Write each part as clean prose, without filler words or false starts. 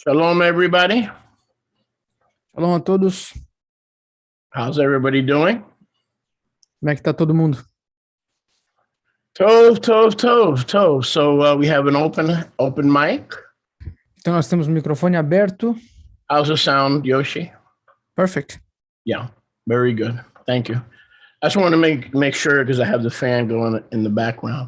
Shalom, everybody. Shalom a todos. How's everybody doing? Como é que tá todo mundo? Tov, tov, tov, tov. So we have an open mic. Então nós temos o microfone aberto. How's the sound, Yoshi? Perfect. Yeah, very good. Thank you. I just want to make sure because I have the fan going in the background.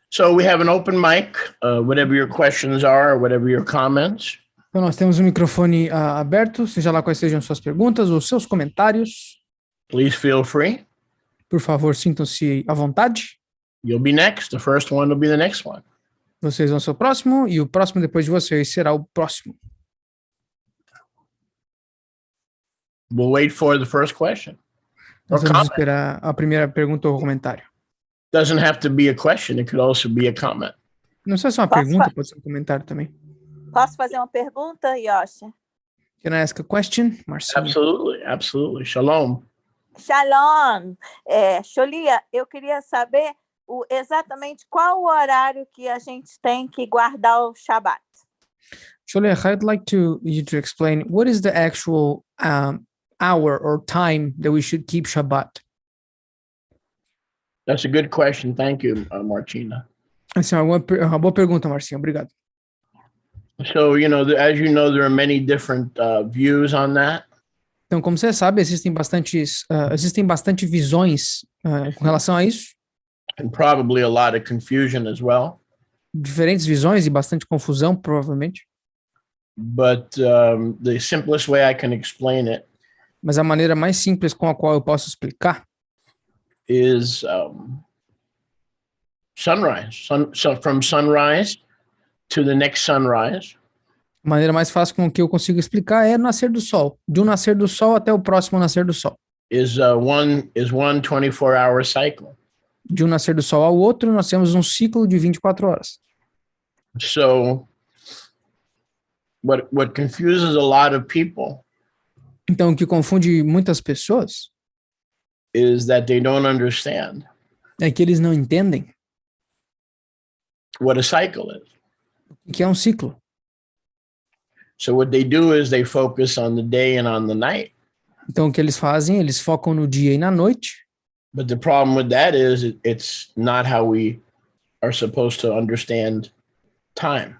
So we have an open mic. Whatever your questions are, whatever your comments. Então nós temos o microfone aberto, seja lá quais sejam suas perguntas ou seus comentários. Please feel free. Por favor, sintam-se à vontade. You'll be next. The first one will be the next one. Vocês vão ser o próximo e o próximo depois de vocês será o próximo. We'll wait for the first question. Nós vamos esperar a primeira pergunta ou comentário. Doesn't have to be a question. It could also be a comment. Não sei se é uma pergunta, pode ser um comentário também. Posso fazer uma pergunta, Yoshi? Can I ask a question, Marcinho? Absolutely, absolutely. Shalom. Shalom. Xolia, eu queria saber exatamente qual o horário que a gente tem que guardar o Shabat. Surely, I'd like you to explain what is the actual hour or time that we should keep Shabbat. That's a good question. Thank you, Martina. Assim, uma boa pergunta, Marcinho. Obrigado. So, as you know, there are many different views on that. Então, como você sabe, existem bastante visões com relação a isso. And probably a lot of confusion as well. Diferentes visões e bastante confusão, provavelmente. But the simplest way I can explain it Mas a maneira mais simples com a qual eu posso explicar is sunrise. From sunrise to the next sunrise. A maneira mais fácil com que eu consigo explicar é nascer do sol. De um nascer do sol até o próximo nascer do sol. Is one 24-hour cycle. De um nascer do sol ao outro, nós temos um ciclo de 24 horas. So, what confuses a lot of people Então, o que confunde muitas pessoas is that they don't understand é que eles não entendem what a cycle is. o que é um ciclo. So what they do is they focus on the day and on the night. Então, o que eles fazem? Eles focam no dia e na noite. But the problem with that is it's not how we are supposed to understand time.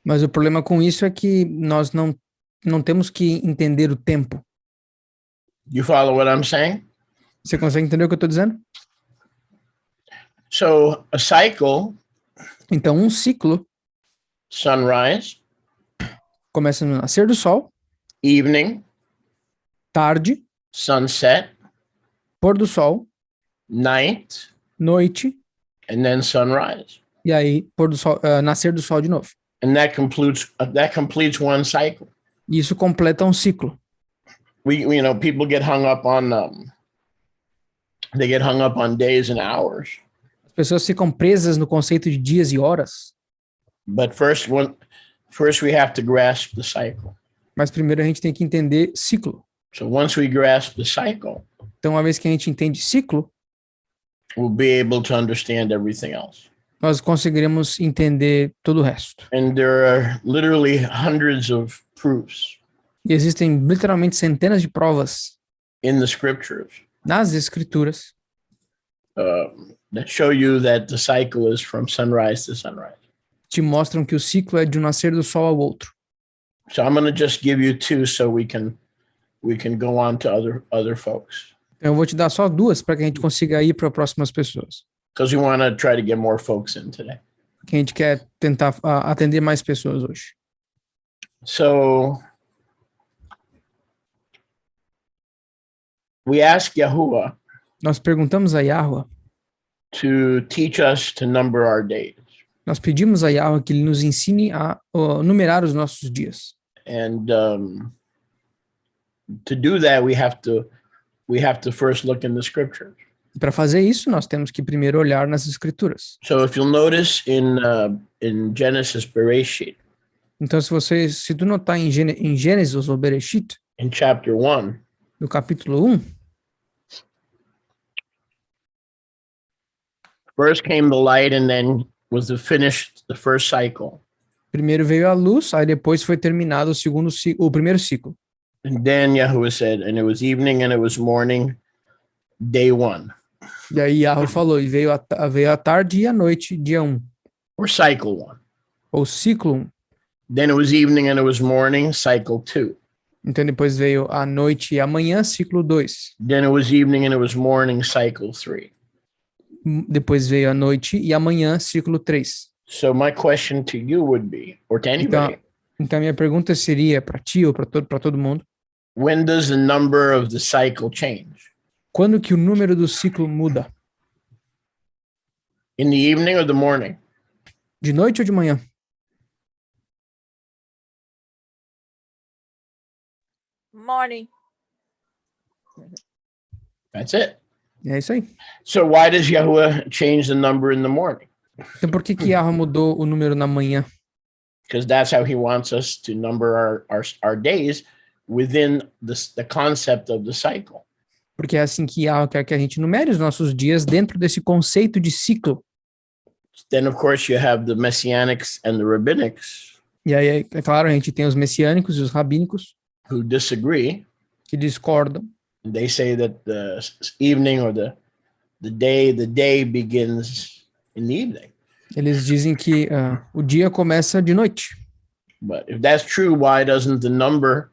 Mas o problema com isso é que nós não temos que entender o tempo. You follow what I'm saying? Você consegue entender o que eu estou dizendo? So a cycle, Então, um ciclo sunrise, começa no nascer do sol, evening, tarde, sunset, pôr do sol, night, noite, and then sunrise. e aí pôr do sol, nascer do sol de novo. And that completes one cycle. E isso completa um ciclo. People get hung up on days and hours. As pessoas ficam presas no conceito de dias e horas. But first we have to grasp the cycle. Mas primeiro a gente tem que entender ciclo. So once we grasp the cycle, Então, uma vez que a gente entende ciclo, we'll be able to understand everything else. nós conseguiremos entender todo o resto. And there are literally hundreds of proofs E existem literalmente centenas de provas in the scriptures nas escrituras that show you that the cycle is from sunrise to sunrise. que te mostram que o ciclo é de um nascer do sol ao outro. So I'm going to just give you two so we can go on to other folks. Então, eu vou te dar só duas para que a gente consiga ir para próximas pessoas. Because we want to try to get more folks in today. Que a gente quer tentar atender mais pessoas hoje. So we ask Yahuwah Nós perguntamos a Yahweh, to teach us to number our days. nós pedimos a Yahweh que ele nos ensine a numerar os nossos dias. And to do that, we have to first look in the scriptures. Para fazer isso, nós temos que primeiro olhar nas escrituras. So if you'll notice in Genesis Bereshit, Então, se tu notar em Gênesis ou Bereshit, in chapter 1, no capítulo 1, first came the light and then was the first cycle. Primeiro veio a luz, aí depois foi terminado o primeiro ciclo. And then Yahuwah said, and it was evening and it was morning, day 1. E aí Yahweh falou, e veio a tarde e a noite, dia 1. Or cycle 1. Ou ciclo 1. Then it was evening and it was morning, cycle 2. Então depois veio a noite e a manhã, ciclo 2. Then it was evening and it was morning, cycle 3. Depois veio a noite e a manhã, ciclo 3. So my question to you would be, or to anybody, Então a minha pergunta seria para ti ou para todo mundo, when does the number of the cycle change? quando que o número do ciclo muda? In the evening or the morning? De noite ou de manhã? Morning. That's it. É isso aí. So why does Yahuwah change the number in the morning? Então por que Yahweh mudou o número na manhã? Because that's how he wants us to number our days within the concept of the cycle. Porque é assim que Yahweh quer que a gente numere os nossos dias dentro desse conceito de ciclo. Then, of course, you have the Messianics and the Rabbinics. E aí, é claro, a gente tem os messiânicos e os rabínicos Who disagree. que discordam. They say that the evening or the day begins in the evening. Eles dizem que o dia começa de noite. But if that's true, why doesn't the number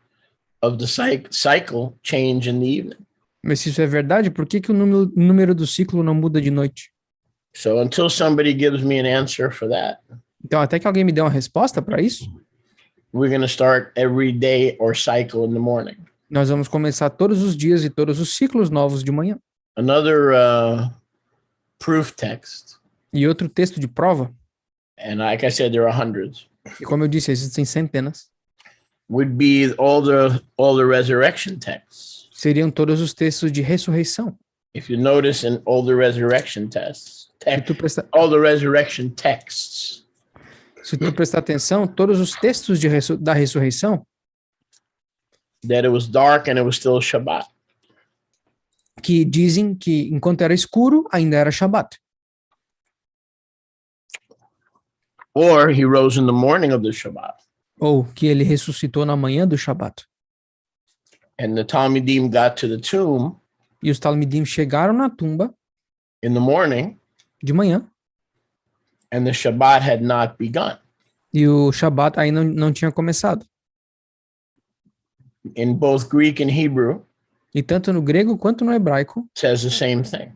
of the cycle change in the evening? Mas se isso é verdade, por que o número do ciclo não muda de noite? So until somebody gives me an answer for that, Então, até que alguém me dê uma resposta para isso, we're going to start every day or cycle in the morning. nós vamos começar todos os dias e todos os ciclos novos de manhã. Another proof text, E outro texto de prova, and like I said, there are hundreds, e como eu disse, existem centenas, would be all the resurrection texts. seriam todos os textos de ressurreição. If you notice in all the resurrection all the resurrection texts, Se tu prestar atenção, todos os textos da ressurreição, that it was dark and it was still Shabbat. que dizem que enquanto era escuro, ainda era Shabat. Or he rose in the morning of the Shabbat. Ou que ele ressuscitou na manhã do Shabat. And the Talmidim got to the tomb E os Talmidim chegaram na tumba in the morning, de manhã, and the Shabbat had not begun. e o Shabat ainda não tinha começado. In both Greek and Hebrew, E tanto no grego quanto no hebraico, it says the same thing.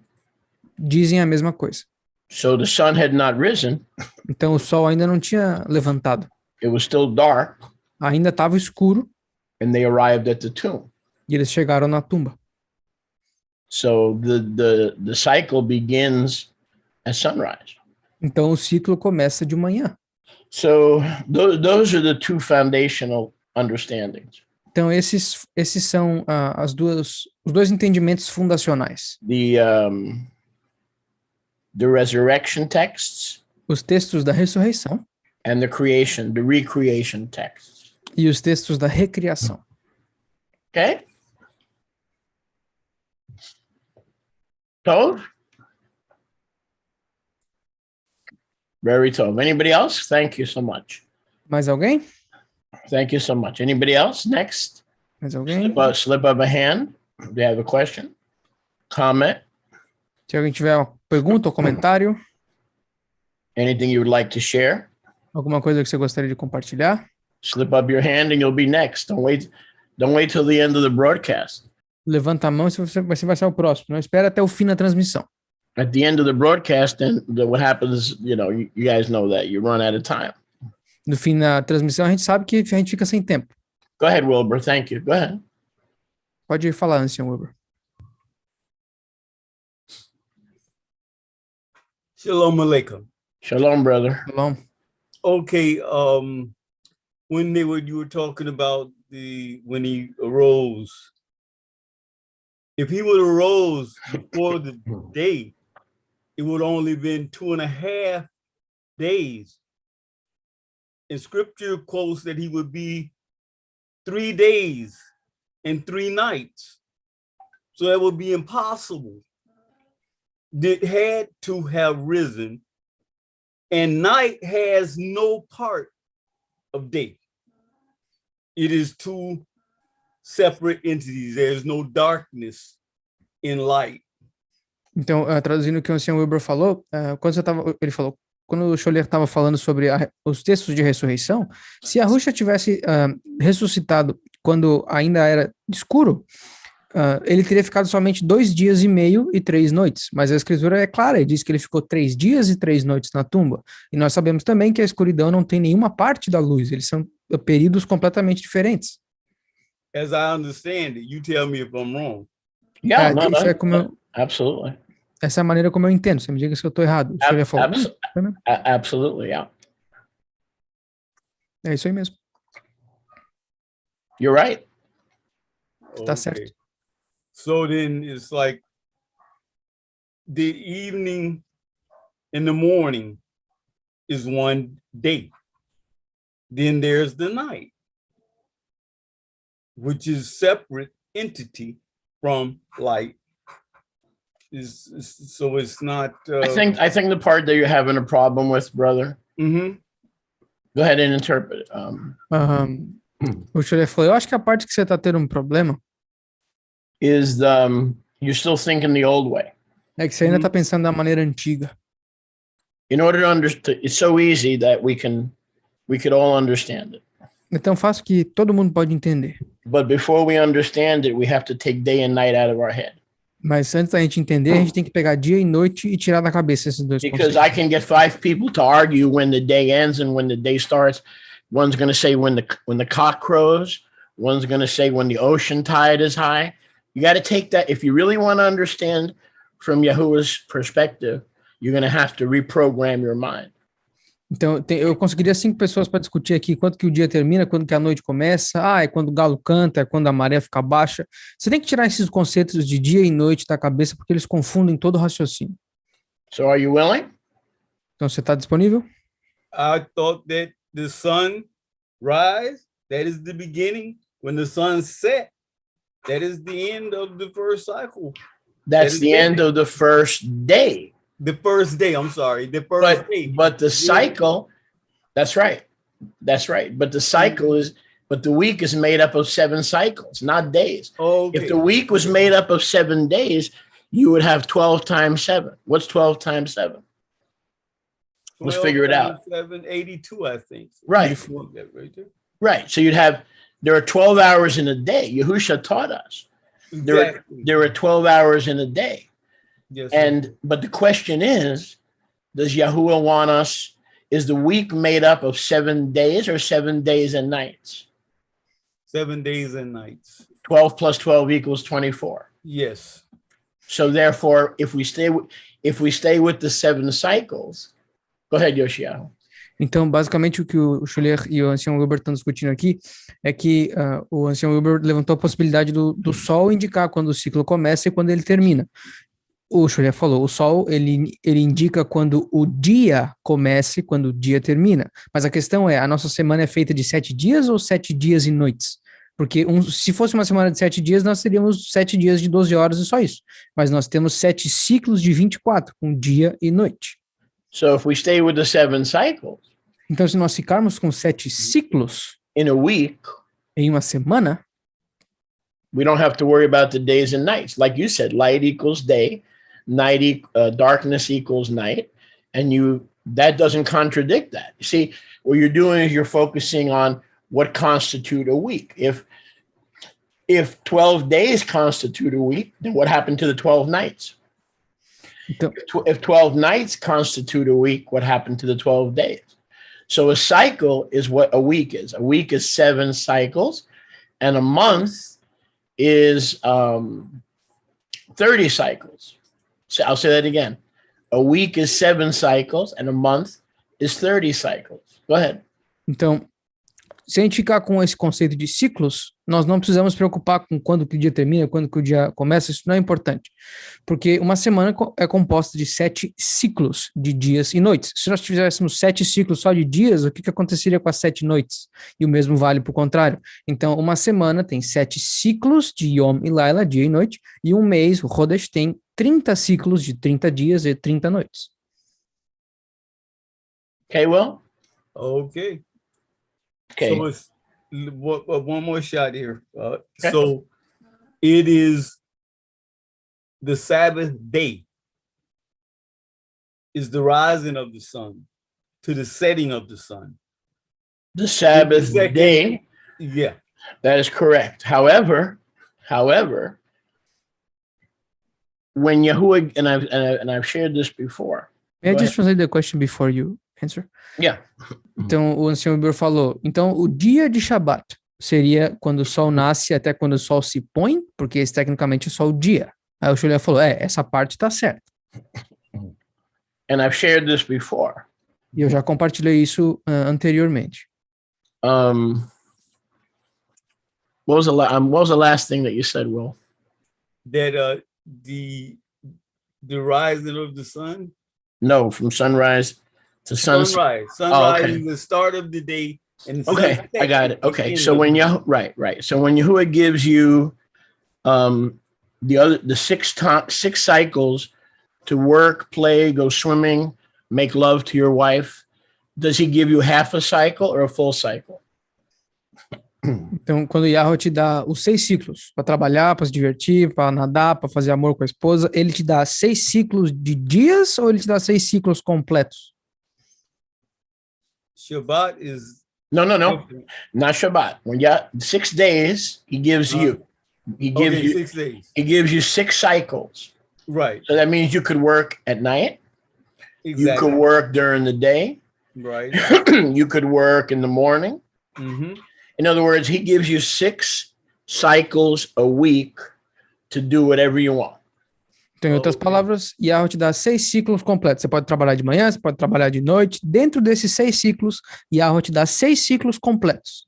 dizem a mesma coisa. So the sun had not risen. Então o sol ainda não tinha levantado. It was still dark, Ainda estava escuro and they arrived at the tomb. e eles chegaram na tumba. So the cycle begins at sunrise. Então o ciclo começa de manhã. So those are the two foundational understandings. Então esses são os dois entendimentos fundacionais. The resurrection texts Os textos da ressurreição and the recreation texts. e os textos da recriação. Okay? Tov? Very tov. Anybody else? Thank you so much. Mais alguém? Thank you so much. Anybody else? Next. Mais alguém? Slip up a hand. Do you have a question? Comment? Se alguém tiver uma pergunta ou comentário, Anything you would like to share? alguma coisa que você gostaria de compartilhar, Slip up your hand and you'll be next. Don't wait till the end of the broadcast. levanta a mão e você vai ser o próximo. Não espera até o fim da transmissão. At the end of the broadcast, then what happens, you guys know that you run out of time. No fim da transmissão, a gente sabe que a gente fica sem tempo. Go ahead, Wilbur. Thank you. Go ahead. Pode falar, Ancião Wilbur. Shalom Aleichem. Shalom, brother. Shalom. Okay, when you were talking about when he arose, if he would have arose before the day, it would only been 2.5 days. And scripture quotes that he would be 3 days and 3 nights. So it would be impossible. It had to have risen, and night has no part of day. It is two separate entities. There's no darkness in light. Então, traduzindo o que o Sr. Wilber falou, ele falou, quando o Scholler estava falando sobre os textos de ressurreição, se a Yahushua tivesse ressuscitado quando ainda era escuro, ele teria ficado somente 2 dias e meio e 3 noites, mas a escritura é clara, ele diz que ele ficou 3 dias e 3 noites na tumba, e nós sabemos também que a escuridão não tem nenhuma parte da luz, eles são períodos completamente diferentes. As I understand it, you tell me if I'm wrong. Yeah, Isso é como absolutely. essa é a maneira como eu entendo, você me diga se eu estou errado. O senhor falou, Absolutely, yeah. É isso aí mesmo. You're right. Tá certo. So then it's like the evening and the morning is one day. Then there's the night, which is separate entity from light. So it's not. I think the part that you're having a problem with, brother. Mm-hmm. Go ahead and interpret it. O Scholler falou, eu acho que a parte que você está tendo um problema is you're still thinking the old way. É que você ainda está pensando da maneira antiga. In order to understand, it's so easy that we could all understand it. É tão fácil que todo mundo pode entender. But before we understand it, we have to take day and night out of our head. Mas antes da gente entender, a gente tem que pegar dia e noite e tirar da cabeça esses dois Because conceitos. I can get 5 people to argue when the day ends and when the day starts. One's going to say when the cock crows. One's going to say when the ocean tide is high. You got to take that. If you really want to understand from Yahuwah's perspective, you're going to have to reprogram your mind. Então, eu conseguiria 5 pessoas para discutir aqui quando que o dia termina, quando que a noite começa, é quando o galo canta, é quando a maré fica baixa. Você tem que tirar esses conceitos de dia e noite da cabeça, porque eles confundem todo o raciocínio. So are you willing? Então, você está disponível? I thought that the sun rise, that is the beginning. When the sun set, that is the end of the first cycle. That's the end of the first day. The first day, I'm sorry. The first day. But the cycle, that's right. That's right. But the cycle but the week is made up of 7 cycles, not days. Okay. If the week was made up of 7 days, you would have 12 times 7. What's 12 times 7? Let's figure it out. 82, I think. Right. Right. So there are 12 hours in a day. Yahusha taught us. Exactly. There are 12 hours in a day. Yes. But the question is, does Yahuwah want us, is the week made up of 7 days or 7 days and nights? 7 days and nights. 12 plus 12 equals 24. Yes. So therefore, if we stay with the 7 cycles, go ahead, Yoshiahu. Então, basicamente, o que o Scholler e o ancião Wilber estão discutindo aqui é que o ancião Wilber levantou a possibilidade do Sol indicar quando o ciclo começa e quando ele termina. O Scholler falou, o Sol, ele indica quando o dia começa e quando o dia termina. Mas a questão é, a nossa semana é feita de 7 dias ou 7 dias e noites? Porque se fosse uma semana de 7 dias, nós teríamos 7 dias de 12 horas e só isso. Mas nós temos 7 ciclos de 24, com dia e noite. So if we stay with the 7 cycles, então, se nós ficarmos com 7 ciclos in a week, em uma semana, we don't have to worry about the days and nights. Like you said, light equals day, darkness equals night, and that doesn't contradict that. You see, what you're doing is you're focusing on what constitute a week. If 12 days constitute a week, then what happened to the 12 nights? Então, if 12 nights constitute a week, what happened to the 12 days? So a cycle is what a week is. A week is 7 cycles, and a month is 30 cycles. So I'll say that again. A week is 7 cycles, and a month is 30 cycles. Go ahead. Então, se a gente ficar com esse conceito de ciclos, nós não precisamos preocupar com quando que o dia termina, quando que o dia começa, isso não é importante. Porque uma semana é composta de 7 ciclos de dias e noites. Se nós tivéssemos 7 ciclos só de dias, o que aconteceria com as 7 noites? E o mesmo vale para o contrário. Então, uma semana tem 7 ciclos de Yom e Laila, dia e noite, e um mês, o Chodesh, tem 30 ciclos de 30 dias e 30 noites. Okay, Will? Okay. Okay. So it's one more shot here. Okay. So it is the Sabbath day is the rising of the sun to the setting of the sun. The Sabbath second- day. Yeah. That is correct. However, when Yahuwah, and I've shared this before. May I Go just translate the question before you answer? Yeah. Então, o ancião Uber falou, então o dia de Shabat seria quando o sol nasce até quando o sol se põe, porque esse tecnicamente é só o dia. Aí o Shulia falou, essa parte tá certa. And I've shared this before. E eu já compartilhei isso anteriormente. What was the last thing that you said, Will? That the rising of the sun. No, from sunrise to sunset. Sunrise okay. is the start of the day. And Okay, sunset I got it. is the Okay, end so of when the day. right. So when Yahuwah gives you the six cycles to work, play, go swimming, make love to your wife, does he give you half a cycle or a full cycle? Então, quando o Yahweh te dá os 6 ciclos, para trabalhar, para se divertir, para nadar, para fazer amor com a esposa, ele te dá 6 ciclos de dias ou ele te dá 6 ciclos completos? Shabbat is No, not Shabbat. When 6 days, he gives you. He gives you 6 days. He gives you 6 cycles. Right. So that means you could work at night. Exactly. You could work during the day. Right. You could work in the morning. Mm-hmm. In other words, he gives you 6 cycles a week to do whatever you want. Então, em outras palavras, Yahweh te dá 6 ciclos completos. Você pode trabalhar de manhã, você pode trabalhar de noite. Dentro desses 6 ciclos, Yahweh te dá 6 ciclos completos.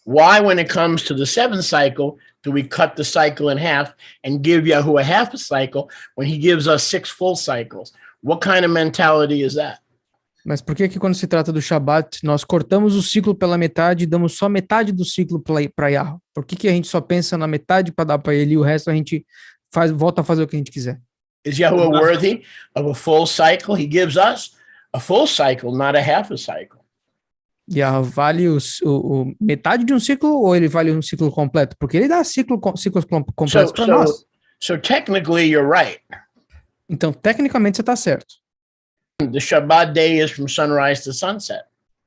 Why, when it comes to the 7th cycle, do we cut the cycle in half and give Yahuwah half a cycle when he gives us 6 full cycles? What kind of mentality is that? Mas por que quando se trata do Shabat, nós cortamos o ciclo pela metade e damos só metade do ciclo para Yahweh? Por que a gente só pensa na metade para dar para ele e o resto a gente volta a fazer o que a gente quiser? Is Yahuwah worthy of a full cycle? He gives us a full cycle, not a half a cycle. Yahweh vale metade de um ciclo ou ele vale um ciclo completo? Porque ele dá ciclos completos para nós. So technically, you're right. Então, tecnicamente, você está certo. The Shabbat day is from sunrise to sunset.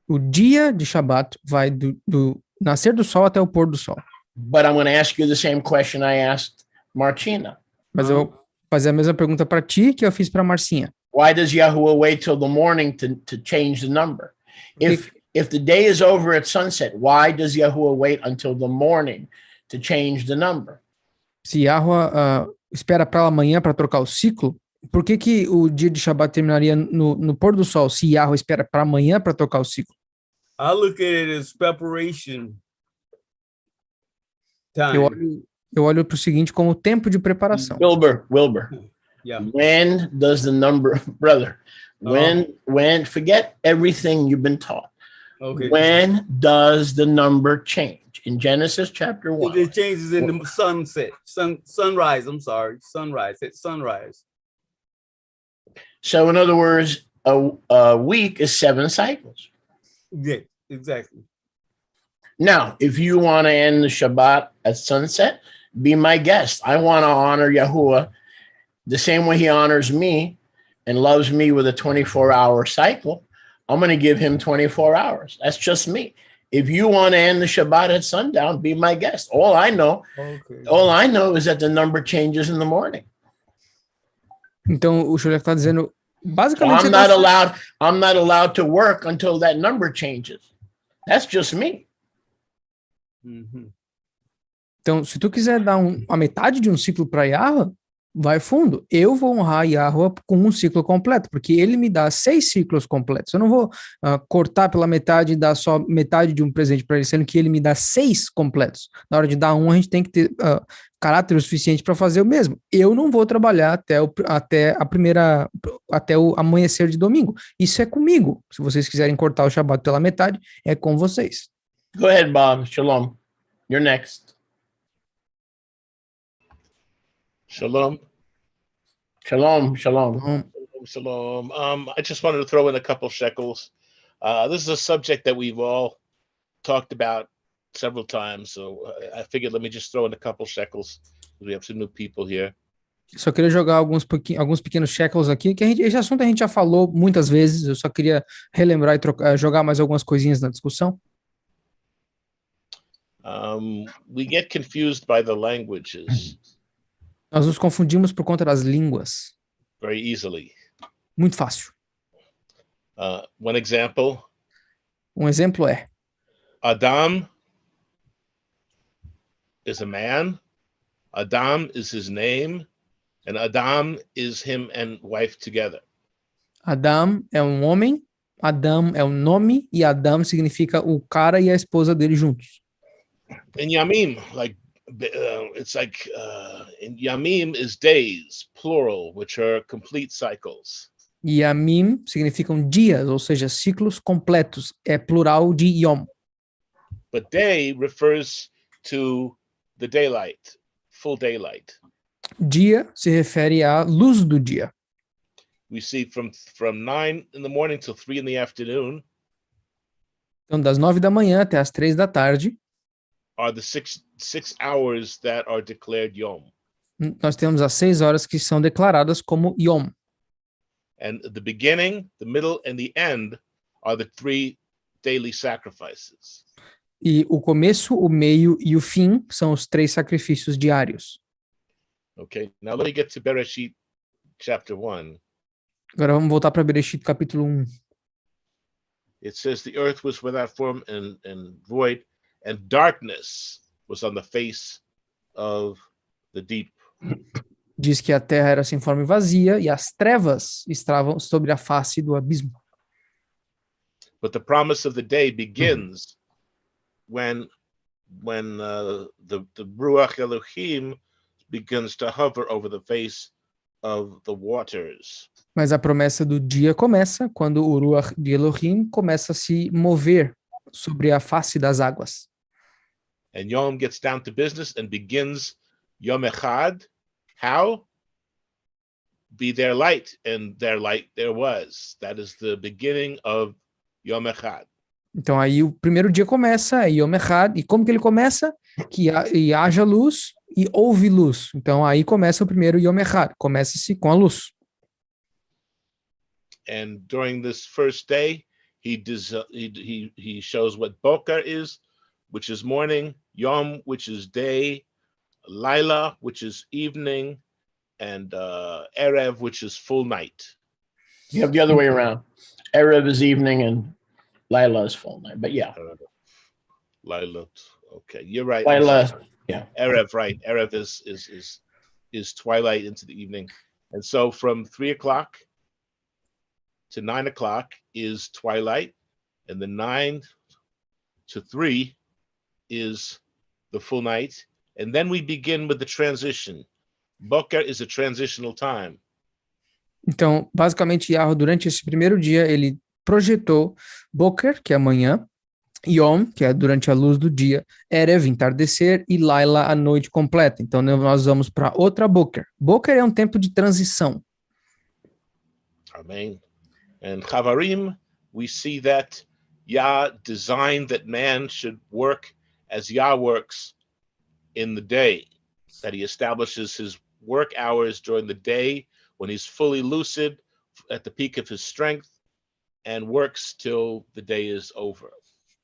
O dia de Shabat vai do nascer do sol até o pôr do sol. But I'm going to ask you the same question I asked Martina. Mas eu vou fazer a mesma pergunta para ti que eu fiz para Marcinha. Why does Yahuwah wait till the morning to change the number? If the day is over at sunset, why does Yahuwah wait until the morning to change the number? Se Yahweh espera para amanhã para trocar o ciclo, por que o dia de Shabat terminaria no pôr do sol se Yahweh espera para amanhã para trocar o ciclo? I look at it as preparation time. Eu olho para o seguinte como tempo de preparação. Wilbur. Yeah. When does the number, brother? When forget everything you've been taught. Okay. When does the number change? In Genesis chapter 1. It changes in the sunrise. I'm sorry, sunrise. It's sunrise. So in other words, a week is 7 cycles. Yeah, exactly. Now, if you want to end the Shabbat at sunset, be my guest. I want to honor Yahuwah the same way he honors me and loves me with a 24-hour cycle. I'm going to give him 24 hours. That's just me. If you want to end the Shabbat at sundown, be my guest. All I know is that the number changes in the morning. Então, o Shulia está dizendo, basicamente... I'm not allowed to work until that number changes. That's just me. Mm-hmm. Então, se tu quiser dar a metade de um ciclo para Yahweh, vai fundo. Eu vou honrar Yahweh com um ciclo completo, porque ele me dá 6 ciclos completos. Eu não vou cortar pela metade e dar só metade de um presente para ele, sendo que ele me dá 6 completos. Na hora de dar um, a gente tem que ter caráter o suficiente para fazer o mesmo. Eu não vou trabalhar até o amanhecer de domingo. Isso é comigo. Se vocês quiserem cortar o Shabat pela metade, é com vocês. Go ahead, Bob. Shalom. You're next. Shalom. Shalom. Shalom. I just wanted to throw in a couple shekels. This is a subject that we've all talked about several times, so I figured let me just throw in a couple shekels. We have some new people here. Só queria jogar alguns pequenos shekels aqui, que esse assunto a gente já falou muitas vezes, eu só queria relembrar e jogar mais algumas coisinhas na discussão. We get confused by the languages Nós nos confundimos por conta das línguas. very easily. Muito fácil. One example, Um exemplo é: Adam is a man, Adam is his name, and Adam is him and wife together. Adam é um homem, Adam é um nome, e Adam significa o cara e a esposa dele juntos. In Yamim, it's like in Yamim is days, plural, which are complete cycles. Yamim significam dias, ou seja, ciclos completos. É plural de Yom. But day refers to the daylight, full daylight. Dia se refere à luz do dia. We see from 9 in the morning till 3 in the afternoon Então, das 9 da manhã até as 3 da tarde, are the six hours that are declared Yom. nós temos as 6 horas que são declaradas como Yom. And the beginning, the middle, and the end are the 3 daily sacrifices. E o começo, o meio e o fim são os 3 sacrifícios diários. Okay, now let me get to Bereshit chapter 1. Agora vamos voltar para Bereshit capítulo 1. It says the earth was without form and void, and darkness was on the face of the deep. Diz que a terra era sem forma e vazia, e as trevas estavam sobre a face do abismo. But the promise of the day begins when the Ruach Elohim begins to hover over the face of the waters. Mas a promessa do dia começa quando o Ruach de Elohim começa a se mover sobre a face das águas. And Yom gets down to business and begins Yom Echad. How? Be their light, and their light there was. That is the beginning of Yom Echad. Então aí o primeiro dia começa, é Yom Echad, e como que ele começa? E haja luz e houve luz. Então aí começa o primeiro Yom Echad, começa-se com a luz. And during this first day, he shows what Boker is, which is morning, Yom, which is day, Laila, which is evening, and Erev, which is full night. You have the other way around. Erev is evening and Lila is full night. But yeah. Laila. Okay, you're right. Lila, yeah. Erev, right. Erev is twilight into the evening. And so from 3 o'clock to 9 o'clock is twilight, and the 9 to 3 is the full night. And then we begin with the transition. Boker is a transitional time. Então, basicamente, Yahweh, durante esse primeiro dia, ele projetou Boker, que é amanhã, Yom, que é durante a luz do dia, Erev, entardecer, e Laila, a noite completa. Então, nós vamos para outra Boker. Boker é um tempo de transição. Amen. And Chavarim, we see that Yah designed that man should work as Yah works in the day, that he establishes his work hours during the day when he's fully lucid at the peak of his strength and works till the day is over.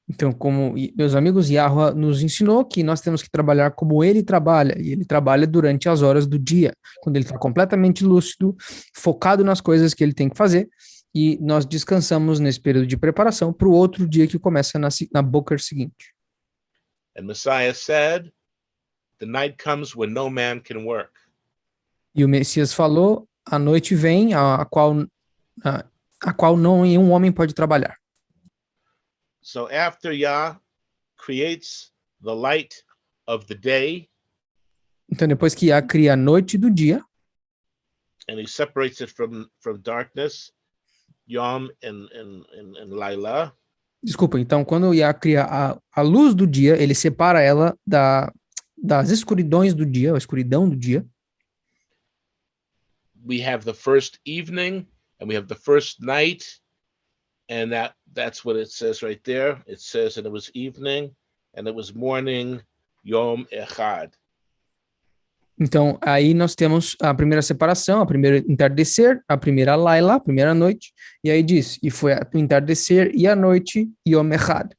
Então, como meus amigos, Yahweh nos ensinou que nós temos que trabalhar como ele trabalha, e ele trabalha durante as horas do dia, quando ele está completamente lúcido, focado nas coisas que ele tem que fazer, e nós descansamos nesse período de preparação para o outro dia que começa na Boker seguinte. And Messiah said, the night comes when no man can work. E o Messias falou, a noite vem, a qual nenhum homem pode trabalhar. So after Yah creates the light of the day, Então, depois que Yah cria a noite do dia, and he separates it from darkness, Yom and Laila, desculpa, então quando Yah cria a luz do dia, ele separa ela das escuridões do dia, a escuridão do dia. we have the first evening and we have the first night, and that's what it says right there. It says, and it was evening, and it was morning, Yom Echad. Então, aí nós temos a primeira separação, a primeira entardecer, a primeira laila, a primeira noite, e aí diz, e foi o entardecer e a noite, Yom Echad.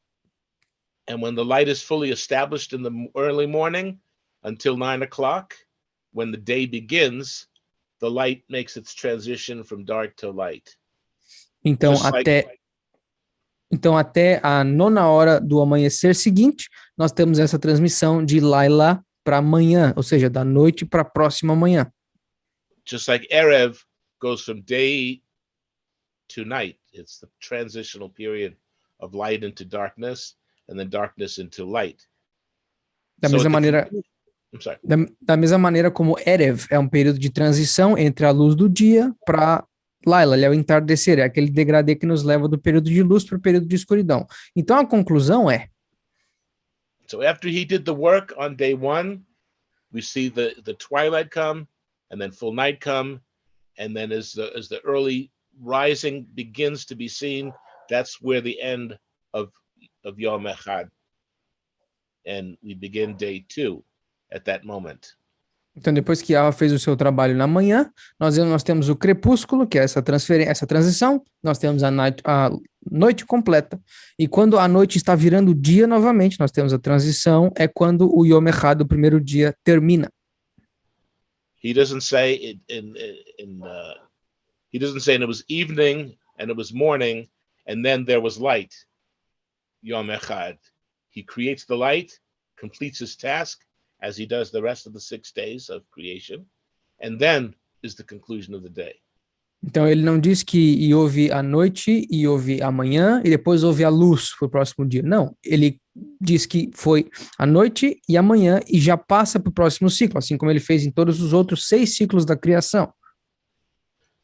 And when the light is fully established in the early morning until 9 o'clock, when the day begins, the light makes its transition from dark to light. Então, até a 9h do amanhecer seguinte, nós temos essa transmissão de laila para amanhã, ou seja, da noite para a próxima manhã. Just like Erev goes from day to night. It's the transitional period of light into darkness and then darkness into light. Da mesma maneira, I'm sorry. da mesma maneira como Erev é um período de transição entre a luz do dia para laila, ele é o entardecer, é aquele degradê que nos leva do período de luz para o período de escuridão. Então a conclusão é: so after he did the work on day 1, we see the twilight come, and then full night come, and then as the early rising begins to be seen, that's where the end of Yom Echad, and we begin day 2 at that moment. Então, depois que Yahweh fez o seu trabalho na manhã, nós temos o crepúsculo, que é essa transição, nós temos a noite completa, e quando a noite está virando dia novamente, nós temos a transição, é quando o Yom Echad, o primeiro dia, termina. He doesn't say he doesn't say it was evening and it was morning and then there was light. Yom Echad. He creates the light, completes his task, as he does the rest of the 6 days of creation, and then is the conclusion of the day. Então ele não diz que houve a noite e houve a manhã e depois houve a luz para o próximo dia. Não, ele diz que foi a noite e a manhã e já passa para o próximo ciclo, assim como ele fez em todos os outros 6 ciclos da criação.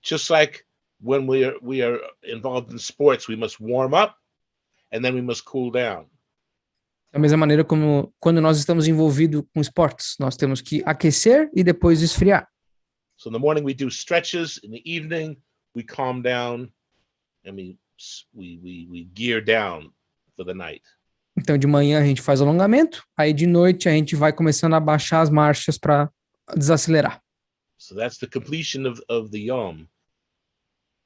Just like when we are involved in sports, we must warm up and then we must cool down. Da mesma maneira como quando nós estamos envolvidos com esportes, nós temos que aquecer e depois esfriar. So in the morning we do stretches, in the evening we calm down and we gear down for the night. Então de manhã a gente faz alongamento, aí de noite a gente vai começando a baixar as marchas para desacelerar. So that's the completion of the Yom.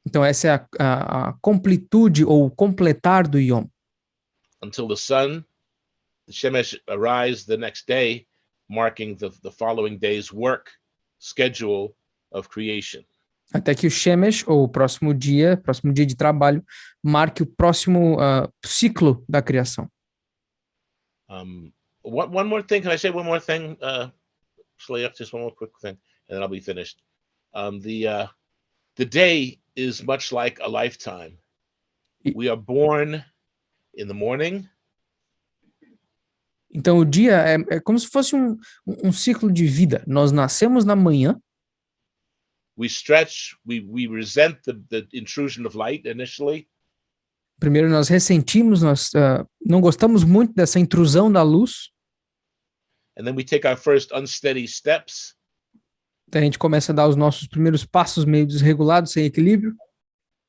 Então essa é a completude ou completar do Yom. Until the Shemesh arise the next day, marking the following day's work schedule of creation. Até que o Shemesh, ou o próximo dia de trabalho, marque o próximo ciclo da criação. One more thing, can I say one more thing? Just one more quick thing, and then I'll be finished. The day is much like a lifetime. We are born in the morning. Então o dia é como se fosse um ciclo de vida. Nós nascemos na manhã. We stretch, we resent the intrusion of light initially. Primeiro nós ressentimos, nós não gostamos muito dessa intrusão da luz. And then we take our first unsteady steps. Então a gente começa a dar os nossos primeiros passos meio desregulados, sem equilíbrio.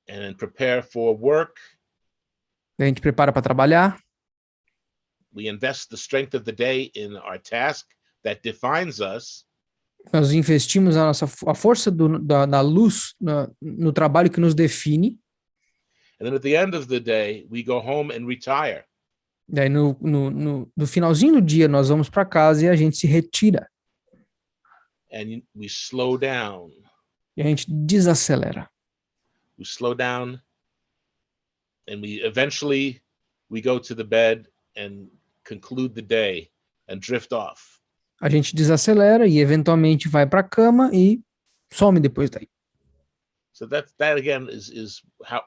And prepare for work. A gente prepara para trabalhar. We invest the strength of the day in our task that defines us. Nós investimos a força da luz no trabalho que nos define. And then at the end of the day, we go home and retire. Daí no finalzinho do dia nós vamos para casa e a gente se retira. And we slow down. E a gente desacelera. We slow down and eventually we go to the bed and conclude the day and drift off. A gente desacelera e eventualmente vai para a cama e some depois daí. So that again is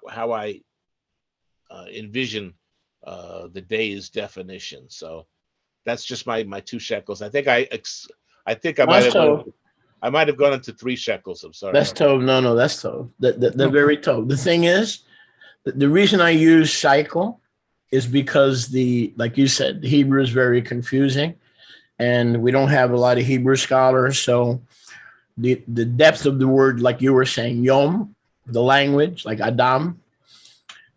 how I envision the day's definition. So that's just my 2 shekels. I think I might have gone into 3 shekels. I'm sorry. That's tov. No, that's tov. They're very tov. The thing is, the reason I use cycle is because like you said, the Hebrew is very confusing, and we don't have a lot of Hebrew scholars. So the depth of the word, like you were saying, yom, the language, like Adam,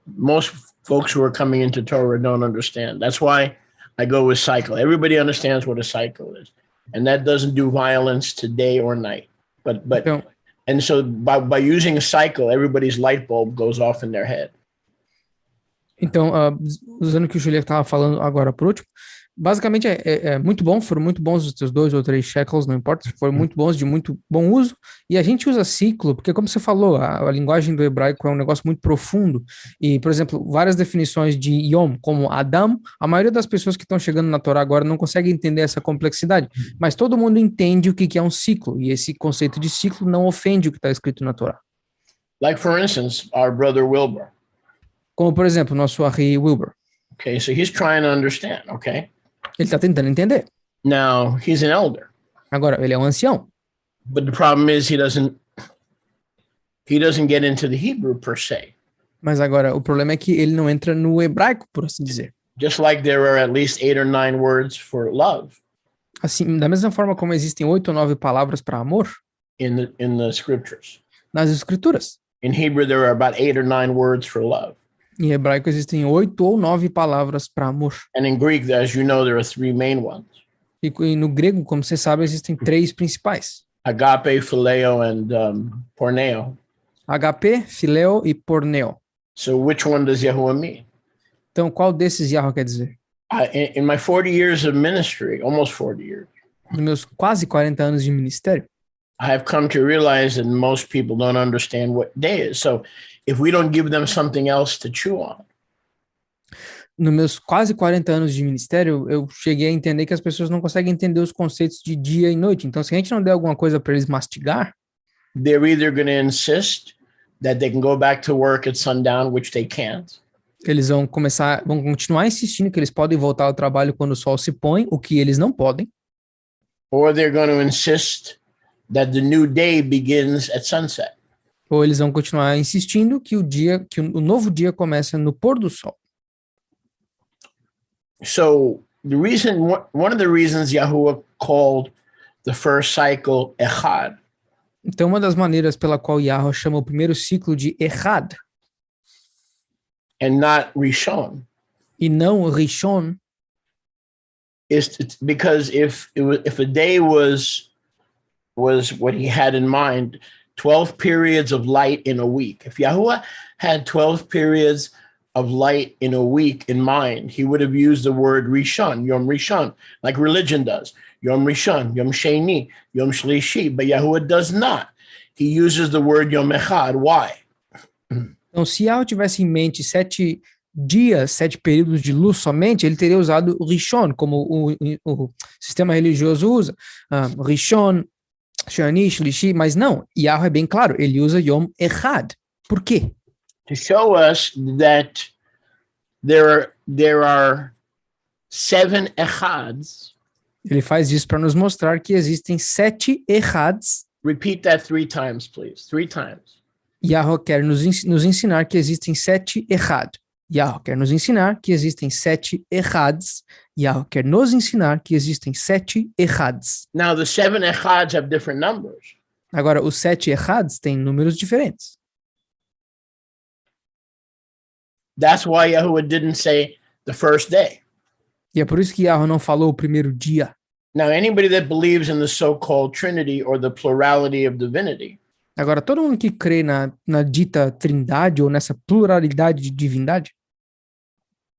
most folks who are coming into Torah don't understand. That's why I go with cycle. Everybody understands what a cycle is. And that doesn't do violence to day or night. But Então, and so by using a cycle, everybody's light bulb goes off in their head. Então, usando o que o Juliano estava falando agora por último, basicamente é muito bom, foram muito bons os teus 2 ou 3 shekels, não importa, foram muito bons, de muito bom uso, e a gente usa ciclo, porque como você falou, a linguagem do hebraico é um negócio muito profundo, e, por exemplo, várias definições de Yom, como Adam, a maioria das pessoas que estão chegando na Torá agora não consegue entender essa complexidade, mas todo mundo entende o que é um ciclo, e esse conceito de ciclo não ofende o que está escrito na Torá. Like, for instance, our brother Wilbur. Como, por exemplo, nosso Ari Wilbur. Okay, so he's trying to understand, okay? Ele está tentando entender. Now, he's an elder. Agora, ele é um ancião. But the problem is he doesn't get into the Hebrew per se. Mas agora, o problema é que ele não entra no hebraico, por assim dizer. Just like there are at least 8 or 9 words for love Assim, da mesma forma como existem 8 ou 9 palavras para amor in the scriptures. nas escrituras. In Hebrew, there are about 8 or 9 words for love. Em hebraico existem 8 ou 9 palavras para amor. And in Greek, as you know, there are 3 main ones. E no grego, como você sabe, existem 3 principais. Agape, phileo, and porneo. HP, phileo e porneo. So which one does Yahuwah mean? Então, qual desses Yahweh quer dizer? In my 40 years of ministry, almost 40 years, Nos meus quase 40 anos de ministério, I have come to realize that most people don't understand what day is. So if we don't give them something else to chew on, nos meus quase 40 anos de ministério, eu cheguei a entender que as pessoas não conseguem entender os conceitos de dia e noite. Então, se a gente não der alguma coisa para eles mastigar, they're either going to insist that they can go back to work at sundown, which they can't, eles vão continuar insistindo que eles podem voltar ao trabalho quando o sol se põe, o que eles não podem, or they're going to insist that the new day begins at sunset. ou eles vão continuar insistindo que o novo dia começa no pôr do sol. So one of the reasons Yahuwah called the first cycle Echad Então, uma das maneiras pela qual Yahweh chama o primeiro ciclo de Echad and not Rishon e não Rishon, is because if a day was what he had in mind, 12 periods of light in a week. If Yahuwah had 12 periods of light in a week in mind, he would have used the word Rishon, Yom Rishon, like religion does. Yom Rishon, Yom Sheni, Yom Shlishi, but Yahuwah does not. He uses the word Yom Echad. Why? então se Yahweh tivesse em mente 7 dias, 7 períodos de luz somente, ele teria usado Rishon, como o sistema religioso usa. Rishon, Shani, Shlishi, mas não, Yahweh é bem claro, ele usa Yom Echad. Por quê? To show us that there are 7 Echads. Ele faz isso para nos mostrar que existem 7 Echads. Repeat that 3 times, please. 3 times. Yahweh quer nos ensinar que existem 7 Echad. Yahweh quer nos ensinar que existem 7 Echads. Yahweh quer nos ensinar que existem 7 Echads. Now, the 7 Echads have different numbers. Agora, os 7 Echads têm números diferentes. That's why Yahuwah didn't say the first day. E é por isso que Yahweh não falou o primeiro dia. Now, anybody that believes in the so-called Trinity or the plurality of divinity Agora, todo mundo que crê na dita trindade ou nessa pluralidade de divindade,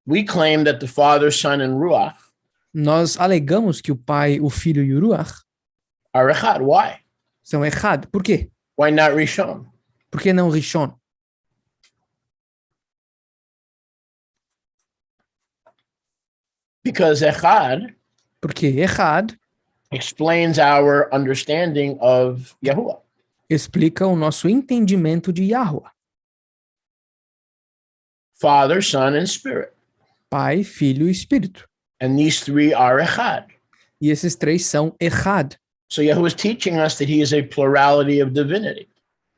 we claim that the Father, Son, and Ruach nós alegamos que o Pai, o Filho e o Ruach are Echad. Why? são Echad. Por quê? Why not Rishon? Por que não Rishon? Because Echad Porque Echad explains our understanding of Yahuwah. explica o nosso entendimento de Yahweh. Father, Son, and Spirit. Pai, Filho e Espírito. And these 3 are Echad. E esses 3 são Echad. So Yahuwah is teaching us that he is a plurality of divinity.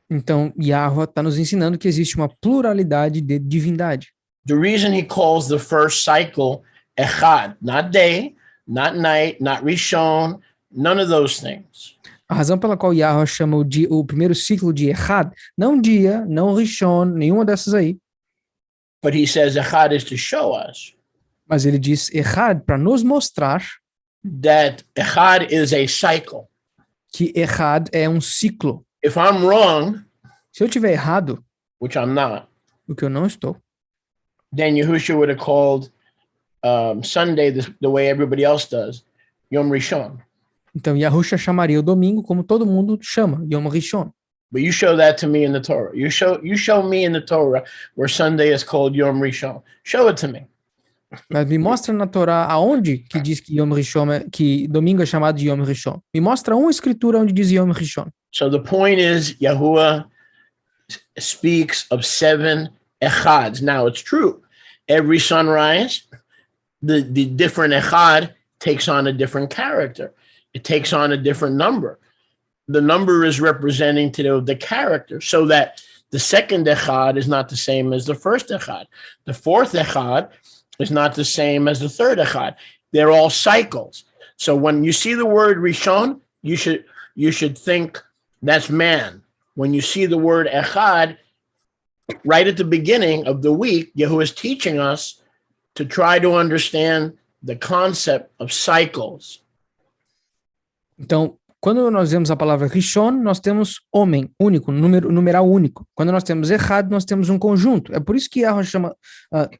Então, Yahweh está nos ensinando que existe uma pluralidade de divindade. The reason he calls the first cycle Echad, not day, not night, not Rishon, none of those things. A razão pela qual Yahweh chama o primeiro ciclo de Echad, não dia, não Rishon, nenhuma dessas aí. But he says echad is to show us Mas ele diz echad para nos mostrar that echad is a cycle. que echad é um ciclo. If I'm wrong, Se eu tiver errado, which I'm not, o que eu não estou, then Yahushua would have called Sunday the way everybody else does, Yom Rishon. então Yahusha chamaria o domingo como todo mundo chama, Yom Rishon. But you show that to me in the Torah. You show me in the Torah where Sunday is called Yom Rishon. Show it to me. Mas me mostra na Torá aonde que diz que Yom Rishon que domingo é chamado de Yom Rishon. Me mostra uma escritura onde diz Yom Rishon. So the point is, Yahuwah speaks of 7 echads. Now it's true. Every sunrise, the different echad takes on a different character. It takes on a different number. The number is representative of the character, so that the second echad is not the same as the first echad. The fourth echad is not the same as the third echad. They're all cycles. So when you see the word Rishon, you should think that's man. When you see the word echad, right at the beginning of the week, Yahuwah is teaching us to try to understand the concept of cycles. Então, quando nós vemos a palavra Rishon, nós temos homem único, numeral único. Quando nós temos Echad, nós temos um conjunto. É por isso que Yahweh chama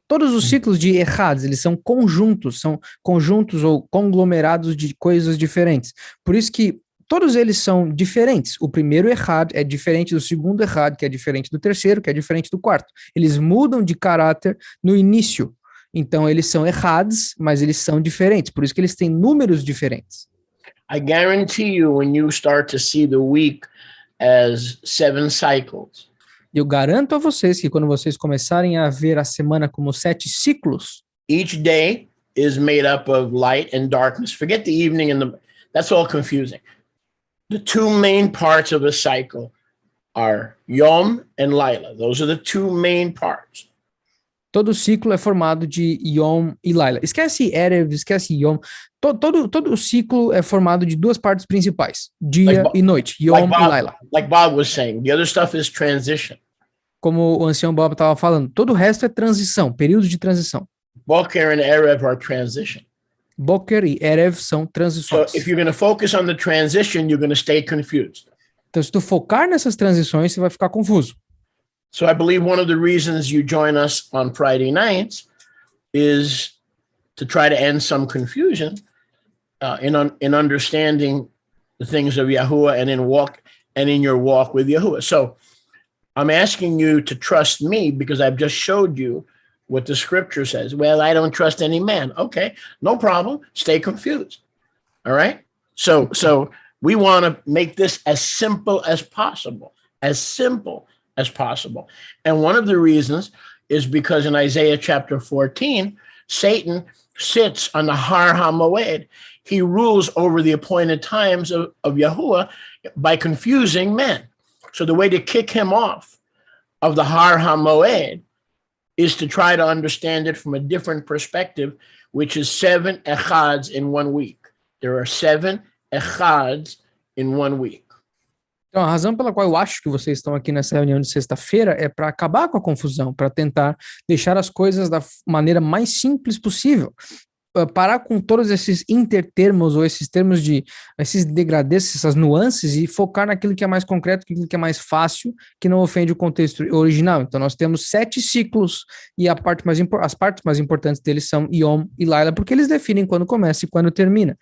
todos os ciclos de Echads, eles são conjuntos ou conglomerados de coisas diferentes. Por isso que todos eles são diferentes. O primeiro Echad é diferente do segundo Echad, que é diferente do terceiro, que é diferente do quarto. Eles mudam de caráter no início. Então, eles são Echads, mas eles são diferentes. Por isso que eles têm números diferentes. I guarantee you, when you start to see the week as 7 cycles, Eu garanto a vocês que quando vocês começarem a ver a semana como 7 ciclos, each day is made up of light and darkness. Forget the evening and that's all confusing. The 2 main parts of a cycle are Yom and Laila. Those are the 2 main parts. todo ciclo é formado de Yom e Laila. Esquece Erev, esquece Yom. Todo o ciclo é formado de 2 partes principais, dia e noite, Yom e Laila. Like Bob was saying, the other stuff is transition. Como o ancião Bob estava falando, todo o resto é transição, período de transição. Boker and Erev are transition. Boker e Erev são So transições. if you're going to focus on the transition, you're going to stay confused. Então, se tu focar nessas transições, você vai ficar confuso. So I believe one of the reasons you join us on Friday nights is to try to end some confusion in understanding the things of Yahuwah and in your walk with Yahuwah. So I'm asking you to trust me because I've just showed you what the scripture says. Well, I don't trust any man. Okay, no problem. Stay confused. All right. So we want to make this as simple as possible, as simple as possible. And one of the reasons is because in Isaiah chapter 14, Satan sits on the Har HaMoed. He rules over the appointed times of Yahuwah by confusing men. So the way to kick him off of the Har HaMoed is to try to understand it from a different perspective, which is 7 echads in 1 week. There are 7 echads in 1 week. Então, a razão pela qual eu acho que vocês estão aqui nessa reunião de sexta-feira é para acabar com a confusão, para tentar deixar as coisas da maneira mais simples possível. Parar com todos esses intertermos ou esses termos esses degradês, essas nuances e focar naquilo que é mais concreto, naquilo que é mais fácil, que não ofende o contexto original. Então, nós temos 7 ciclos e as partes mais importantes deles são Yom e Laila, porque eles definem quando começa e quando termina.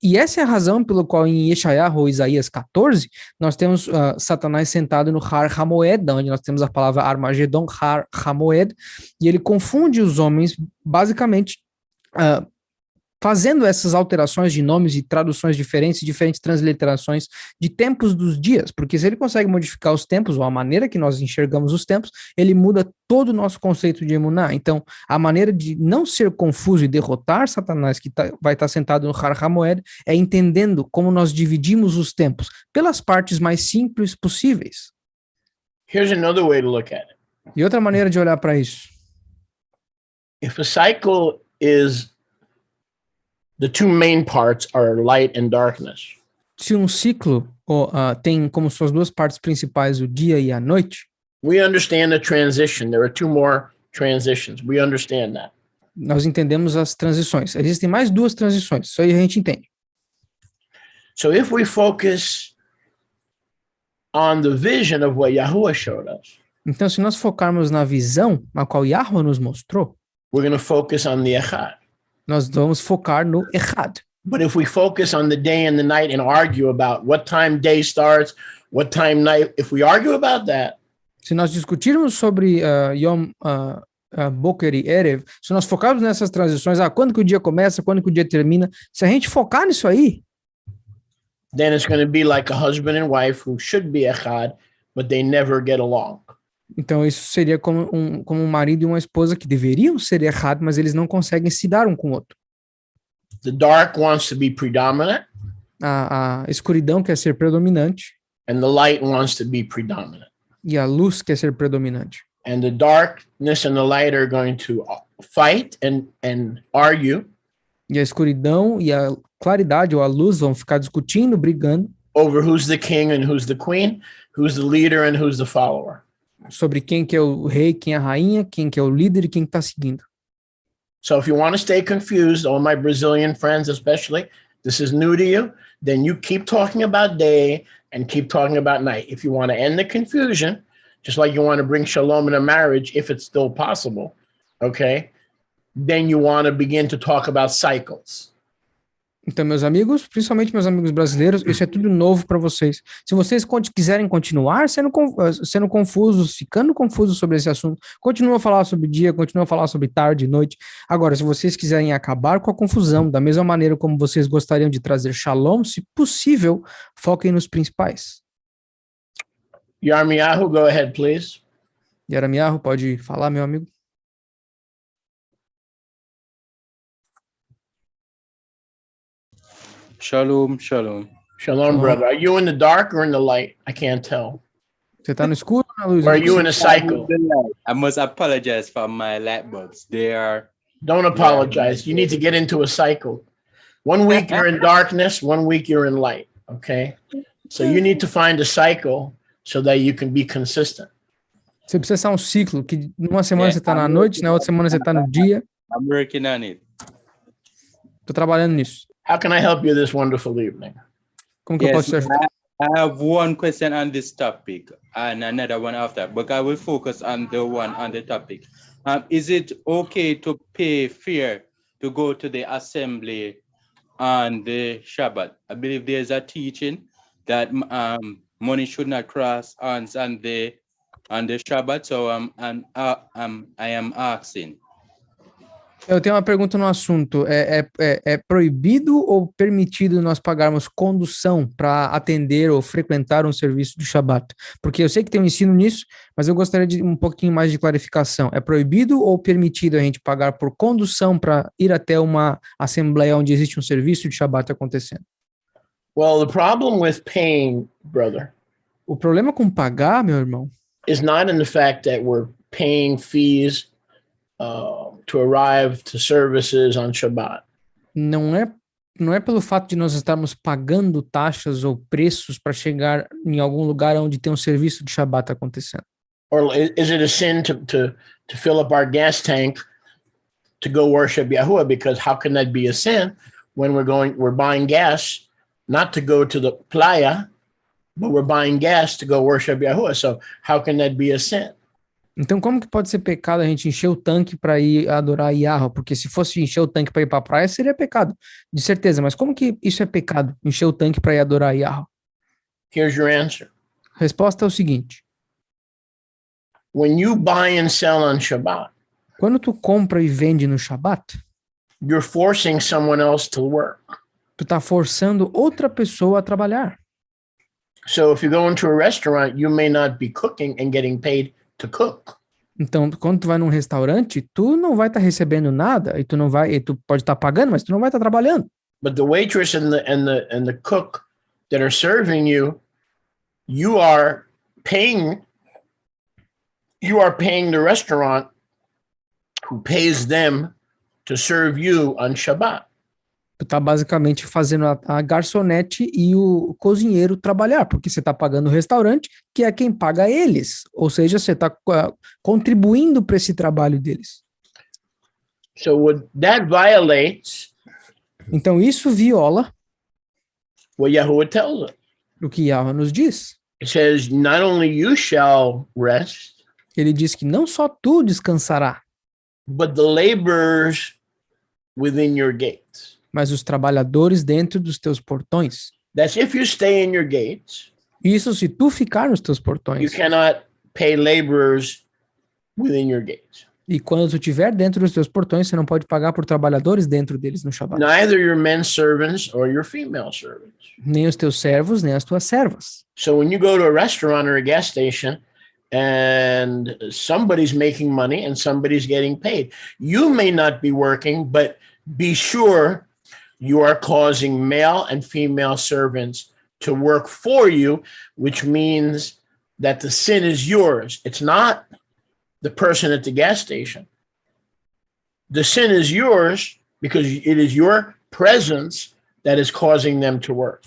E essa é a razão pelo qual em Yeshayahu ou Isaías 14, nós temos Satanás sentado no Har HaMoed, onde nós temos a palavra Armagedon, Har HaMoed, e ele confunde os homens, basicamente, fazendo essas alterações de nomes e traduções diferentes transliterações de tempos dos dias, porque se ele consegue modificar os tempos, ou a maneira que nós enxergamos os tempos, ele muda todo o nosso conceito de emuná. Então, a maneira de não ser confuso e derrotar Satanás, que vai estar sentado no Har HaMoed, é entendendo como nós dividimos os tempos pelas partes mais simples possíveis. Here's another way to look at it. E outra maneira de olhar para isso. If a cycle is the 2 main parts are light and darkness. Se um ciclo tem como suas 2 partes principais o dia e a noite, We understand the transition. There are 2 more transitions. We understand that. Nós entendemos as transições. Existem mais duas transições, isso aí a gente entende. So if we focus on the vision of what Yahuwah showed us, Então, se nós focarmos na visão a qual Yahweh nos mostrou, we're going to focus on the Echad. nós vamos focar no Echad. But if we focus on the day and the night and argue about what time day starts, what time night, if we argue about that, Se nós discutirmos sobre Yom Boker e Erev, se nós focarmos nessas transições, quando que o dia começa, quando que o dia termina, se a gente focar nisso aí, then it's going to be like a husband and wife who should be Echad, but they never get along. então isso seria como um marido e uma esposa que deveriam ser errados, mas eles não conseguem se dar um com o outro. The dark wants to be predominant, A escuridão quer ser predominante and the light wants to be predominant. e a luz quer ser predominante. And the darkness and the light are going to fight and argue E a escuridão e a claridade ou a luz vão ficar discutindo, brigando over who's the king and who's the queen, who's the leader and who's the follower. sobre quem que é o rei, quem é a rainha, quem que é o líder e quem está seguindo. So if you want to stay confused, all my Brazilian friends especially, this is new to you, then you keep talking about day and keep talking about night. If you want to end the confusion, just like you want to bring shalom in a marriage, if it's still possible, okay, then you want to begin to talk about cycles. Então, meus amigos, principalmente meus amigos brasileiros, isso é tudo novo para vocês. Se vocês quiserem continuar sendo confusos, ficando confusos sobre esse assunto, continuam a falar sobre dia, continuam a falar sobre tarde e noite. Agora, se vocês quiserem acabar com a confusão, da mesma maneira como vocês gostariam de trazer shalom, se possível, foquem nos principais. Yarmiyahu, go ahead, please. Yaramiyahu, pode falar, meu amigo? Shalom, shalom. Shalom, brother. Are you in the dark or in the light? I can't tell. Você tá no escuro ou na luz? Or are you in a cycle? I must apologize for my light bulbs. They are Don't apologize. You need to get into a cycle. 1 week you're in darkness, 1 week you're in light. Okay. So you need to find a cycle so that you can be consistent. Você precisa ser um ciclo, que numa semana você tá na noite, na outra semana você tá no dia. I'm working on it. Tô trabalhando nisso. How can I help you this wonderful evening? Como que eu posso te Yes, ajudar? I have one question on this topic and another one after, but I will focus on the one on the topic. Is it okay to pay fare to go to the assembly on the Shabbat? I believe there's a teaching that money should not cross hands on the Shabbat. So I am asking. Eu tenho uma pergunta no assunto. É proibido ou permitido nós pagarmos condução para atender ou frequentar um serviço de Shabbat? Porque eu sei que tem um ensino nisso, mas eu gostaria de um pouquinho mais de clarificação. É proibido ou permitido a gente pagar por condução para ir até uma assembleia onde existe um serviço de Shabbat acontecendo? Well, the problem with paying, brother, O problema com pagar, meu irmão, is not in the fact that we're paying fees to arrive to services on Shabbat. não é pelo fato de nós estarmos pagando taxas ou preços para chegar em algum lugar onde tem um serviço de Shabbat acontecendo. Or is it a sin to fill up our gas tank to go worship Yahuwah? Because how can that be a sin when we're buying gas not to go to the playa, but we're buying gas to go worship Yahuwah? So how can that be a sin? Então, como que pode ser pecado a gente encher o tanque para ir adorar Yahweh? Porque se fosse encher o tanque para ir para a praia, seria pecado, de certeza. Mas como que isso é pecado, encher o tanque para ir adorar Yahweh? Here's your answer. A resposta é o seguinte: When you buy and sell on Shabbat, quando tu compra e vende no Shabat, you're forcing someone else to work. tu tá forçando outra pessoa a trabalhar. So if you go into a restaurant, you may not be cooking and getting paid to cook. Então, quando tu vai num restaurante, tu não vai estar recebendo nada e tu pode estar pagando, mas tu não vai estar trabalhando. But the waitress and the cook that are serving you, you are paying the restaurant who pays them to serve you on Shabbat. Tu tá basicamente fazendo a garçonete e o cozinheiro trabalhar, porque você tá pagando o restaurante, que é quem paga eles. Ou seja, você tá contribuindo para esse trabalho deles. So what that violates Então isso viola what Yahuwah tells us. o que Yahweh nos diz. It says, not only you shall rest, Ele diz que não só tu descansará, but the laborers within your gates. mas os trabalhadores dentro dos teus portões. That's if you stay in your gates, Isso se tu ficar nos teus you portões. cannot pay laborers within your gates. E quando tu estiver dentro dos teus portões, você não pode pagar por trabalhadores dentro deles no Shabat. Neither your men servants or your female servants. Nem os teus servos, nem as tuas servas. So when you go to a restaurant or a gas station and somebody's making money and somebody's getting paid, you may not be working, but be sure you are causing male and female servants to work for you, which means that the sin is yours. It's not the person at the gas station. The sin is yours because it is your presence that is causing them to work.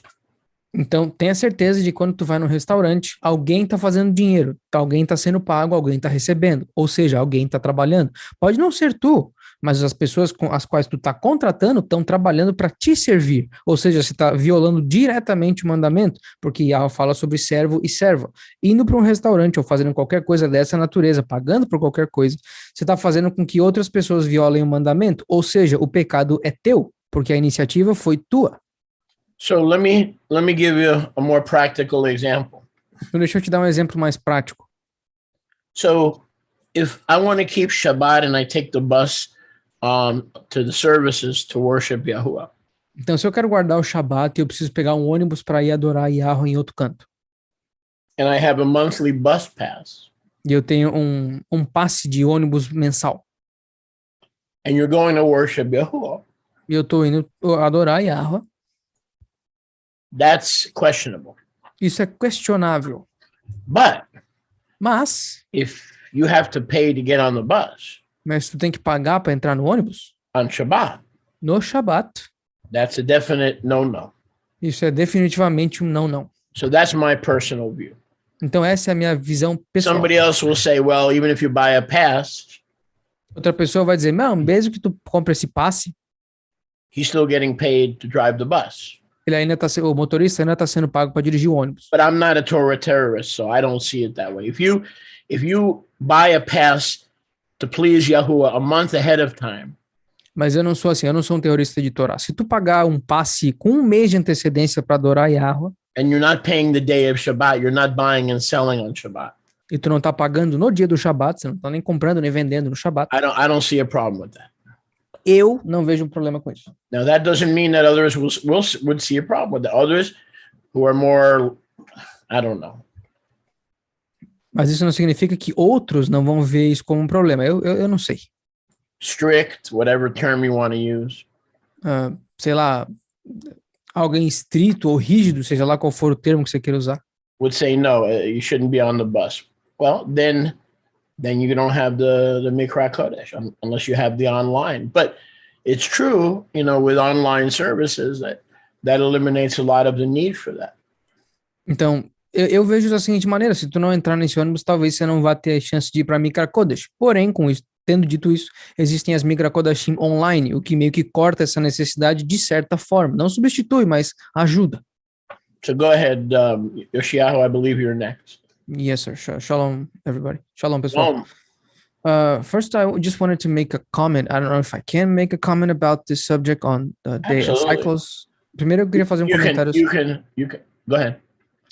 Então, tenha certeza de que quando tu vai no restaurante, alguém tá fazendo dinheiro, alguém tá sendo pago, alguém tá recebendo, ou seja, alguém tá trabalhando. Pode não ser tu, mas as pessoas com as quais tu tá contratando estão trabalhando para te servir, ou seja, você tá violando diretamente o mandamento, porque Yahweh fala sobre servo e serva. Indo para um restaurante ou fazendo qualquer coisa dessa natureza, pagando por qualquer coisa, você tá fazendo com que outras pessoas violem o mandamento, ou seja, o pecado é teu, porque a iniciativa foi tua. So let me give you a more practical example. Então, deixa eu te dar um exemplo mais prático. So if I want to keep Shabbat and I take the bus to the services to worship Yahuwah, Então, se eu quero guardar o Shabat, eu preciso pegar um ônibus para ir adorar Yahweh em outro canto. and I have a monthly bus pass, E eu tenho um passe de ônibus mensal. and you're going to worship Yahuwah, E eu tô indo adorar Yahweh. that's questionable. Isso é questionável. But Mas if you have to pay to get on the bus tu tem que pagar para entrar no ônibus? on Shabbat, No Shabat, that's a definite no-no. isso é definitivamente um não. So that's my personal view. Então essa é a minha visão pessoal. Somebody else will say, well, even if you buy a pass, Outra pessoa vai dizer, não, mesmo que tu compre esse passe, he's still getting paid to drive the bus. ele ainda o motorista ainda está sendo pago para dirigir o ônibus. But I'm not a Torah terrorist, so I don't see it that way. If you buy a pass to please Yahuwah a month ahead of time, Mas eu não sou assim, eu não sou um terrorista de Torá. Se tu pagar um passe com um mês de antecedência para adorar Yahweh, and you're not paying the day of Shabbat, you're not buying and selling on Shabbat, e tu não tá pagando no dia do Shabat, você não tá nem comprando nem vendendo no Shabat, I don't see a problem with that. eu não vejo um problema com isso. Now that doesn't mean that others would see a problem with that. Others who are more, I don't know. Mas isso não significa que outros não vão ver isso como um problema. Eu não sei. Strict, whatever term you want to use. Sei lá, alguém estrito ou rígido, seja lá qual for o termo que você queira usar, Would say no, you shouldn't be on the bus. Well, then you don't have the Mikra Kodesh unless you have the online. But it's true, with online services that eliminates a lot of the need for that. Então, eu vejo da seguinte maneira, se tu não entrar nesse ônibus, talvez você não vá ter chance de ir para Mikra Kodesh. Porém, com isso, tendo dito isso, existem as Mikra Kodashim online, o que meio que corta essa necessidade de certa forma. Não substitui, mas ajuda. So go ahead, Yoshiahu, I believe you're next. Yes, sir. Shalom, everybody. Shalom, pessoal. Shalom. First, I just wanted to make a comment. I don't know if I can make a comment about this subject on the day of Absolutely. cycles. Primeiro, eu queria fazer um comentário. You can. Go ahead.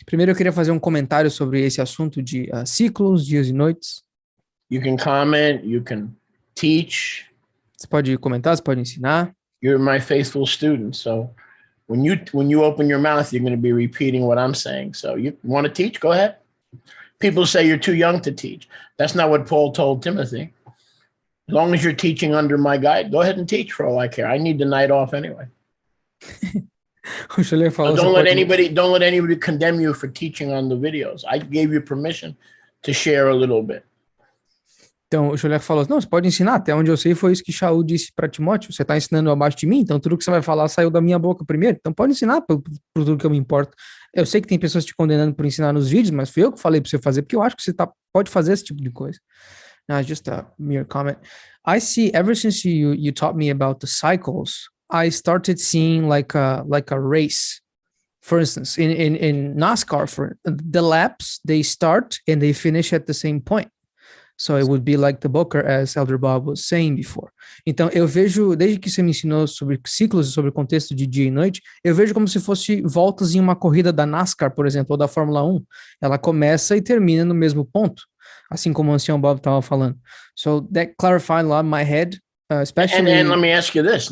Primeiro, eu queria fazer um comentário sobre esse assunto de ciclos, dias e noites. You can comment. You can teach. Você pode comentar, você pode ensinar. You're my faithful student, so when you open your mouth, you're going to be repeating what I'm saying. So you want to teach? Go ahead. People say you're too young to teach. That's not what Paul told Timothy. As long as you're teaching under my guide, go ahead and teach for all I care. I need the night off anyway. O Shuler falou, Don't let anybody condemn you for teaching on the videos. I gave you permission to share a little bit. Então, o Scholler falou, não, você pode ensinar, até onde eu sei foi isso que Shaul disse para Timóteo, você está ensinando abaixo de mim, então tudo que você vai falar saiu da minha boca primeiro, então pode ensinar por tudo que eu me importo. Eu sei que tem pessoas te condenando por ensinar nos vídeos, mas fui eu que falei para você fazer, porque eu acho que você pode fazer esse tipo de coisa. Now, just a mere comment. I see, ever since you taught me about the cycles, I started seeing like a race. For instance, in NASCAR, the laps, they start and they finish at the same point. So it would be like the Booker, as Elder Bob was saying before. Então, eu vejo, desde que você me ensinou sobre ciclos e sobre o contexto de dia e noite, eu vejo como se fosse voltas em uma corrida da NASCAR, por exemplo, ou da Fórmula 1. Ela começa e termina no mesmo ponto, assim como o ancião Bob estava falando. So that clarified a lot in my head, especially... And let me ask you this.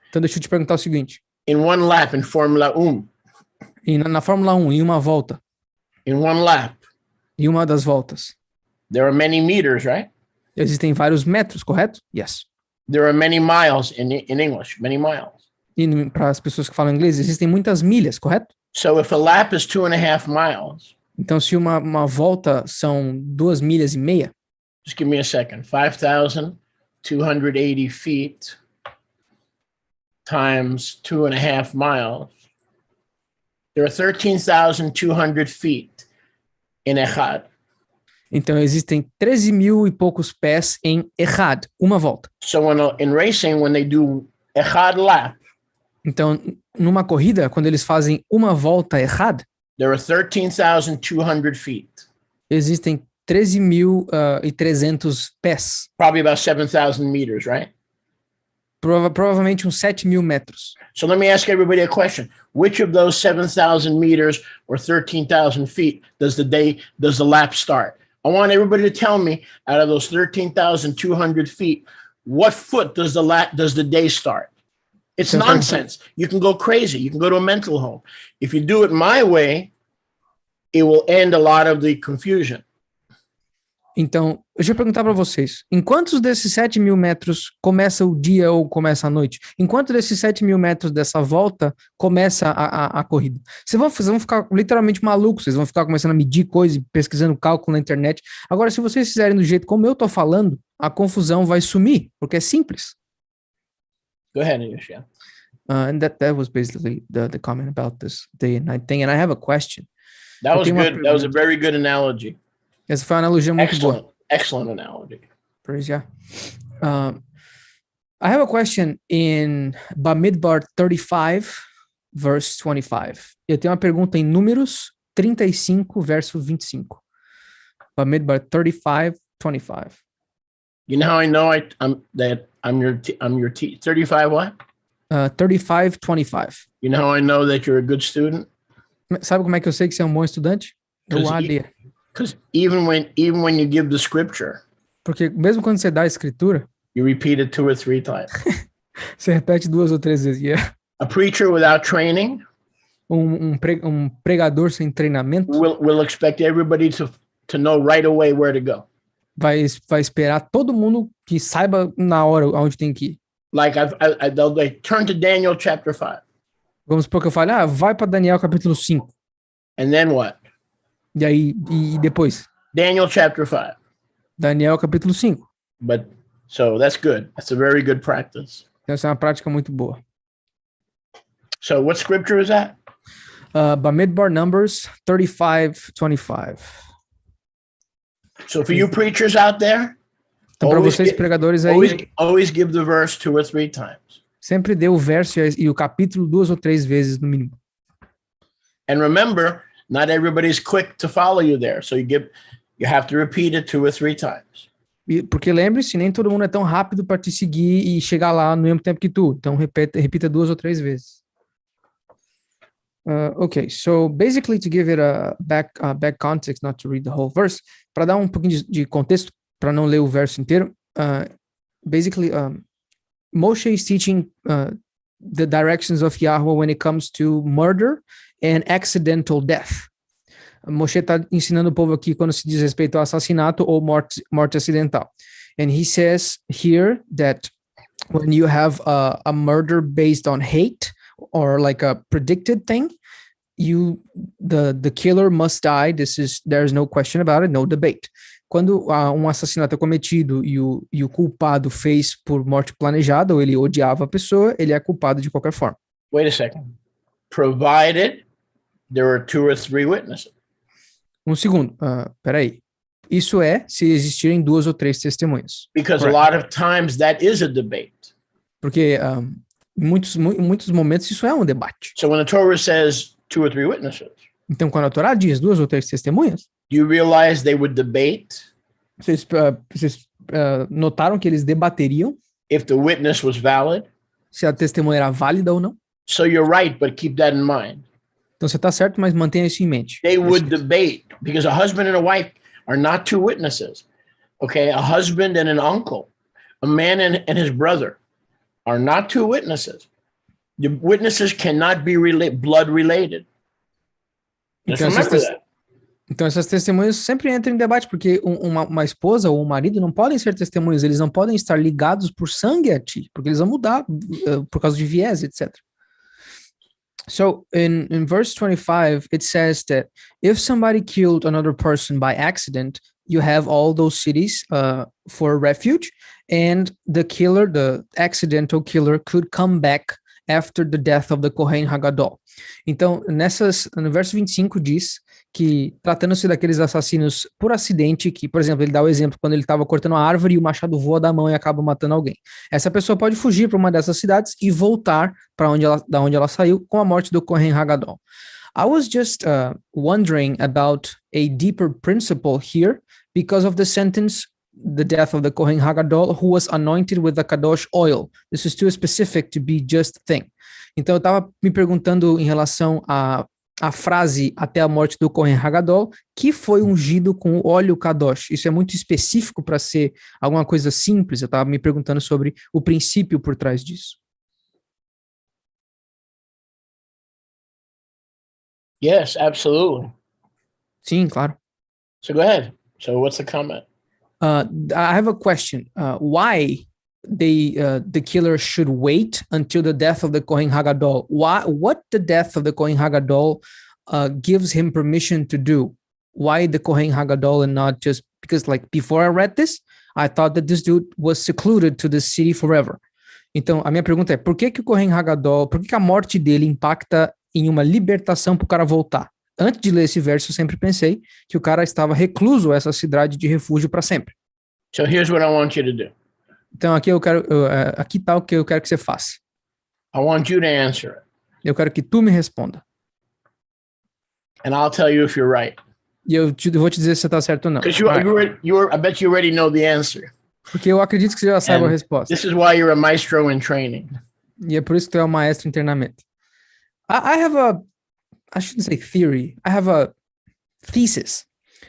Então, deixa eu te perguntar o seguinte. In one lap in Formula 1. E na Fórmula 1, em uma volta. In one lap. Em uma das voltas. There are many meters, right? Existem vários metros, correto? Yes. There are many miles in English, many miles. E para as pessoas que falam inglês, existem muitas milhas, correto? So if a lap is 2.5 miles. Então, se uma volta são 2,5 milhas, just give me a second. 5,280 feet times 2.5 miles. There are 13,200 feet in Echad. Então, existem 13 mil e poucos pés em Echad, uma volta. So in racing, when they do Echad lap, então, numa corrida, quando eles fazem uma volta Echad, there are 13,200 feet. Existem 13.300 pés. Probably about 7,000 meters, right? Provavelmente uns 7 mil metros. So let me ask everybody a question. Which of those 7,000 meters or 13,000 feet does the lap start? I want everybody to tell me, out of those 13,200 feet, what foot does the day start? It's nonsense. You can go crazy. You can go to a mental home. If you do it my way, it will end a lot of the confusion. Então, deixa eu perguntar para vocês, em quantos desses 7 mil metros começa o dia ou começa a noite? Em quantos desses 7 mil metros dessa volta começa a corrida? Vocês vão ficar literalmente malucos, vocês vão ficar começando a medir coisas, pesquisando cálculo na internet. Agora, se vocês fizerem do jeito como eu tô falando, a confusão vai sumir, porque é simples. Go ahead, Yoshia. And that was basically the comment about this day and night thing. And I have a question. That was good. That was a very good analogy. Essa foi uma analogia muito boa. Excellent analogy. Praise Yah. I have a question in Bamidbar 35, verse 25. Eu tenho uma pergunta em Números 35, verso 25. Bamidbar 35, 25. You know how I know I'm your 35 what? 35, 25. You know how I know that you're a good student? Sabe como é que eu sei que você é um bom estudante? Because even when you give the scripture, porque mesmo quando você dá a escritura, you repeat it 2 or 3 times. Você repete 2 ou 3 vezes. Yeah. A preacher without training, pregador sem treinamento, will expect everybody to know right away where to go. Vai esperar todo mundo que saiba na hora aonde tem que ir. Like they'll turn to Daniel chapter 5. Vamos supor que eu fale, vai para Daniel capítulo 5. And then what? E aí, e depois? Daniel chapter 5. Daniel capítulo 5. So that's good. That's a very good practice. Essa é uma prática muito boa. So what scripture is that? Bamidbar Numbers 35, 25. So for you preachers out there, então para vocês pregadores aí, always give the verse 2 or 3 times. Sempre dê o verso e o capítulo 2 ou 3 vezes no mínimo. And remember, not everybody's quick to follow you there, so you have to repeat it 2 or 3 times. Porque lembre-se, nem todo mundo é tão rápido para te seguir e chegar lá no mesmo tempo que tu. Então repita 2 ou 3 vezes. Okay, so basically to give it a back context, not to read the whole verse, para dar um pouquinho de contexto, para não ler o verso inteiro, basically Moshe is teaching the directions of Yahweh when it comes to murder and accidental death. Moshe está ensinando o povo aqui quando se diz respeito ao assassinato ou morte acidental. And he says here that when you have a murder based on hate or like a predicted thing, the killer must die. There's no question about it, no debate. quando um assassinato é cometido e o culpado fez por morte planejada, ou ele odiava a pessoa, ele é culpado de qualquer forma. Wait a second. Provided there are 2 or 3 witnesses. Um segundo, peraí. Isso é se existirem 2 ou 3 testemunhas. Because Correct. a lot of times that is a debate. Porque em muitos momentos isso é um debate. So when the Torah says 2 or 3 witnesses, Então, quando a Torá diz 2 ou 3 testemunhas, you realize they would debate vocês notaram que eles debateriam if the witness was valid? se a testemunha era válida ou não? So you're right, but keep that in mind. Então você está certo, mas mantenha isso em mente. They would debate because a husband and a wife are not 2 witnesses. Okay, a husband and an uncle, a man and his brother are not 2 witnesses. The witnesses cannot be blood related. Just remember that. Então essas testemunhas sempre entram em debate, porque uma esposa ou um marido não podem ser testemunhas, eles não podem estar ligados por sangue a ti, porque eles vão mudar por causa de viés, etc. So in verse 25, it says that if somebody killed another person by accident, you have all those cities for refuge, and the accidental killer could come back after the death of the Kohen Hagadol. Então, no verso 25 diz que, tratando-se daqueles assassinos por acidente, que, por exemplo, ele dá o exemplo quando ele estava cortando a árvore e o machado voa da mão e acaba matando alguém. Essa pessoa pode fugir para uma dessas cidades e voltar da onde ela saiu com a morte do Kohen Hagadol. I was just wondering about a deeper principle here because of the sentence, the death of the Kohen Hagadol, who was anointed with the Kadosh oil. This is too specific to be just a thing. Então eu estava me perguntando em relação a frase até a morte do Kohen Hagadol, que foi ungido com o óleo Kadosh. Isso é muito específico para ser alguma coisa simples. Eu estava me perguntando sobre o princípio por trás disso. Yes, absolutely. Sim, claro. So go ahead. So what's the comment? I have a question. Why the killer should wait until the death of the Kohen Hagadol? What the death of the Kohen Hagadol gives him permission to do? Why the Kohen Hagadol and not just because, like, before I read this, I thought that this dude was secluded to the city forever. Então, a minha pergunta é, por que o Kohen Hagadol, por que a morte dele impacta em uma libertação para o cara voltar? Antes de ler esse verso, eu sempre pensei que o cara estava recluso a essa cidade de refúgio para sempre. So here's what I want you to do. Então, aqui tá o que eu quero que você faça. I want you to answer it. Eu quero que tu me responda. And I'll tell you if you're right. E eu vou te dizer se você está certo ou não. Because I bet you already know the answer. Porque eu acredito que você já saiba a resposta. This is why you're a maestro in training. E é por isso que tu é um maestro em treinamento. I shouldn't say theory. I have a thesis.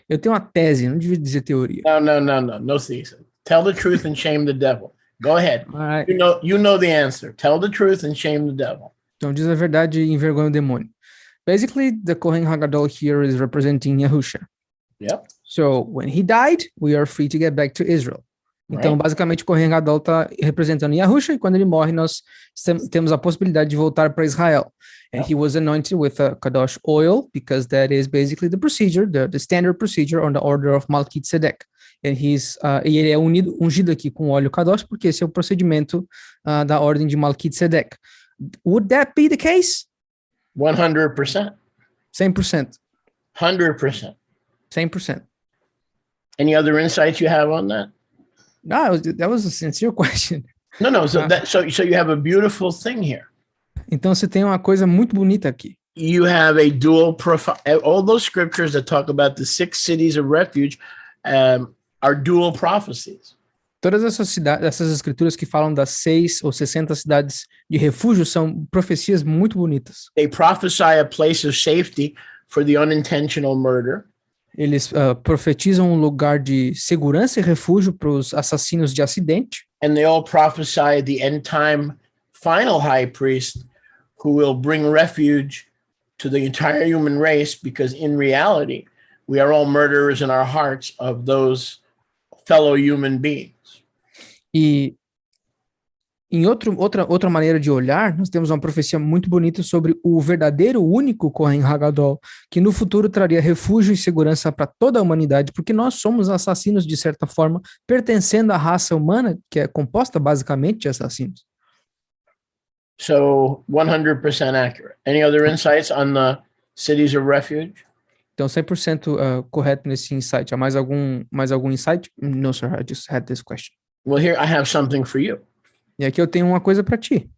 Eu tenho uma tese, não devia dizer teoria. No thesis. Tell the truth and shame the devil. Go ahead. Right. You know the answer. Tell the truth and shame the devil. Então diz a verdade e envergonha o demônio. Basically, the Kohen Hagadol here is representing Yahusha. Yep. So when he died, we are free to get back to Israel. Então, basicamente, o Kohen Hagadol está representando Yahusha, e quando ele morre, nós temos a possibilidade de voltar para Israel. And he was anointed with a Kadosh oil, because that is basically the procedure, the standard procedure on the order of Melchizedek. And e ele é ungido aqui com óleo Kadosh, porque esse é o procedimento da ordem de Melchizedek. Would that be the case? 100%. 100%. 100%. 100%. Any other insights you have on that? No, that was a sincere question. No. So you have a beautiful thing here. Então você tem uma coisa muito bonita aqui. You have a dual profile. All those scriptures that talk about the 6 cities of refuge are dual prophecies. Todas essas escrituras que falam das 6 ou 60 cidades de refúgio são profecias muito bonitas. They prophesy a place of safety for the unintentional murder. Eles profetizam um lugar de segurança e refúgio para os assassinos de acidente. And they all prophesy the end time final high priest who will bring refuge to the entire human race, because in reality, we are all murderers in our hearts of those fellow human beings. E Outra maneira de olhar, nós temos uma profecia muito bonita sobre o verdadeiro, único Kohen Hagadol, que no futuro traria refúgio e segurança para toda a humanidade, porque nós somos assassinos, de certa forma, pertencendo à raça humana, que é composta basicamente de assassinos. So 100% accurate. Any other insights on the cities of refuge? Então, 100% correto nesse insight. Há mais algum insight? No, sir, I just had this question. Well, here I have something for you. E aqui eu tenho uma coisa para ti,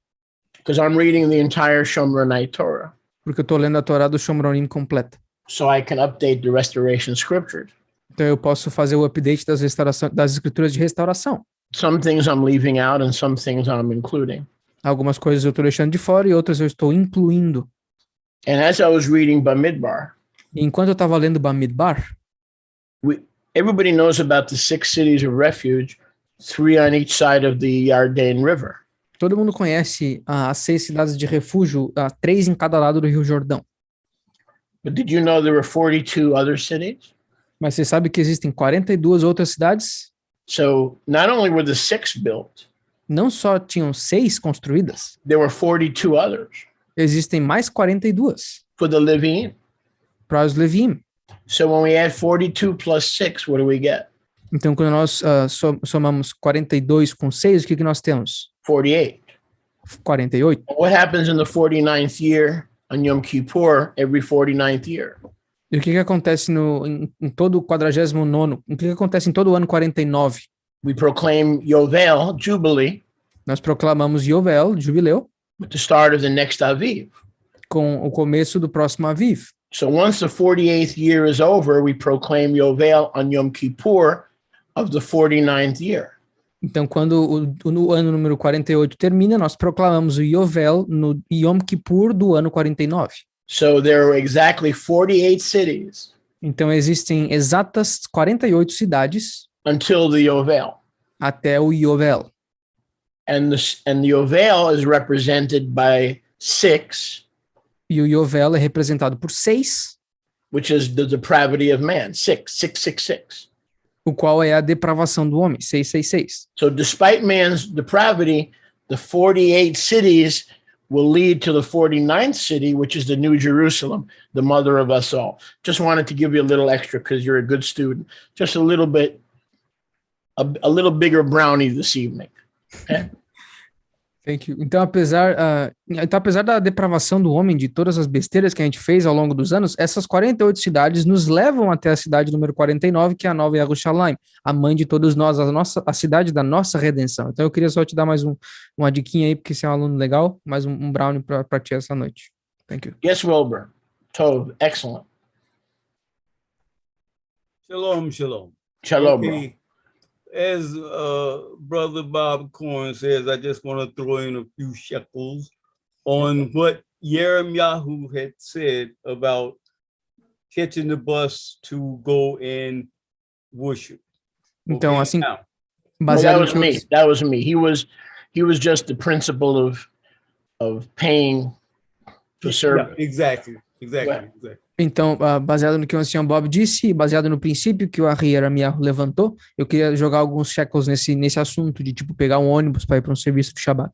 Because I'm reading the entire Shomronite Torah. porque eu estou lendo a Torá do Shomronim completa. So I can update the restoration scriptures. Então eu posso fazer o update das escrituras de restauração. Some things I'm leaving out and some things I'm including. Algumas coisas eu estou deixando de fora e outras eu estou incluindo. And as I was reading Bamidbar, E enquanto eu estava lendo Bamidbar, everybody knows about the 6 cities of refuge, 3 on each side of the Yarden River. todo mundo conhece as 6 cidades de refúgio, 3 em cada lado do Rio Jordão. But did you know there were 42 other cities? Mas você sabe que existem 42 outras cidades? So not only were the 6 built, Não só tinham 6 construídas, there were 42 others existem mais 42 for the Levim. para os Levim. So when we add 42 plus 6, what do we get? Então, quando nós somamos 42 com 6, o que nós temos? 48. 48. What happens in the 49th year on Yom Kippur every 49th year? E o que acontece em todo o 49º? O que acontece em todo o ano 49? We proclaim Yovel, Jubilee, Nós proclamamos Yovel, jubileu, with the start of the next Aviv. com o começo do próximo Aviv. So once the 48th year is over, we proclaim Yovel on Yom Kippur of the 49th year. Então, quando o ano número 48 termina, nós proclamamos o Yovel no Yom Kippur do ano 49. So there are exactly 48 cities Então, existem exatas 48 cidades until the Yovel. até o Yovel. And the Yovel is represented by 6, E o Yovel é representado por 6, which is the depravity of man, 6. o qual é a depravação do homem, 666. So despite man's depravity, the 48 cities will lead to the 49th city, which is the New Jerusalem, the mother of us all. Just wanted to give you a little extra because you're a good student. Just a little bit, a little bigger brownie this evening. Okay? Thank you. Então, apesar da depravação do homem, de todas as besteiras que a gente fez ao longo dos anos, essas 48 cidades nos levam até a cidade número 49, que é a Nova Yerushalayim, a mãe de todos nós, a cidade da nossa redenção. Então, eu queria só te dar mais uma diquinha aí, porque você é um aluno legal, mais um brownie para ti essa noite. Thank you. Yes, Wilbur. Tov, excellent. Shalom. Shalom, bro. Okay. As Brother Bob Corn says, I just want to throw in a few shekels on what Yirmiyahu had said about catching the bus to go and worship. Então, Okay, assim, now, Well, baseado that was me. He was just the principle of paying for service. yeah, exactly. Então, baseado no que o ancião Bob disse, baseado no princípio que o Ari Yermiyahu levantou, eu queria jogar alguns shekels nesse assunto de, tipo, pegar um ônibus para ir para um serviço de Shabbat.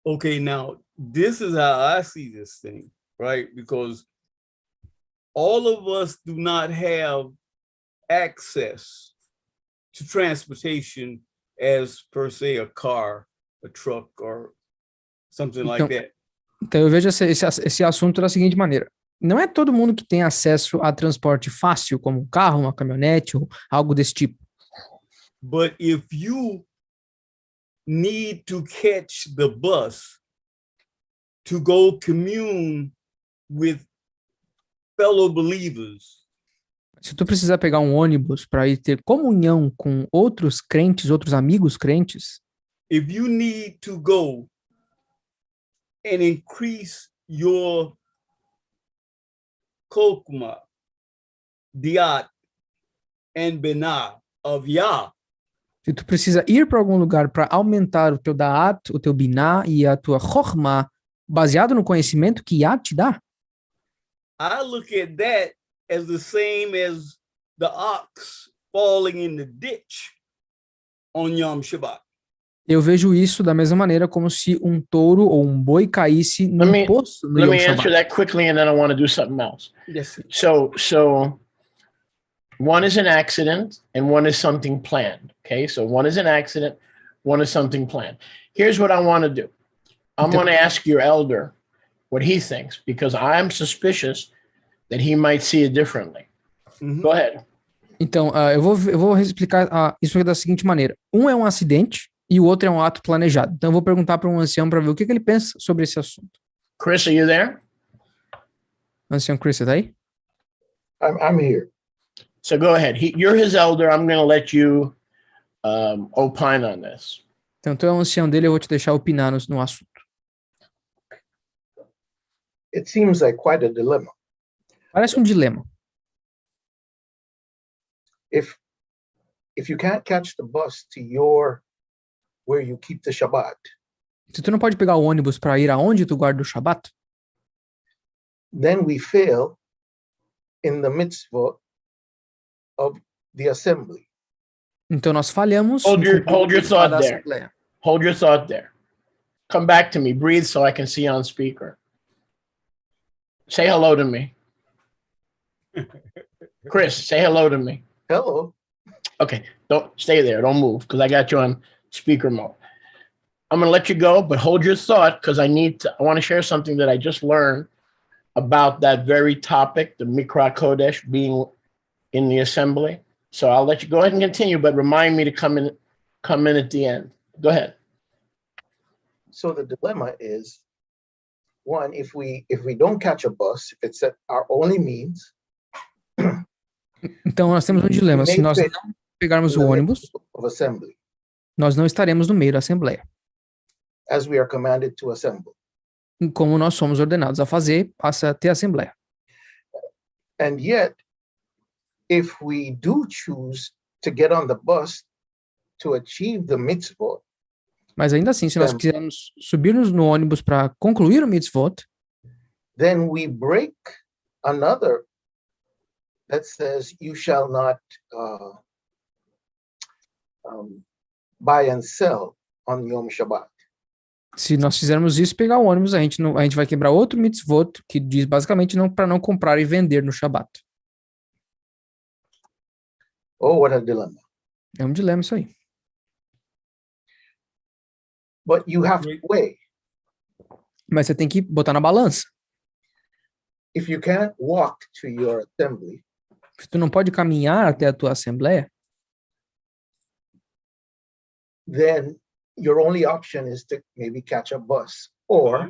Okay, now this is how I see this thing, right? Because all of us do not have access to transportation as per se a car, a truck, or something like that. Então eu vejo esse assunto da seguinte maneira. Não é todo mundo que tem acesso a transporte fácil, como um carro, uma caminhonete ou algo desse tipo. But if you need to catch the bus to go commune with fellow believers, Se tu precisar pegar um ônibus para ir ter comunhão com outros crentes, outros amigos crentes, if you need to go and increase your kokma, diat, and benah of Yah, se tu precisa ir para algum lugar para aumentar o teu da'at, o teu biná e a tua chokhmah, baseado no conhecimento que Yah te dá, I look at that as the same as the ox falling in the ditch on Yom Shabbat. Eu vejo isso da mesma maneira como se um touro ou um boi caísse Let num me- poço no Let Yom me answer Shabbat. that quickly, and then I want to do something else. Yes. So one is an accident and one is something planned. Okay, so one is an accident, one is something planned. Here's what I want to do. I'm Então- going to ask your elder what he thinks, because I'm suspicious that he might see it differently. Go ahead. Então, eu vou explicar isso da seguinte maneira. Um é um acidente e o outro é um ato planejado. Então, eu vou perguntar para um ancião para ver o que ele pensa sobre esse assunto. Chris, are you there? Ancião Chris, você tá aí? I'm here. So go ahead. You're his elder. I'm going to let you opine on this. Então, tu é um ancião dele, eu vou te deixar opinar no assunto. It seems like quite a dilemma. Parece um dilema. If you can't catch the bus to where you keep the Shabbat, Se tu não pode pegar o ônibus para ir aonde tu guarda o Shabat, then we fail in the mitzvah of the assembly. então nós falhamos. Hold your no cumprimento thought da there. assembleia. Hold your thought there. Come back to me. Breathe so I can see on speaker. Say hello to me. Chris, say hello to me. Hello. Okay, don't stay there. Don't move, because I got you on speaker mode. I'm going to let you go, but hold your thought, because I want to share something that I just learned about that very topic, the Mikra Kodesh being in the assembly. So I'll let you go ahead and continue, but remind me to come in at the end. Go ahead. So the dilemma is, one, if we don't catch a bus, if it's at our only means, Então nós temos um dilema. Se nós não pegarmos o ônibus, of assembly, nós não estaremos no meio da assembleia, as we are commanded to assemble. como nós somos ordenados a fazer, passa a ter assembleia. And yet, if we do choose to get on the bus to achieve the mitzvah, Mas ainda assim, se nós quisermos subirmos no ônibus para concluir o mitzvot, then we break another that says you shall not buy and sell on Yom Shabbat. se nós fizermos isso, pegar o ônibus, a gente vai quebrar outro mitzvot que diz basicamente para não comprar e vender no Shabat. Oh, what a dilemma. É um dilema isso aí. But you have to weigh. Mas você tem que botar na balança. If you can't walk to your assembly, Se tu não pode caminhar até a tua assembleia, then your only option is to maybe catch a bus or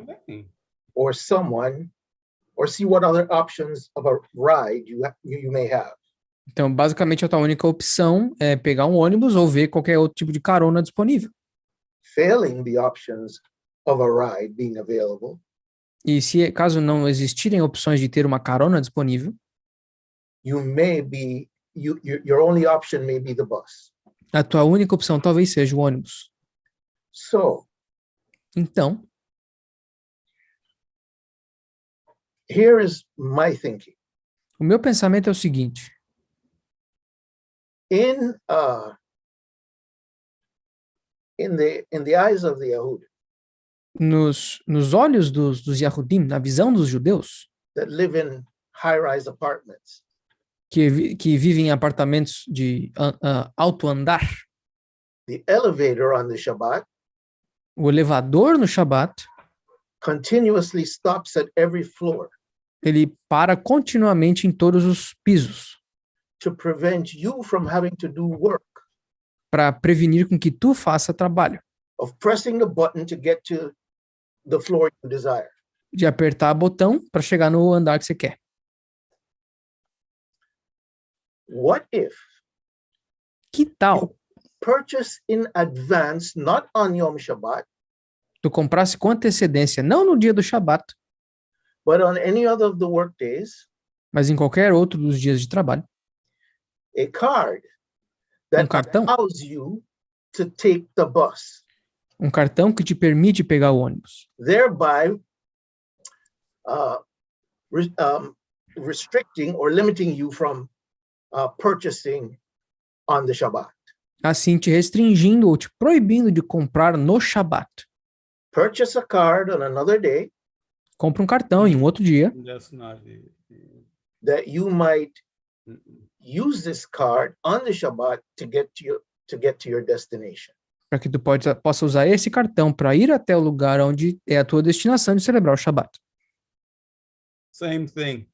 see what other options of a ride you may have. então basicamente a tua única opção é pegar um ônibus ou ver qualquer outro tipo de carona disponível. Failing the options of a ride being available, E se caso não existirem opções de ter uma carona disponível, your only option may be the bus. a tua única opção talvez seja o ônibus. So Então, here is my thinking. o meu pensamento é o seguinte: In the eyes of the Yahud nos olhos dos Yahudim, na visão dos judeus, that live in high-rise apartments, que vivem em apartamentos de alto andar, the elevator on the Shabbat o elevador no Shabat, continuously stops at every floor ele para continuamente em todos os pisos, to prevent you from having to do work, para prevenir com que tu faça trabalho, of pressing the button to get to the floor you desire. de apertar botão para chegar no andar que você quer. What if Que tal purchase in advance, not on Yom Shabbat, tu comprasse com antecedência, não no dia do Shabat, but on any other of the work days, mas em qualquer outro dos dias de trabalho, a card that cartão. allows you to take the bus, um cartão que te permite pegar o ônibus, thereby restricting or limiting you from purchasing on the Shabbat. assim te restringindo ou te proibindo de comprar no Shabat. Purchase a card on another day Compra um cartão em um outro dia, That's not it. that you might use this card on the Shabbat to get to your destination. para que tu possa usar esse cartão para ir até o lugar onde é a tua destinação de celebrar o Shabat. Same thing.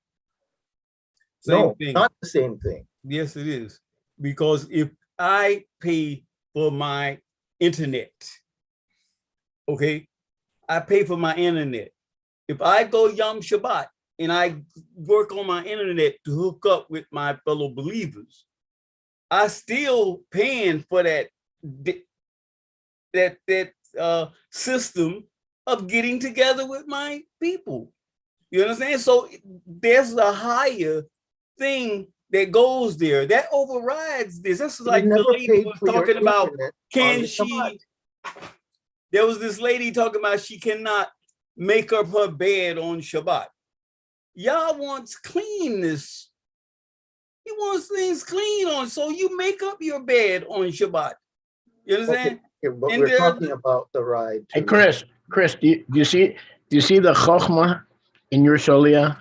Same No, thing. not the same thing. Yes, it is. Because if I pay for my internet, okay, I pay for my internet. If I go Yom Shabbat and I work on my internet to hook up with my fellow believers, I still paying for that system of getting together with my people. You understand? So there's a higher thing that goes there that overrides this. This is like You the never lady paid was for your talking about. internet on Can the she? Shabbat. There was this lady talking about she cannot make up her bed on Shabbat. Yah wants cleanness. He wants things clean on, so you make up your bed on Shabbat. You understand? Okay, but And we're there- talking about the ride. Hey, to- Chris, do you see the chokhmah in your sholia?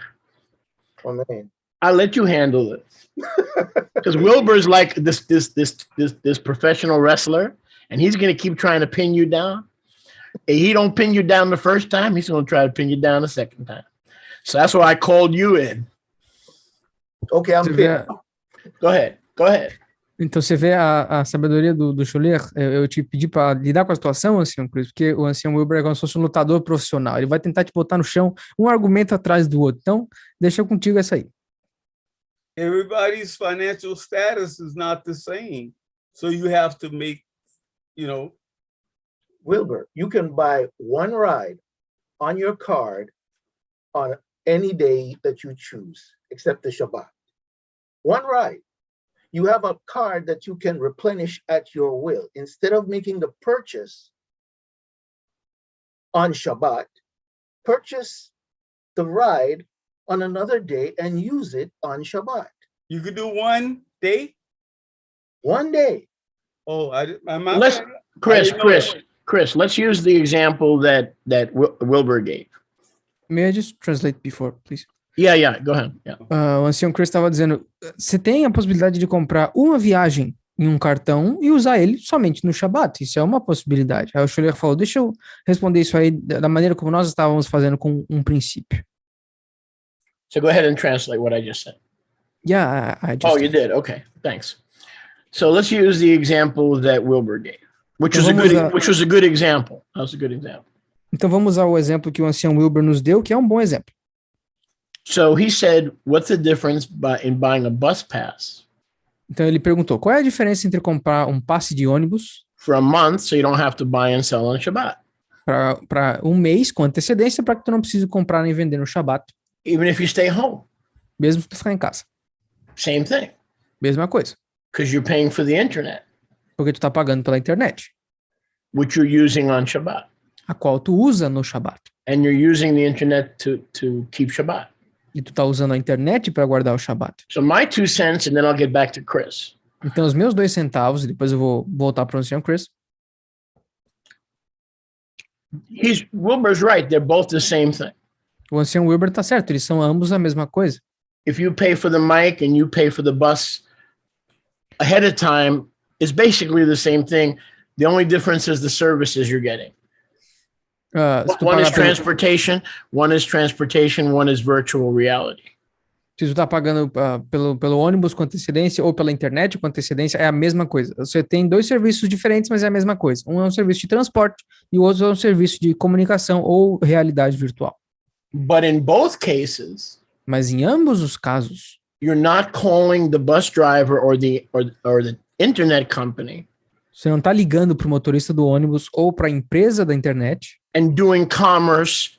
Oh, man. I'll let you handle it. Because Wilbur's like this professional wrestler, and he's gonna keep trying to pin you down. And he don't pin you down the first time, he's gonna try to pin you down the second time. So that's why I called you in. Okay, I'm Você fit. vê, Go ahead. então você vê a sabedoria do Schuller. Eu te pedi para lidar com a situação, Ancião Chris, porque o Ancião Wilber é como se fosse um lutador profissional. Ele vai tentar te botar no chão, um argumento atrás do outro. Então, deixa contigo essa aí. Everybody's financial status is not the same. So you have to make, Wilbur, you can buy one ride on your card on any day that you choose, except the Shabbat. One ride. You have a card that you can replenish at your will. Instead of making the purchase on Shabbat, purchase the ride on another day and use it on Shabbat. you could do one day. One day. Oh, Let's Chris, let's use the example that Wilbur gave. May I just translate before, please? Yeah, go ahead. Yeah. O Ancião Chris estava dizendo, você tem a possibilidade de comprar uma viagem em um cartão e usar ele somente no Shabat. Isso é uma possibilidade. Aí o Schuller falou, deixa eu responder isso aí da maneira como nós estávamos fazendo com um princípio. So go ahead and translate what I just said. Yeah, I just... Oh, you did. Okay, thanks. So let's use the example that Wilbur gave, which was a good example. That was a good example. Então vamos usar o exemplo que o Ancião Wilbur nos deu, que é um bom exemplo. So he said, what's the difference in buying a bus pass Então ele perguntou, qual é a diferença entre comprar um passe de ônibus for a month so you don't have to buy and sell on Shabbat, para um mês com antecedência para que tu não precise comprar nem vender no Shabat, even if you stay home? mesmo se tu ficar em casa. Same thing, Mesma coisa, because you're paying for the internet, porque tu tá pagando pela internet, which you're using on Shabbat, a qual tu usa no Shabat. and you're using the internet to keep Shabbat. E tu tá usando a internet para guardar o Shabat. So my 2 cents, and then I'll get back to Chris. Então os meus 2 centavos, e depois eu vou voltar para o Ancião Chris. Wilbur's right. They're both the same thing. O Ancião Wilber tá certo, eles são ambos a mesma coisa. If you pay for the mic and you pay for the bus ahead of time, it's basically the same thing. The only difference is the services you're getting. Se tu One is pagar transportation, one is virtual reality. Se tu tá pagando pelo ônibus com antecedência ou pela internet com antecedência, é a mesma coisa. Você tem 2 serviços diferentes, mas é a mesma coisa. Um é um serviço de transporte e o outro é um serviço de comunicação ou realidade virtual. But in both cases, Mas em ambos os casos, you're not calling the bus driver or the internet company você não tá ligando para o motorista do ônibus ou para a empresa da internet and doing commerce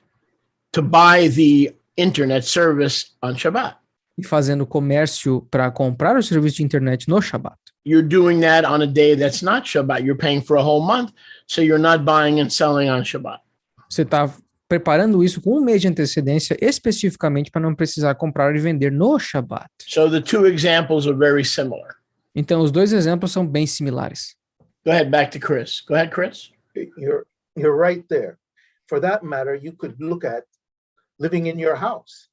to buy the internet service on Shabbat. e fazendo comércio para comprar o serviço de internet no Shabat. You're doing that on a day that's not Shabbat. You're paying for a whole month, so you're not buying and selling on Shabbat. Você está preparando isso com um mês de antecedência especificamente para não precisar comprar e vender no Shabat. So the 2 examples are very similar. Então, os 2 exemplos são bem similares. Go ahead, back to Chris. Go ahead, Chris. You're right there. For that matter, you could look at living in your house.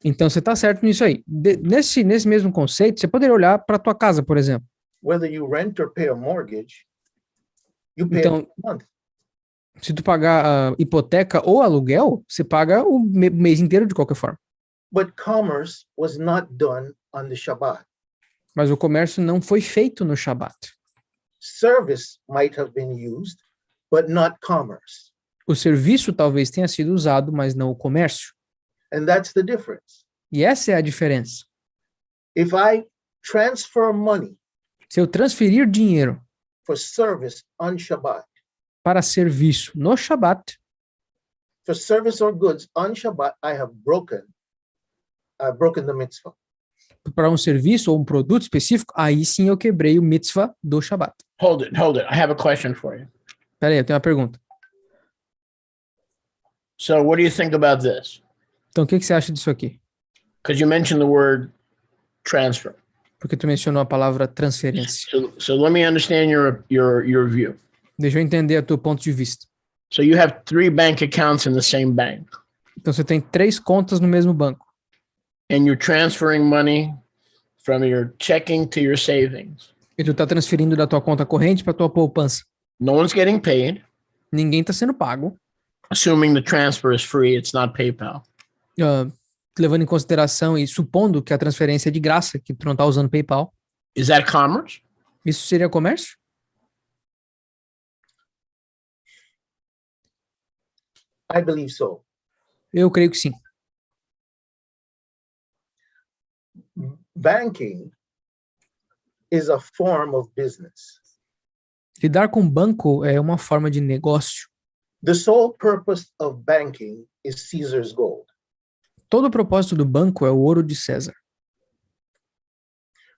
Então você está certo nisso aí. Nesse mesmo conceito, você poderia olhar para a tua casa, por exemplo. Whether you rent or pay a mortgage, you pay Então, every month. se tu pagar a hipoteca ou aluguel, você paga o mês inteiro de qualquer forma. But commerce was not done on the Shabbat. Mas o comércio não foi feito no Shabat. Service might have been used, but not commerce. O serviço talvez tenha sido usado, mas não o comércio. And that's the difference. E essa é a diferença. If I transfer money Se eu transferir dinheiro for service on Shabbat, para serviço no Shabat, for service or goods on Shabbat, I've broken the mitzvah. para um serviço ou um produto específico, aí sim eu quebrei o mitzvah do Shabat. Hold it. I have a question for you. Pera aí, eu tenho uma pergunta. So what do you think about this? Então, o que você acha disso aqui? Because you mentioned the word transfer. Porque tu mencionou a palavra transferência. So let me understand your view. Deixa eu entender o teu ponto de vista. So you have 3 bank accounts in the same bank, Então, você tem 3 contas no mesmo banco. and you're transferring money from your checking to your savings. E tu tá transferindo da tua conta corrente para tua poupança. No one's getting paid. Ninguém tá sendo pago. Assuming the transfer is free, it's not PayPal. Levando em consideração e supondo que a transferência é de graça, que tu não tá usando PayPal. Is that commerce? Isso seria comércio? I believe so. Eu creio que sim. Banking is a form of business. Lidar com banco é uma forma de negócio. The sole purpose of banking is Caesar's gold. Todo o propósito do banco é o ouro de César.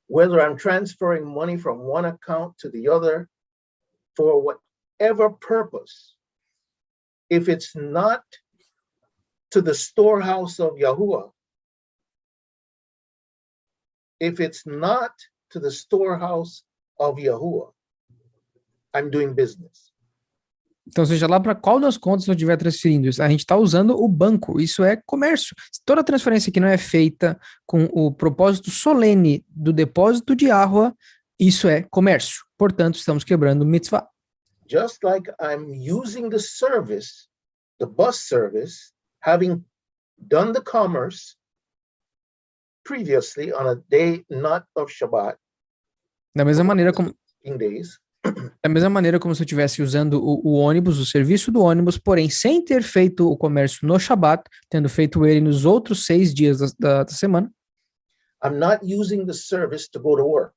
Whether I'm transferring money from one account to the other for whatever purpose, if it's not to the storehouse of Yahuwah, if it's not to the storehouse of Yahuwah, I'm doing business. Então, seja lá para qual das contas eu estiver transferindo isso, a gente está usando o banco, isso é comércio. Se toda transferência que não é feita com o propósito solene do depósito de Yahweh, isso é comércio. Portanto, estamos quebrando mitzvah. Just like I'm using the service, the bus service, having done the commerce previously on a day not of Shabbat, Da mesma maneira como in days, se eu estivesse usando o ônibus, o serviço do ônibus, porém sem ter feito o comércio no Shabat, tendo feito ele nos outros 6 dias da semana. I'm not using the service to go to work.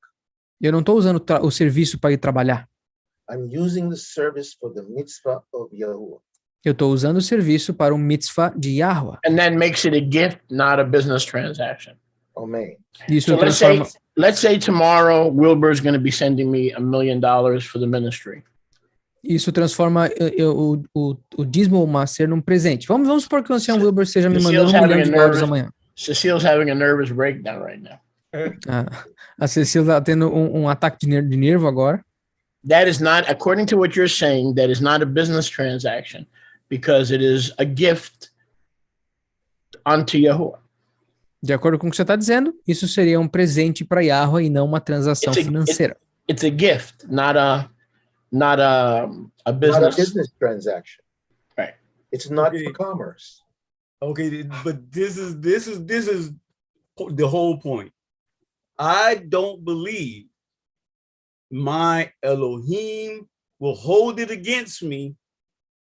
Eu não estou usando o serviço para ir trabalhar. I'm using the service for the mitzvah of Yahuwah. Eu estou usando o serviço para o mitzvah de Yahweh. And that makes it a gift, not a business transaction. Amen. Isso So transforma... let's say tomorrow Wilbur's going to be sending me $1 million for the ministry. Isso transforma o dízimo ou macer num presente. Vamos supor que o ancião Wilbur esteja me mandando $1 milhão amanhã. Cecile's having a nervous breakdown right now. A Cecília está tendo um ataque de nervo agora. That is not, according to what you're saying, that is not a business transaction because it is a gift unto Yahuwah. De acordo com o que você está dizendo, isso seria um presente para Yahweh e não uma transação financeira. It's a gift, not a business. Not a business transaction. Right. It's not for commerce. Okay, but this is the whole point. I don't believe my Elohim will hold it against me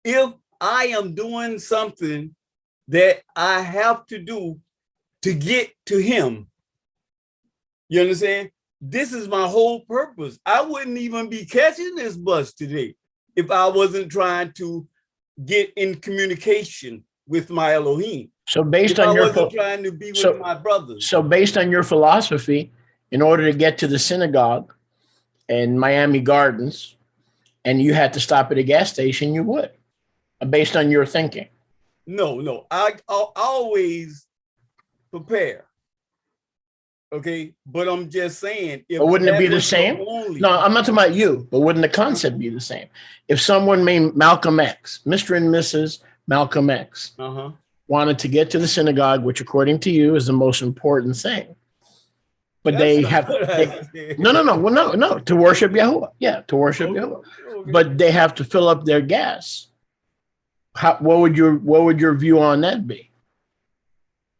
if I am doing something that I have to do to get to him. You understand? This is my whole purpose. I wouldn't even be catching this bus today if I wasn't trying to get in communication with my Elohim. So based If on I your wasn't trying to be with my brothers. So based on your philosophy, in order to get to the synagogue in Miami Gardens, and you had to stop at a gas station, you would, based on your thinking. No, I always prepare. Okay, but I'm just saying, if But wouldn't it that be the was same? only, No, I'm not talking about you, but wouldn't the concept be the same? If someone named Malcolm X, Mr. and Mrs. Malcolm X, wanted to get to the synagogue, which according to you is the most important thing, but That's they not have what I said. no, to worship Yahuwah. Yeah, to worship Yahuwah. Okay. But they have to fill up their gas. What would your view on that be?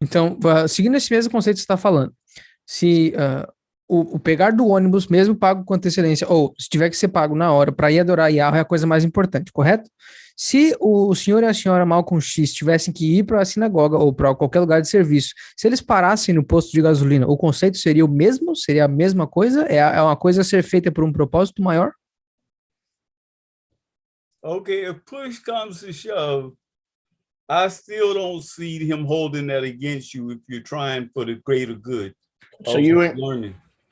Então, seguindo esse mesmo conceito que você está falando, se o pegar do ônibus, mesmo pago com antecedência, ou se tiver que ser pago na hora para ir adorar Yahweh, é a coisa mais importante, correto? Se o senhor e a senhora Malcolm X tivessem que ir para a sinagoga ou para qualquer lugar de serviço, se eles parassem no posto de gasolina, o conceito seria o mesmo? Seria a mesma coisa? É uma coisa a ser feita por um propósito maior? Okay, if push comes to shove, I still don't see him holding that against you if you're trying for the greater good. So of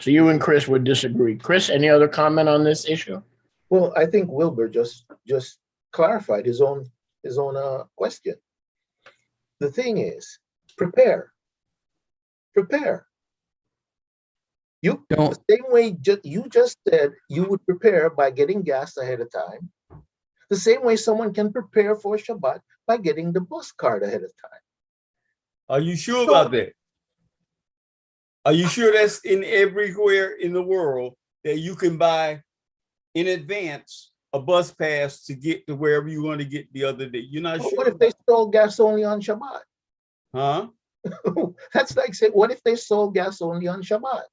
you and Chris would disagree. Chris, any other comment on this issue? Well, I think Wilbur just clarified his own question. The thing is, prepare. You the same way you just said you would prepare by getting gas ahead of time. The same way someone can prepare for Shabbat by getting the bus card ahead of time. Are you sure about that? Are you sure that's in everywhere in the world that you can buy in advance a bus pass to get to wherever you want to get the other day? You're not sure. What if they sold gas only on Shabbat? Huh? That's like saying, what if they sold gas only on Shabbat?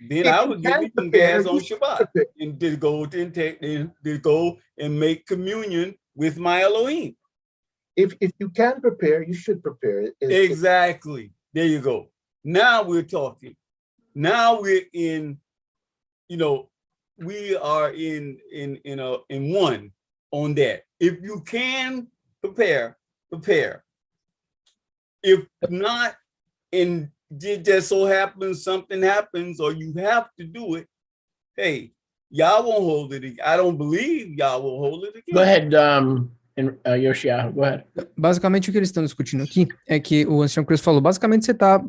Then I would give you some gas on Shabbat and to go and make communion with my Elohim. If you can prepare, you should prepare. Exactly. There you go. Now we're talking. Now we're in, we are in one on that. If you can prepare. If not, and it just so happens something happens or you have to do it, hey, y'all won't hold it. I don't believe y'all will hold it again. Go ahead, Yoshiahu, go ahead. Basicamente, o que eles estão discutindo aqui é que o ancião Chris falou, basicamente você está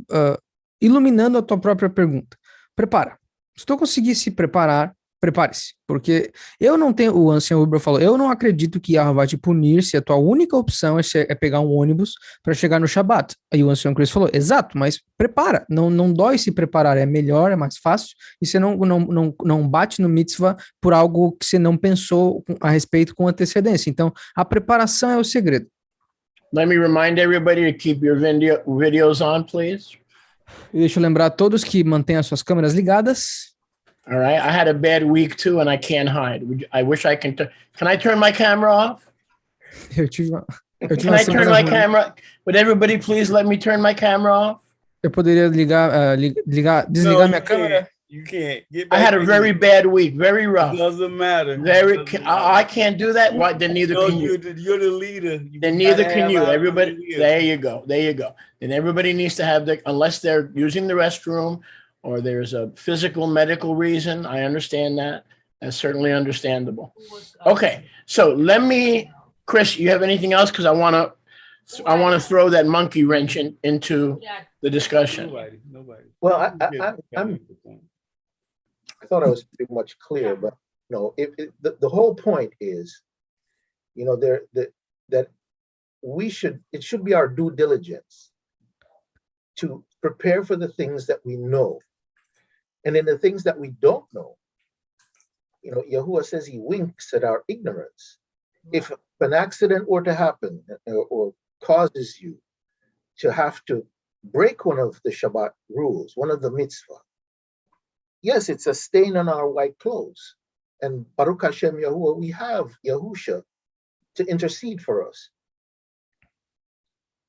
iluminando a tua própria pergunta. Prepara. Se tu conseguir se preparar, prepare-se. Porque eu não tenho, o ancião Uber falou, eu não acredito que Yahweh vai te punir se a tua única opção é pegar um ônibus para chegar no Shabbat. Aí o ancião Chris falou, exato, mas prepara. Não dói se preparar, é melhor, é mais fácil, e você não bate no mitzvah por algo que você não pensou a respeito com antecedência. Então, a preparação é o segredo. Let me remind everybody to keep your videos on, please. Deixa eu lembrar a todos que mantenham as suas câmeras ligadas. All right. I had a bad week too, and I can't hide. I wish I can. Can I turn my camera off? Can I turn my camera? Would everybody please let me turn my camera off? Eu poderia desligar minha câmera? You can't. I had a very bad week, very rough. Doesn't matter. I can't do that. Why? Then neither can you. You're the leader. Then neither can you. Everybody. There you go. Then everybody needs to have unless they're using the restroom or there's a physical medical reason. I understand that. That's certainly understandable. Okay. So Chris, you have anything else? Because I want to throw that monkey wrench into the discussion. Nobody. Well, I thought I was pretty much clear, but the whole point is, that it should be our due diligence to prepare for the things that we know. And in the things that we don't know, Yahuwah says he winks at our ignorance. If an accident were to happen or causes you to have to break one of the Shabbat rules, one of the mitzvah, yes, it's a stain on our white clothes. And Baruch Hashem Yahuwah, we have Yahusha to intercede for us.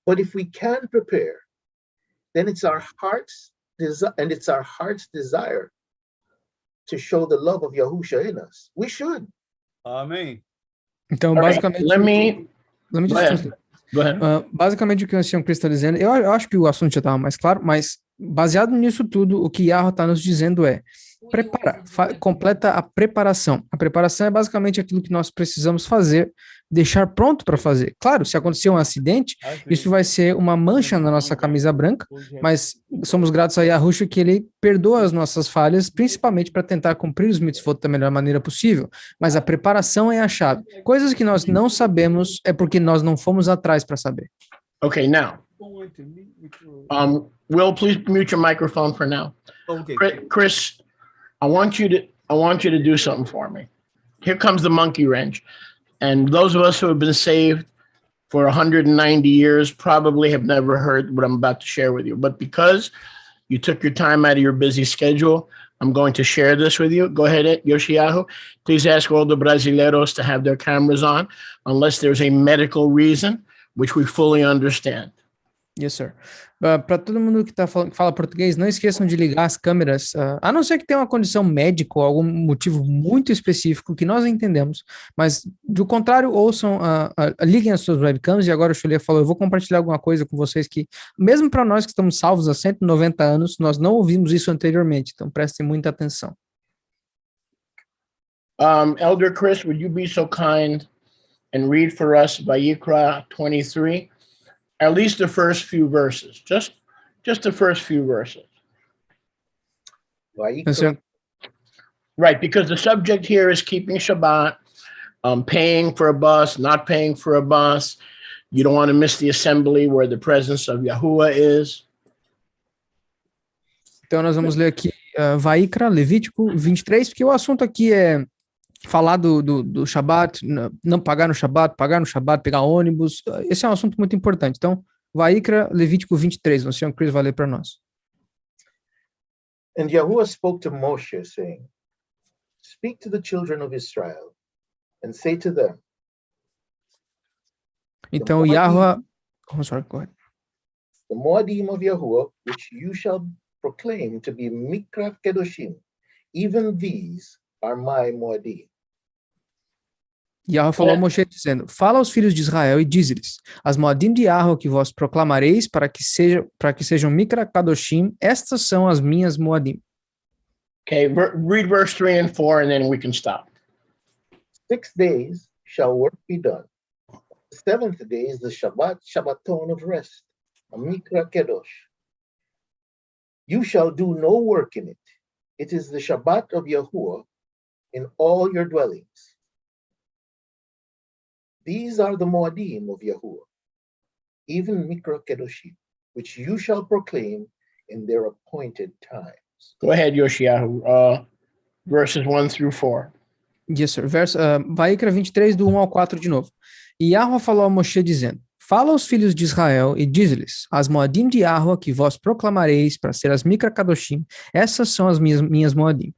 But if we can prepare, then it's our heart's desire to show the love of Yahusha in us. We should. Amen. Então, basicamente... Go ahead. Basicamente, o que o senhor Chris está dizendo, eu acho que o assunto já estava mais claro, mas baseado nisso tudo, o que Yahweh está nos dizendo é completa a preparação. A preparação é basicamente aquilo que nós precisamos fazer deixar pronto para fazer. Claro, se acontecer um acidente, isso vai ser uma mancha na nossa camisa branca, mas somos gratos a Yahushua que ele perdoa as nossas falhas, principalmente para tentar cumprir os mitzvot da melhor maneira possível. Mas a preparação é a chave. Coisas que nós não sabemos é porque nós não fomos atrás para saber. Okay, now, Will, please mute your microphone for now. Okay. Chris, I want you to do something for me. Here comes the monkey wrench. And those of us who have been saved for 190 years probably have never heard what I'm about to share with you. But because you took your time out of your busy schedule, I'm going to share this with you. Go ahead, Yoshiyahu. Please ask all the Brasileiros to have their cameras on, unless there's a medical reason, which we fully understand. Yes, sir. Para todo mundo que fala português, não esqueçam de ligar as câmeras, a não ser que tenha uma condição médica ou algum motivo muito específico que nós entendemos, mas do contrário, ouçam, liguem as suas webcams. E agora o Shulia falou, eu vou compartilhar alguma coisa com vocês que, mesmo para nós que estamos salvos há 190 anos, nós não ouvimos isso anteriormente, então prestem muita atenção. Elder Chris, would you be so kind and read for us Vayikra 23? At least the first few verses, just the first few verses. Vayikra. Right, because the subject here is keeping Shabbat, paying for a bus, not paying for a bus. You don't want to miss the assembly where the presence of Yahuwah is. Então nós vamos ler aqui Vayikra, Levítico 23, porque o assunto aqui é falar do Shabat, não pagar no Shabat, pegar ônibus. Esse é um assunto muito importante. Então, Vayikra, Levítico 23, o senhor Chris vai ler para nós. And Yahuwah spoke to Moshe, saying, Speak to the children of Israel, and say to them. Então, Yahuwah... Oh, sorry, go ahead. The Moadim of Yahuwah, which you shall proclaim to be Mikra Kedoshim, even these are my Moadim. Yahuwah falou a Moshe dizendo, fala aos filhos de Israel e diz-lhes, as Moadim de Yahuwah que vós proclamareis para que sejam Mikra Kadoshim, estas são as minhas Moadim. Okay, read verse 3 and 4 and then we can stop. 6 days shall work be done. The seventh day is the Shabbaton of rest, a Mikra Kedosh. You shall do no work in it. It is the Shabbat of Yahuwah in all your dwellings. These are the Moadim of Yahuwah, even Mikra Kedoshim, which you shall proclaim in their appointed times. Go ahead, Yoshiyahu. Verses 1 through 4. Yes, sir. Vayikra 23, do 1 ao 4 de novo. E Yahuwah falou a Moshe dizendo, fala aos filhos de Israel e diz-lhes, as Moadim de Yahuwah que vós proclamareis para ser as Mikra Kadoshim, essas são as minhas Moadim.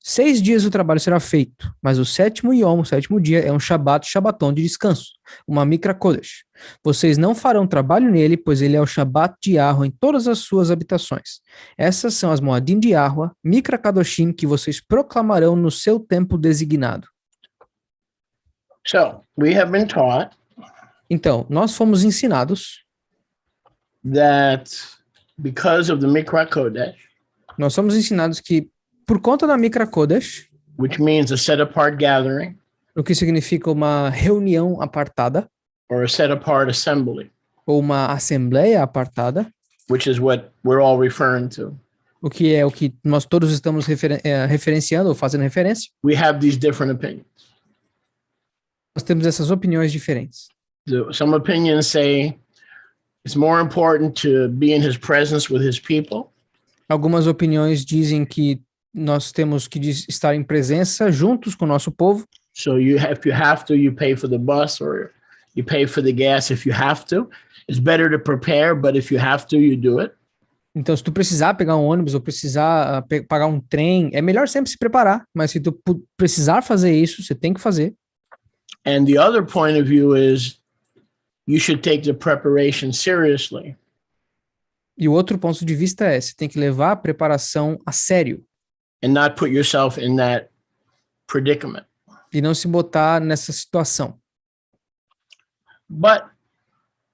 6 dias o trabalho será feito, mas o sétimo Yom, o sétimo dia, é um Shabbaton de descanso, uma Mikra Kodesh. Vocês não farão trabalho nele, pois ele é o Shabbat de Yahuwah em todas as suas habitações. Essas são as Moadim de Yahuwah, Mikra Kadoshim, que vocês proclamarão no seu tempo designado. So, we have been taught Então, nós fomos ensinados that because of the Mikra Kodesh, nós somos ensinados que, por conta da Mikra Kodesh, which means a set-apart gathering, o que significa uma reunião apartada, or a set-apart assembly, ou uma assembleia apartada, which is what we're all referring to. o que nós todos estamos referenciando ou fazendo referência, We have these different opinions. nós temos essas opiniões diferentes. Some opinions say it's more important to be in his presence with his people. Algumas opiniões dizem que nós temos que estar em presença juntos com o nosso povo. So if you have to, you pay for the bus or you pay for the gas if you have to. It's better to prepare, but if you have to, you do it. Então, se tu precisar pegar um ônibus ou precisar pagar um trem, é melhor sempre se preparar. Mas se tu precisar fazer isso, você tem que fazer. And the other point of view is you should take the preparation seriously. E o outro ponto de vista é, você tem que levar a preparação a sério. And not put yourself in that predicament. E não se botar nessa situação. But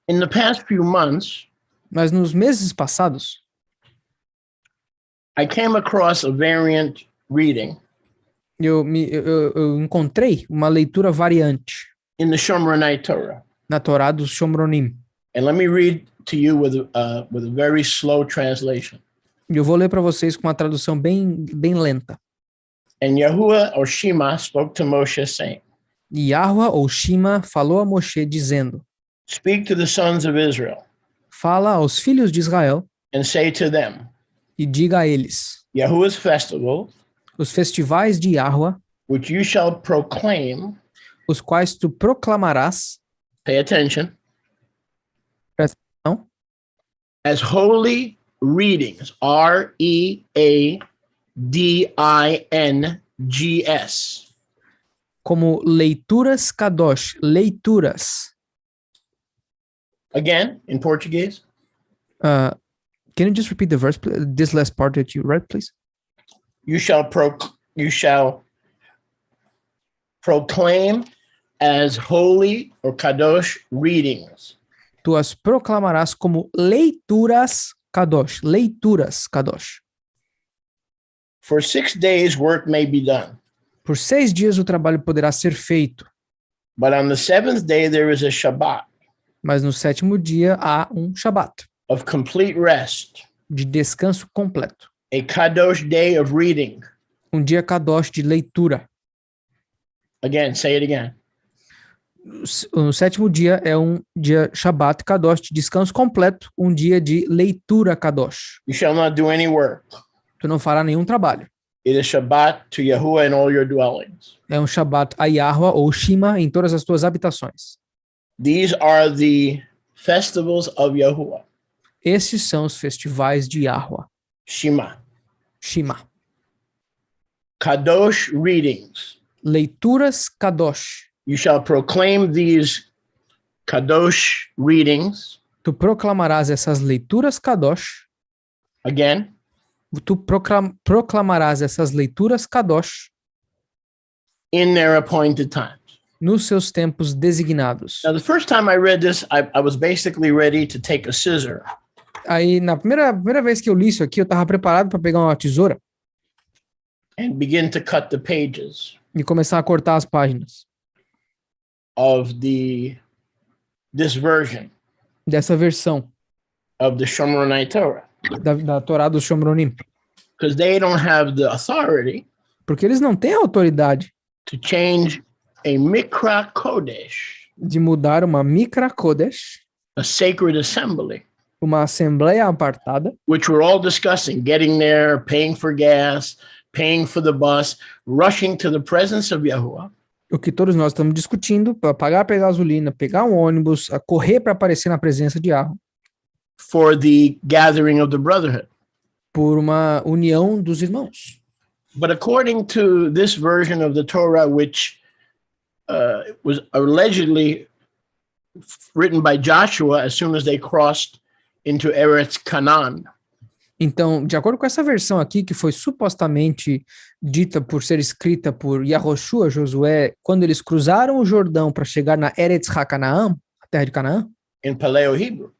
in the past few months, Mas nos meses passados, I came across a variant reading eu encontrei uma leitura variante in the Shomronite Torah. na Torá dos Shomronim. And let me read to you with a very slow translation. E eu vou ler para vocês com uma tradução bem lenta. And Yahuwah or Shema spoke to Moshe, saying, E Yahua ou Shima falou a Moshe dizendo: Speak to the sons of Israel, Fala aos filhos de Israel and say to them, e diga a eles: Yahuwah's festival, os festivais de Yahua, which you shall proclaim, os quais tu proclamarás, pay attention, presta atenção, as holy readings, READINGS, como leituras kadosh, leituras. again, in Portuguese, Can you just repeat the verse, this last part that you read, please? you shall proclaim as holy or kadosh readings. Tu as proclamarás como leituras kadosh, leituras kadosh. For 6 days work may be done, Por 6 dias o trabalho poderá ser feito, but on the 7th day there is a Shabbat mas no 7º dia há um Shabat, of complete rest, de descanso completo. a kadosh day of reading. Um dia kadosh de leitura. Again, say it again. O 7º dia é um dia Shabat kadosh, de descanso completo, um dia de leitura kadosh. You shall not do any work. Tu não fará nenhum trabalho. It is Shabbat to Yahuwah in all your dwellings. É um Shabat a Yahua ou Shima em todas as tuas habitações. These are the festivals of Yahuwah. Esses são os festivais de Yahua, Shema. Shima. Kadosh readings. Leituras kadosh. You shall proclaim these kadosh readings. Tu proclamarás essas leituras kadosh. Again, Tu proclamarás essas leituras kadosh in their appointed times. nos seus tempos designados. Now, the first time I read this, I was basically ready to take a scissor Aí, na primeira vez que eu li isso aqui, eu estava preparado para pegar uma tesoura and begin to cut the pages e começar a cortar as páginas of this version dessa versão of the Shomronite Torah, da Torá dos Shomronim, because they don't have the authority porque eles não têm autoridade to change a Mikra Kodesh, de mudar uma Mikra Kodesh, a sacred assembly, uma assembleia apartada, which we're all discussing, getting there, paying for gas, paying for the bus, rushing to the presence of Yahuwah, o que todos nós estamos discutindo, para pagar a gasolina, pegar um ônibus, a correr para aparecer na presença de Yahweh, for the gathering of the brotherhood. por uma união dos irmãos. But according to this version of the Torah, which was allegedly written by Joshua as soon as they crossed into Eretz Canaan, Então, de acordo com essa versão aqui, que foi supostamente dita por ser escrita por Yahoshua, Josué, quando eles cruzaram o Jordão para chegar na Eretz HaCanaã, a terra de Canaã, in Paleo Hebrew,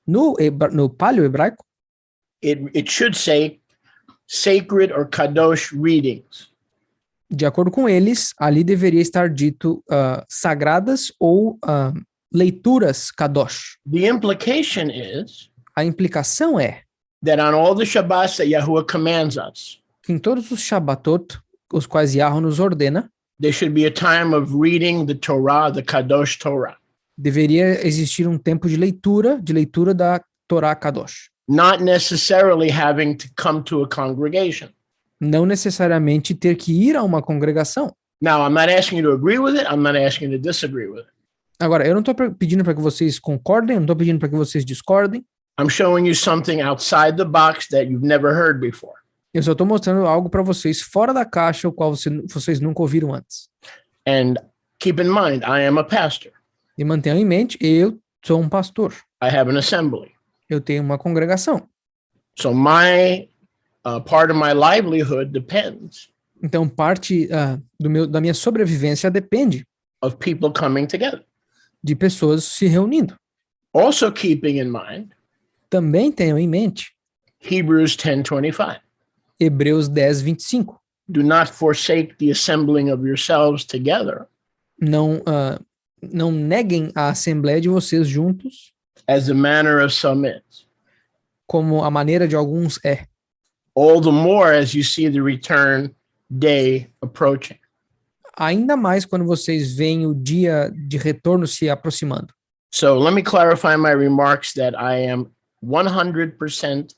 no paleo hebraico, it should say sacred or kadosh readings. de acordo com eles, ali deveria estar dito sagradas ou leituras kadosh. The implication is A implicação é that on all the Shabbats that Yahuwah commands us, que em todos os Shabbatot, os quais Yahweh nos ordena, there should be a time of reading the Torah, the Kadosh Torah. deveria existir um tempo de leitura da Torá Kadosh. Not necessarily having to come to a congregation. Não necessariamente ter que ir a uma congregação. Now, I'm not asking you to agree with it. I'm not asking you to disagree with it. Agora, eu não estou pedindo para que vocês concordem, eu não estou pedindo para que vocês discordem. I'm showing you something outside the box that you've never heard before. Eu só estou mostrando algo para vocês fora da caixa, o qual vocês nunca ouviram antes. And keep in mind, I am a pastor. E mantenham em mente, eu sou um pastor. I have an assembly. Eu tenho uma congregação. So my part of my livelihood depends Então, parte da minha sobrevivência depende of people coming together. de pessoas se reunindo. Also keeping in mind Também tenham em mente Hebrews 10:25. Hebreus 10, 25. Do not forsake the assembling of yourselves together, Não Não neguem a assembleia de vocês juntos, as the manner of some is. como a maneira de alguns é. All the more as you see the return day approaching. Ainda mais quando vocês veem o dia de retorno se aproximando. So let me clarify my remarks that I am 100%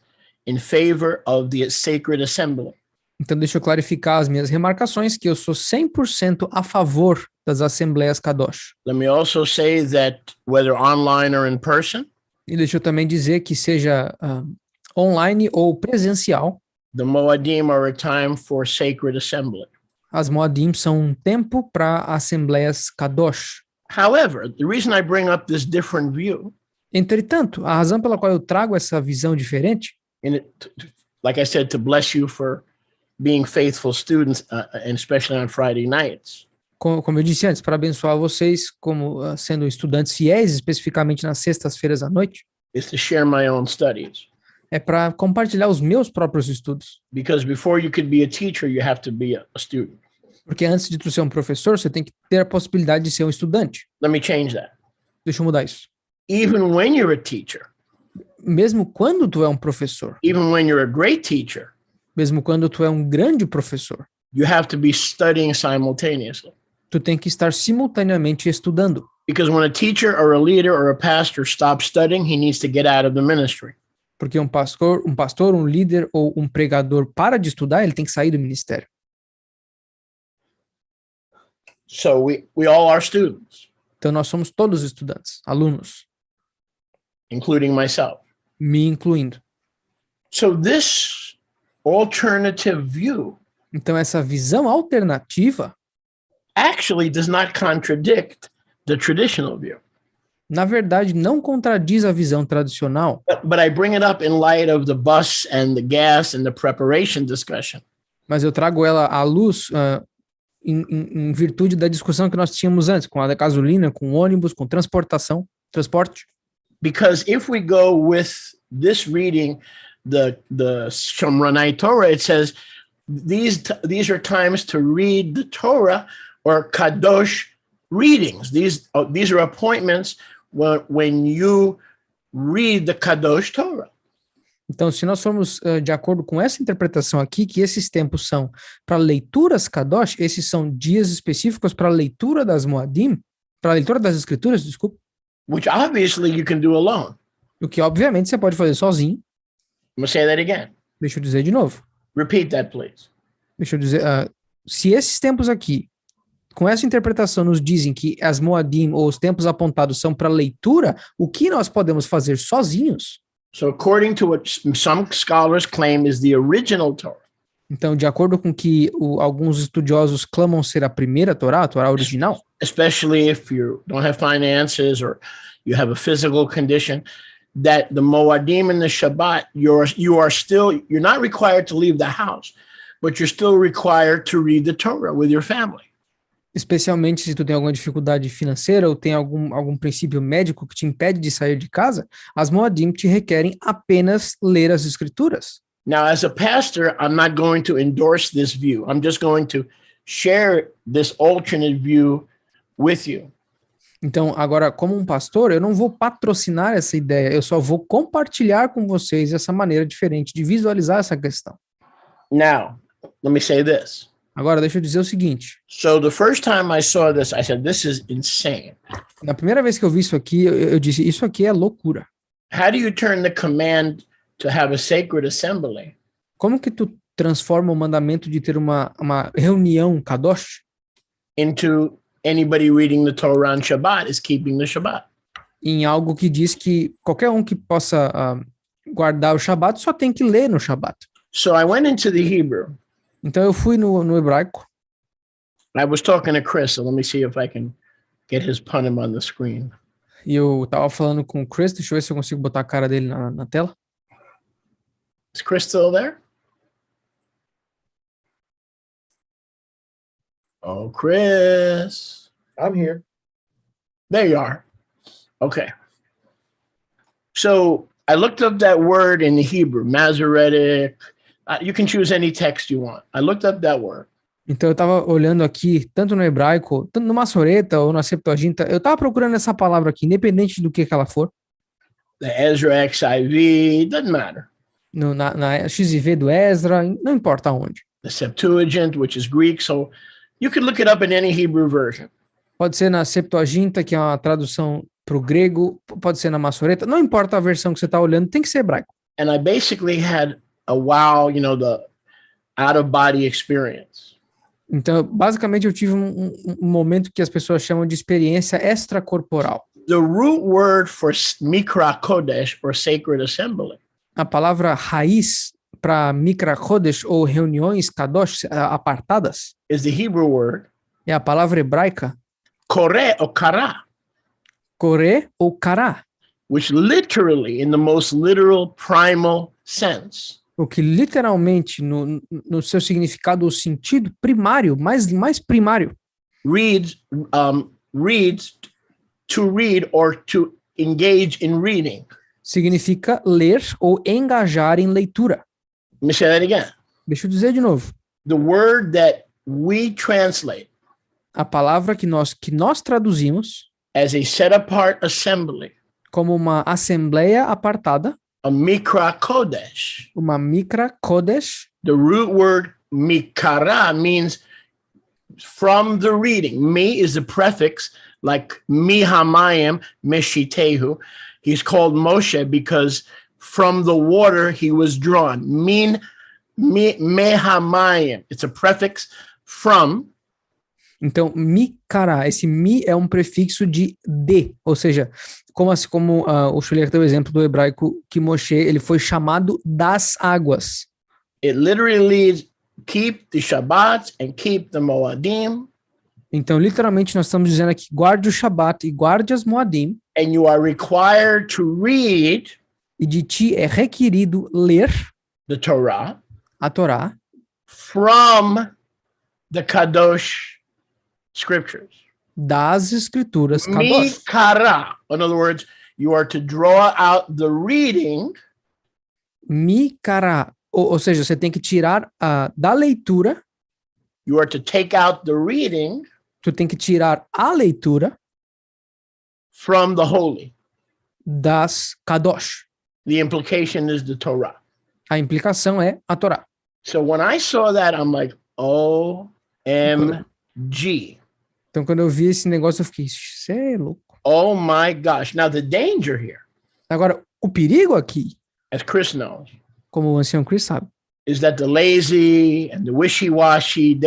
in favor of the sacred assembly. Então, deixa eu clarificar as minhas remarcações, que eu sou 100% a favor das assembleias Kadosh. Let me also say that whether online or in person, E deixa eu também dizer que seja online ou presencial, the Moadim are a time for sacred assembly. as Moadim são um tempo para assembleias Kadosh. However, the reason I bring up this different view, Entretanto, a razão pela qual eu trago essa visão diferente, like I said, to bless you for being faithful students, and especially on Friday nights, como eu disse antes, para abençoar vocês como sendo estudantes fiéis, especificamente nas sextas-feiras à noite, is to share my own studies. é para compartilhar os meus próprios estudos. Because before you could be a teacher, you have to be a student. Porque antes de tu ser um professor, você tem que ter a possibilidade de ser um estudante. Let me change that. Deixa eu mudar isso. Even when you're a teacher, Mesmo quando tu é um professor, even when you're a great teacher, mesmo quando tu é um grande professor, you have to be studying simultaneously. tu tem que estar simultaneamente estudando. Because when a teacher or a leader or a pastor stops studying, he needs to get out of the ministry. Porque um pastor, um líder ou um pregador para de estudar, ele tem que sair do ministério. So we all are students, Então nós somos todos estudantes, alunos, including myself. me incluindo. So this alternative view Então essa visão alternativa, actually does not contradict the traditional view. na verdade, não contradiz a visão tradicional, But I bring it up in light of the bus and the gas and the preparation discussion. mas eu trago ela à luz em virtude da discussão que nós tínhamos antes, com a da gasolina, com ônibus, com transporte. Because if we go with this reading, the Shomronai Torah, it says these are times to read the Torah or Kadosh readings. These are appointments when you read the Kadosh Torah. Então, se nós formos de acordo com essa interpretação aqui, que esses tempos são para leituras Kadosh, esses são dias específicos para a leitura das Moadim, para a leitura das Escrituras, desculpa, Which obviously you can do alone. o que obviamente você pode fazer sozinho. I'm going to say that again. Deixa eu dizer de novo. Repeat that, please. Deixa eu dizer, se esses tempos aqui, com essa interpretação, nos dizem que as Moadim, ou os tempos apontados, são para leitura, o que nós podemos fazer sozinhos? So according to what some scholars claim is the original Torah, Então, de acordo com que alguns estudiosos clamam ser a primeira Torá, a Torá original, especially if you don't have finances or you have a physical condition, that the Moadim and the Shabbat, you're not required to leave the house, but you're still required to read the Torah with your family. especialmente se tu tem alguma dificuldade financeira ou tem algum princípio médico que te impede de sair de casa, as Moadim te requerem apenas ler as Escrituras. Now, as a pastor, I'm not going to endorse this view. I'm just going to share this alternate view with you. Então, agora, como um pastor, eu não vou patrocinar essa ideia, eu só vou compartilhar com vocês essa maneira diferente de visualizar essa questão. Now, let me say this. Agora, deixa eu dizer o seguinte. So the first time I saw this, I said, this is insane. Na primeira vez que eu vi isso aqui, eu disse, isso aqui é loucura. How do you turn the command to have a sacred assembly Como que tu transforma o mandamento de ter uma reunião Kadosh into anybody reading the Torah on Shabbat is keeping the Shabbat? em algo que diz que qualquer um que possa guardar o Shabat só tem que ler no Shabat? So I went into the Hebrew. Então eu fui no hebraico. I was talking to Chris, so let me see if I can get his punim on the screen. E eu tava falando com o Chris, deixa eu ver se eu consigo botar a cara dele na tela. Is Chris still there? Oh, Chris. I'm here. There you are. Okay. So I looked up that word in the Hebrew, Masoretic. You can choose any text you want. I looked up that word. Então eu estava olhando aqui, tanto no hebraico, tanto no Massoreta ou na Septuaginta, eu estava procurando essa palavra aqui, independente do que ela for, The Ezra XIV, doesn't matter. na XIV do Ezra, não importa onde. The Septuagint, which is Greek, so you could look it up in any Hebrew version. Pode ser na Septuaginta, que é uma tradução para o grego, pode ser na Massoreta, não importa a versão que você está olhando, tem que ser hebraico. And I basically had a wow, the out-of-body experience. Então, basicamente, eu tive um momento que as pessoas chamam de experiência extracorporal. The root word for Mikra Kodesh, or sacred assembly, A palavra raiz para Mikra Kodesh, ou reuniões kadosh, apartadas, is the Hebrew word é a palavra hebraica kore or kara, kore ou kará, which literally, in the most literal primal sense, o que literalmente, no seu significado ou sentido primário, mais primário, reads to read or to engage in reading. significa ler ou engajar em leitura. Let me say that again. Deixa eu dizer de novo. The word that we translate A palavra que nós traduzimos as a set-apart assembly, como uma assembleia apartada, a Mikra Kodesh, uma Mikra Kodesh, the root word mikara means from the reading. Mi is the prefix, like mihamayim, meshitehu. He's called Moshe because from the water he was drawn. Mehamayim. It's a prefix from. Então, mikará, esse mi é um prefixo de ou seja, como o Shuliach deu o exemplo do hebraico, que Moshe, ele foi chamado das águas. It literally means keep the Shabbat and keep the Moadim. Então, literalmente, nós estamos dizendo aqui, guarde o Shabat e guarde as Moadim, And you are required to read e de ti é requerido ler the Torah a Torá from the Kadosh scriptures. das Escrituras Kadosh. Mikara. In other words, you are to draw out the reading Mikará, ou seja, você tem que tirar da leitura, you are to take out the reading tu tem que tirar a leitura from the holy. das Kadosh. The implication is the Torah. A implicação é a Torá. So when I saw that, I'm like, OMG. Então, quando eu vi esse negócio, eu fiquei, cê é louco. Oh my gosh. Now the danger here, Agora, o perigo aqui, as Chris knows, como o ancião Chris sabe, is that the lazy and the wishy-washy,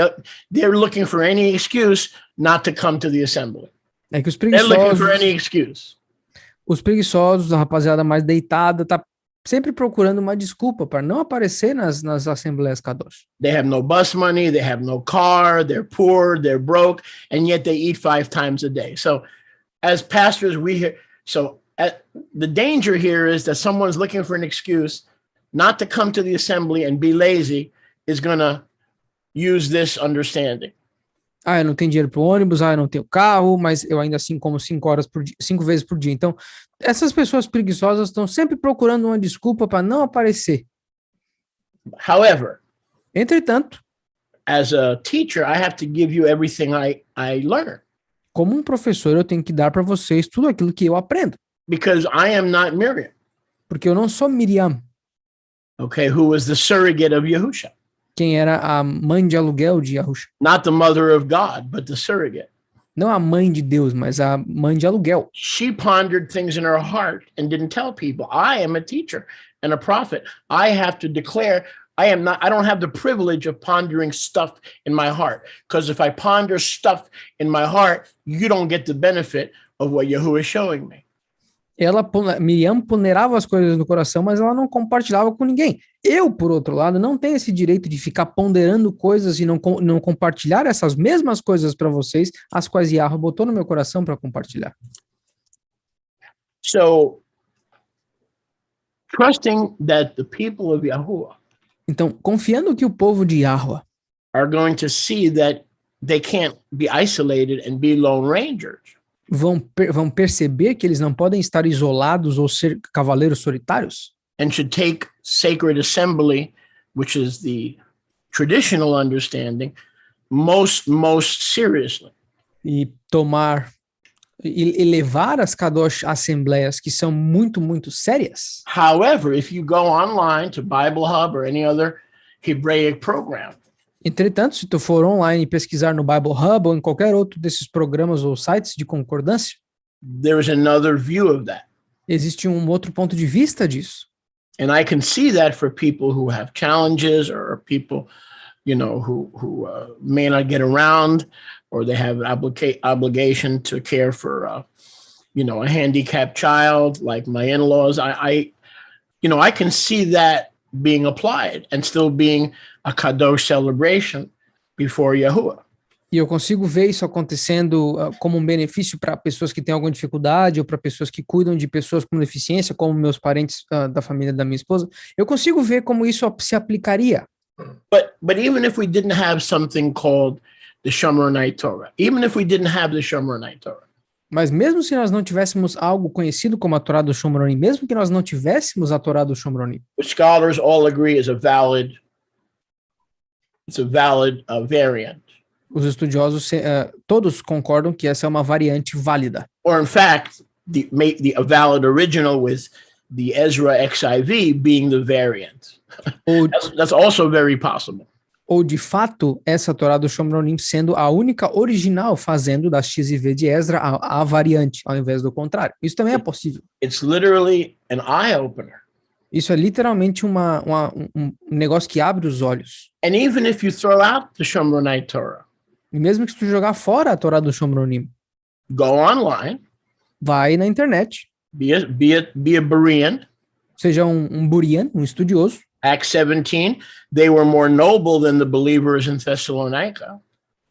they're looking for any excuse not to come to the assembly. é que They're looking for any excuse. os preguiçosos, a rapaziada mais deitada, tá sempre procurando uma desculpa para não aparecer nas assembleias Kadosh. They have no bus money, they have no car, they're poor, they're broke, and yet they eat 5 times a day. So as pastors, the danger here is that someone's looking for an excuse not to come to the assembly and be lazy is going to use this understanding. Eu não tenho dinheiro para o ônibus, eu não tenho carro, mas eu ainda assim como 5 vezes por dia. Então, essas pessoas preguiçosas estão sempre procurando uma desculpa para não aparecer. However, Entretanto, as a teacher, I have to give you everything I learn. como um professor, eu tenho que dar para vocês tudo aquilo que eu aprendo. Because I am not Miriam, Porque eu não sou Miriam, okay, who was the surrogate of Yahusha. quem era a mãe de aluguel de Yahusha. Not the mother of God, but the surrogate. Não a mãe de Deus, mas a mãe de aluguel. She pondered things in her heart and didn't tell people. I am a teacher and a prophet. I have to declare I don't have the privilege of pondering stuff in my heart. Because if I ponder stuff in my heart, you don't get the benefit of what Yahuwah is showing me. Miriam ponderava as coisas no coração, mas ela não compartilhava com ninguém. Eu, por outro lado, não tenho esse direito de ficar ponderando coisas e não compartilhar essas mesmas coisas para vocês, as quais Yahweh botou no meu coração para compartilhar. So, trusting that the people of Yahuwah Então, confiando que o povo de Yahweh are going to see that they can't be isolated and be lone rangers. vão perceber que eles não podem estar isolados ou ser cavaleiros solitários, And should take sacred assembly, which is the traditional understanding, most seriously. E tomar e levar as kadosh assembleias que são muito, muito sérias. However, if you go online to Bible Hub or any other Hebraic program, Entretanto, se tu for online e pesquisar no Bible Hub ou em qualquer outro desses programas ou sites de concordância, there's another view of that. existe um outro ponto de vista disso. And I can see that for people who have challenges or people, who may not get around, or they have obligation to care for, a handicapped child, like my in-laws. I can see that being applied and still being a kadosh celebration before Yahuwah. E eu consigo ver isso acontecendo como um benefício para pessoas que têm alguma dificuldade ou para pessoas que cuidam de pessoas com deficiência, como meus parentes da família da minha esposa. Eu consigo ver como isso se aplicaria. But even if we didn't have something called the Shomronite Torah, even if we didn't have the Shomronite Torah, Mas mesmo se nós não tivéssemos algo conhecido como a Torá do Shomronim, mesmo que nós não tivéssemos a Torá do Shomronim, the scholars all agree is a valid variant. os estudiosos todos concordam que essa é uma variante válida. Or in fact, a valid original with the Ezra XIV being the variant. Ou, That's also very possible. ou de fato, essa Torá do Shomronim sendo a única original, fazendo da XIV de Ezra a variante, ao invés do contrário. Isso também é possível. It's literally an eye-opener. Isso é literalmente um negócio que abre os olhos. And even if you throw out the Shomronite Torah, E mesmo que se tu jogar fora a Torá do Shomronim, go online, vai na internet, be a Berean. seja um Burian, um estudioso, Acts 17, they were more noble than the believers in Thessalonica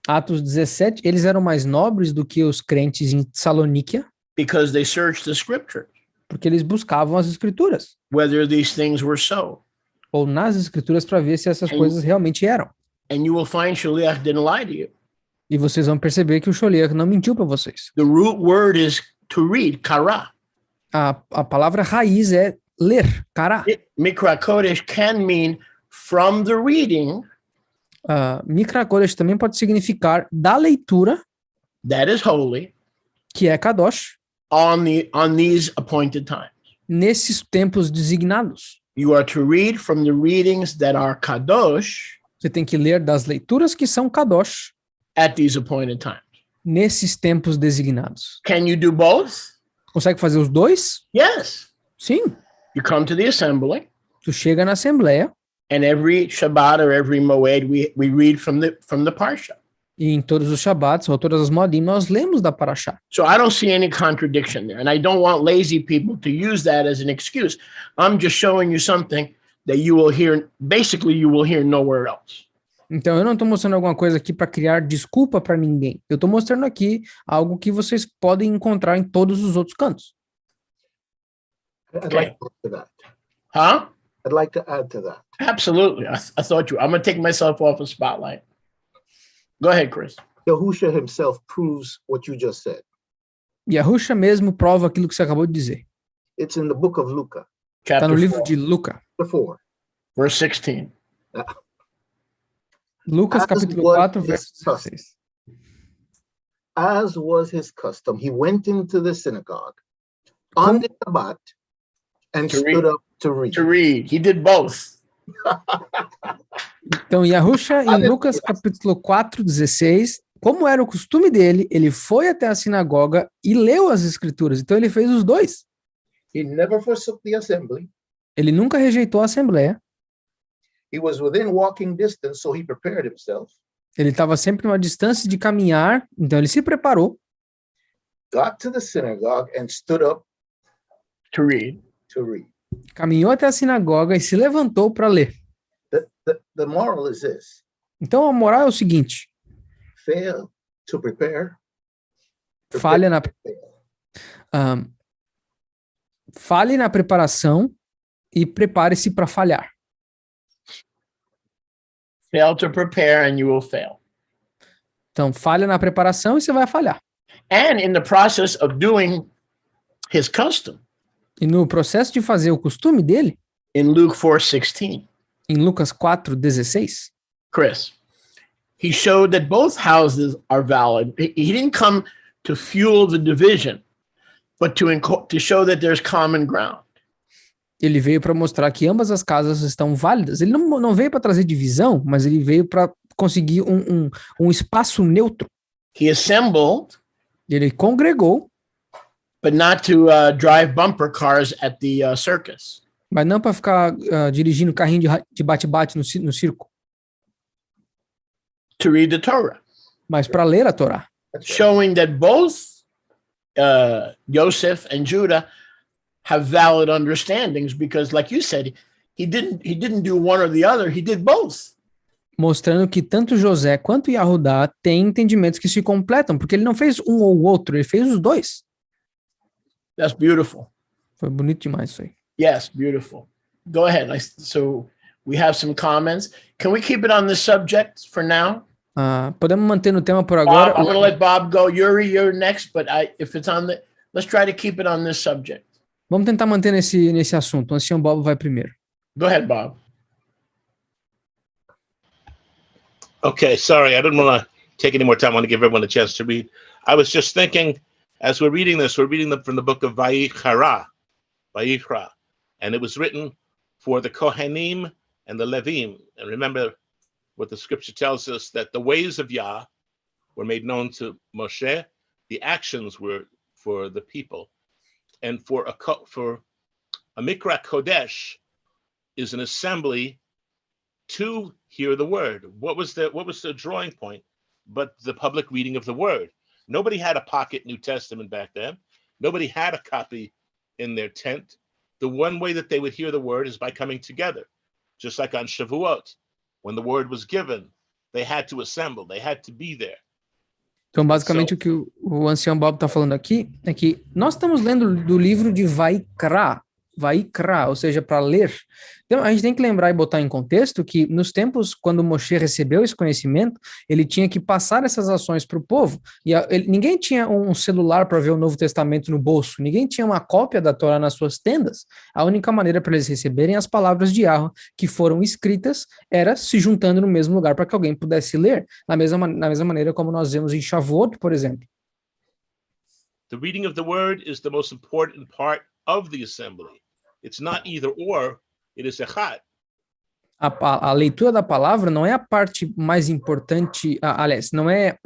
Atos 17, eles eram mais nobres do que os crentes em Tessalônica, because they searched the scriptures, porque eles buscavam as escrituras, whether these things were so. ou nas escrituras para ver se essas coisas realmente eram. And you will find Shaliach didn't lie to you. E vocês vão perceber que o Sholiach não mentiu para vocês. The root word is to read, kara. A palavra raiz é ler, kará. Mikra Kodesh can mean from the reading Mikra Kodesh também pode significar da leitura, that is holy que é kadosh, on these appointed times. nesses tempos designados. You are to read from the readings that are kadosh Você tem que ler das leituras que são kadosh, at these appointed times. nesses tempos designados. Can you do both? Consegue fazer os dois? Yes. Sim. You come to the assembly, Tu chega na assembleia and every Shabbat or every Moed we read from the Parsha. e em todos os Shabbats ou todas as Modim nós lemos da Parashá. So I don't see any contradiction there, and I don't want lazy people to use that as an excuse. I'm just showing you something that you will hear nowhere else. Então eu não estou mostrando alguma coisa aqui para criar desculpa para ninguém. Eu estou mostrando aqui algo que vocês podem encontrar em todos os outros cantos. I'd like to add to that. Huh? I'd like to add to that. Absolutely. I thought I'm going to take myself off the spotlight. Go ahead, Chris. Yahusha himself proves what you just said. Yahusha mesmo prova aquilo que você acabou de dizer. It's in the book of Luca, Está Chapter no livro 4, de Lucas. 4. verse 16. Lucas As capítulo was 4, his verso custom. 16. As was his custom, he went into the synagogue on the Shabbat and To stood read. up to read. To read. He did both. Então, Yahusha, em Aleluia. Lucas capítulo 4, 16, como era o costume dele, ele foi até a sinagoga e leu as escrituras. Então, ele fez os dois. He never forsook the assembly. Ele nunca rejeitou a assembleia. He was within walking distance, so he prepared himself, Ele estava sempre numa distância de caminhar, então ele se preparou, got to the synagogue, and stood up To read. to read. caminhou até a sinagoga e se levantou para ler. The moral is this: Então, a moral é o seguinte: fail to prepare. falhe na preparação e prepare-se para falhar. Fail to prepare and you will fail. Então, falha na preparação e você vai falhar. And in the process of doing his custom, E no processo de fazer o costume dele, in Luke 4:16, em Lucas 4, 16, Chris, he showed that both houses are valid. He didn't come to fuel the division, but to show that there's common ground. Ele veio para mostrar que ambas as casas estão válidas. Ele não veio para trazer divisão, mas ele veio para conseguir um espaço neutro. He assembled, Ele congregou, but not to drive bumper cars at the circus. mas não para ficar dirigindo carrinho de bate-bate no circo, To read the Torah, mas para ler a Torá. That's right. showing that both Joseph and Judah have valid understandings, because, like you said, he didn't do one or the other. He did both. Mostrando que tanto José quanto Yahudá têm entendimentos que se completam, porque ele não fez um ou outro, ele fez os dois. That's beautiful. Foi bonito demais isso aí. Yes, beautiful. Go ahead. So we have some comments. Can we keep it on this subject for now? Podemos manter no tema por agora. Bob, I'm going to let Bob go. Yuri, you're next, but if it's on let's try to keep it on this subject. Vamos tentar manter nesse assunto. O ancião Bob vai primeiro. Go ahead, Bob. Okay, sorry, I didn't want to take any more time. I want to give everyone a chance to read. I was just thinking, as we're reading this, we're reading them from the book of Vayikra, and it was written for the Kohanim and the Levim. And remember what the scripture tells us, that the ways of Yah were made known to Moshe, the actions were for the people. And for a Mikra Kodesh is an assembly to hear the word. What was the drawing point but the public reading of the word? Nobody had a pocket New Testament back then. Nobody had a copy in their tent. The one way that they would hear the word is by coming together. Just like on Shavuot, when the word was given, they had to assemble, they had to be there. Então, basicamente, o que o ancião Bob está falando aqui é que nós estamos lendo do livro de Vaikra, ou seja, para ler. Então, a gente tem que lembrar e botar em contexto que nos tempos, quando Moshe recebeu esse conhecimento, ele tinha que passar essas ações para o povo. E ninguém tinha um celular para ver o Novo Testamento no bolso, ninguém tinha uma cópia da Torá nas suas tendas. A única maneira para eles receberem as palavras de Yahweh que foram escritas era se juntando no mesmo lugar para que alguém pudesse ler, na mesma maneira como nós vemos em Shavuot, por exemplo. The reading of the word is the most important part of the assembly. It's not either or, it is echad. A leitura da palavra não é a parte mais importante, aliás, não é...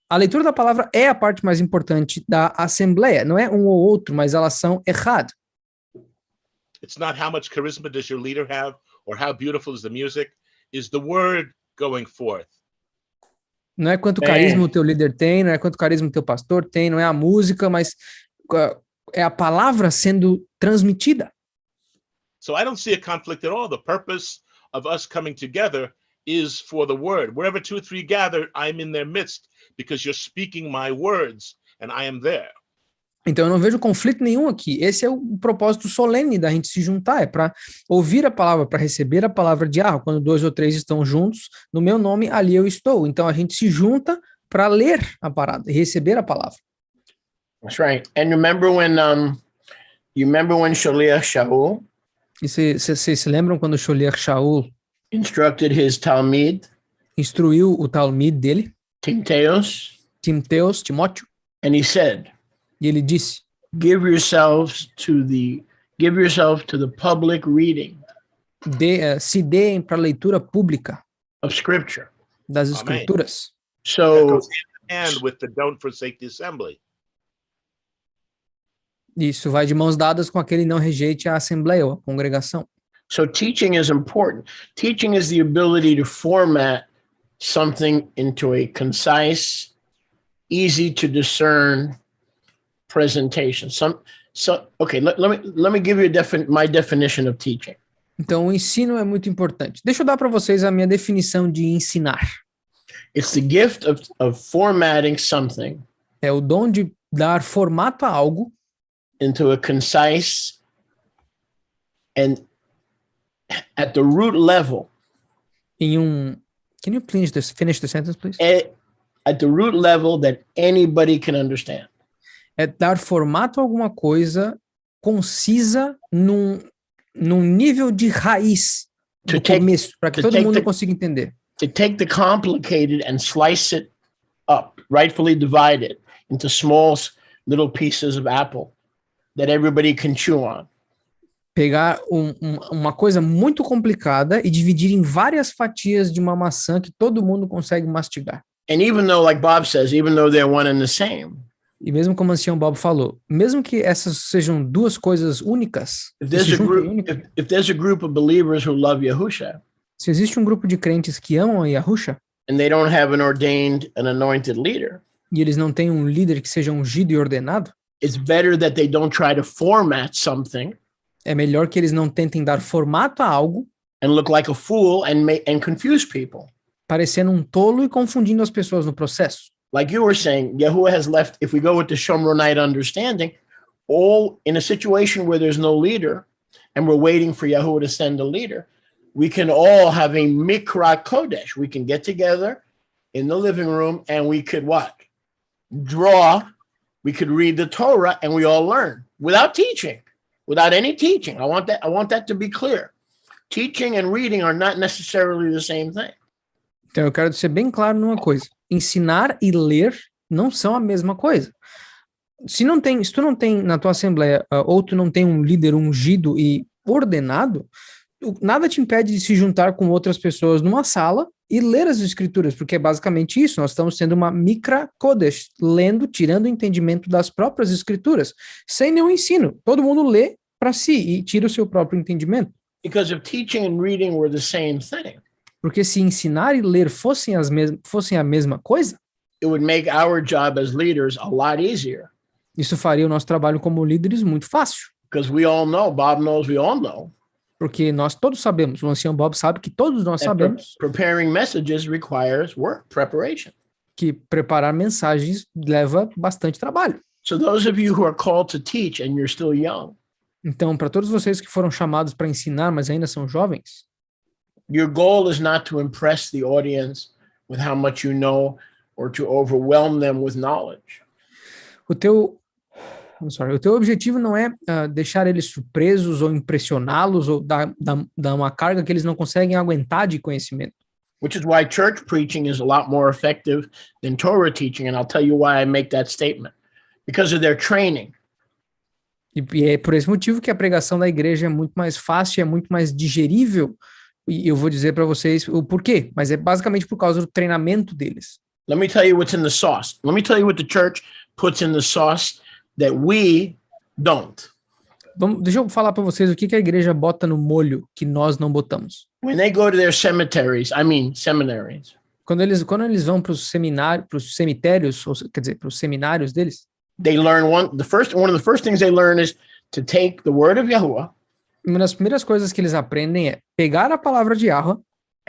A leitura da palavra é a parte mais importante da assembleia, não é um ou outro, mas elas são echad. It's not how much charisma does your leader have, or how beautiful is the music, is the word going forth. Não é quanto carisma o teu líder tem, não é quanto carisma o teu pastor tem, não é a música, mas é a palavra sendo transmitida. So I don't see a conflict at all. The purpose of us coming together is for the word. Wherever 2 or 3 gather, I'm in their midst, because you're speaking my words and I am there. Então eu não vejo conflito nenhum aqui. Esse é o propósito solene da gente se juntar, é para ouvir a palavra, para receber a palavra de Yahweh. Quando 2 ou 3 estão juntos, no meu nome, ali eu estou. Então a gente se junta para ler a parada e receber a palavra. That's right. And remember when Shaliach Shaul E vocês se lembram quando Sholiach Shaul instructed his Talmid, instruiu o Talmid dele, Timóteo, and he said, e ele disse, give yourself to the public reading se deem para a leitura pública of Scripture. das Amém. Escrituras. That So, goes hand in hand with the don't forsake the assembly. Isso vai de mãos dadas com aquele não rejeite a assembleia ou a congregação. so teaching is important. Teaching is the ability to format something into a concise, easy to discern presentation. Okay, let me give you my definition of teaching. Então, o ensino é muito importante. Deixa eu dar para vocês a minha definição de ensinar. It's the gift of formatting something É o dom de dar formato a algo into a concise and at the root level, em um... Can you please finish the sentence, please? at the root level that anybody can understand. É dar formato a alguma coisa concisa num nível de raiz do começo, para que todo mundo consiga entender. to take the complicated and slice it up, rightfully divide it into small little pieces of apple that everybody can chew on. Pegar uma coisa muito complicada e dividir em várias fatias de uma maçã que todo mundo consegue mastigar. And even though, like Bob says, even though they're one and the same, E mesmo como o ancião Bob falou, mesmo que essas sejam duas coisas únicas, if que there's se a juntem group, únicas, if there's a group of believers who love Yahusha se existe um grupo de crentes que amam a Yahusha and they don't have an ordained and anointed leader, e eles não têm um líder que seja ungido e ordenado, it's better that they don't try to format something é melhor que eles não tentem dar formato a algo, and look like a fool and confuse people. parecendo um tolo e confundindo as pessoas no processo. Like you were saying, Yahuwah has left, if we go with the Shomronite understanding, all in a situation where there's no leader and we're waiting for Yahuwah to send a leader, we can all have a Mikra Kodesh. We can get together in the living room and we could what? Draw, we could read the Torah and we all learn without teaching, without any teaching. I want that to be clear. Teaching and reading are not necessarily the same thing. Então eu quero ser bem claro numa coisa. Ensinar e ler não são a mesma coisa. Se tu não tem na tua assembleia, ou tu não tem um líder ungido e ordenado, nada te impede de se juntar com outras pessoas numa sala e ler as escrituras, porque é basicamente isso. Nós estamos tendo uma Mikra Kodesh, lendo, tirando o entendimento das próprias escrituras, sem nenhum ensino. Todo mundo lê para si e tira o seu próprio entendimento. Because if teaching and reading were the same thing, Porque se ensinar e ler fossem a mesma coisa, it would make our job as leaders a lot easier. isso faria o nosso trabalho como líderes muito fácil. Because we all know, Bob knows, we all know, Porque nós todos sabemos, o ancião Bob sabe que todos nós that sabemos preparing messages requires work, preparation. que preparar mensagens leva bastante trabalho. So those of you who are called to teach and you're still young, Então, para todos vocês que foram chamados para ensinar, mas ainda são jovens, your goal is not to impress the audience with how much you know or to overwhelm them with knowledge. o teu objetivo não é deixar eles surpresos ou impressioná-los ou dar uma carga que eles não conseguem aguentar de conhecimento. Which is why church preaching is a lot more effective than Torah teaching. And I'll tell you why I make that statement. Because of their training. E é por esse motivo que a pregação da igreja é muito mais fácil, é muito mais digerível. E eu vou dizer para vocês o porquê, mas é basicamente por causa do treinamento deles. Let me tell you what's in the sauce. Let me tell you what the church puts in the sauce that we don't. Deixa eu falar para vocês o que a igreja bota no molho que nós não botamos. When they go to their seminaries, Quando eles vão para os cemitérios, ou, quer dizer, para os seminários deles, they learn one of the first things they learn is to take the word of Yahuwah uma das primeiras coisas que eles aprendem é pegar a palavra de Yahweh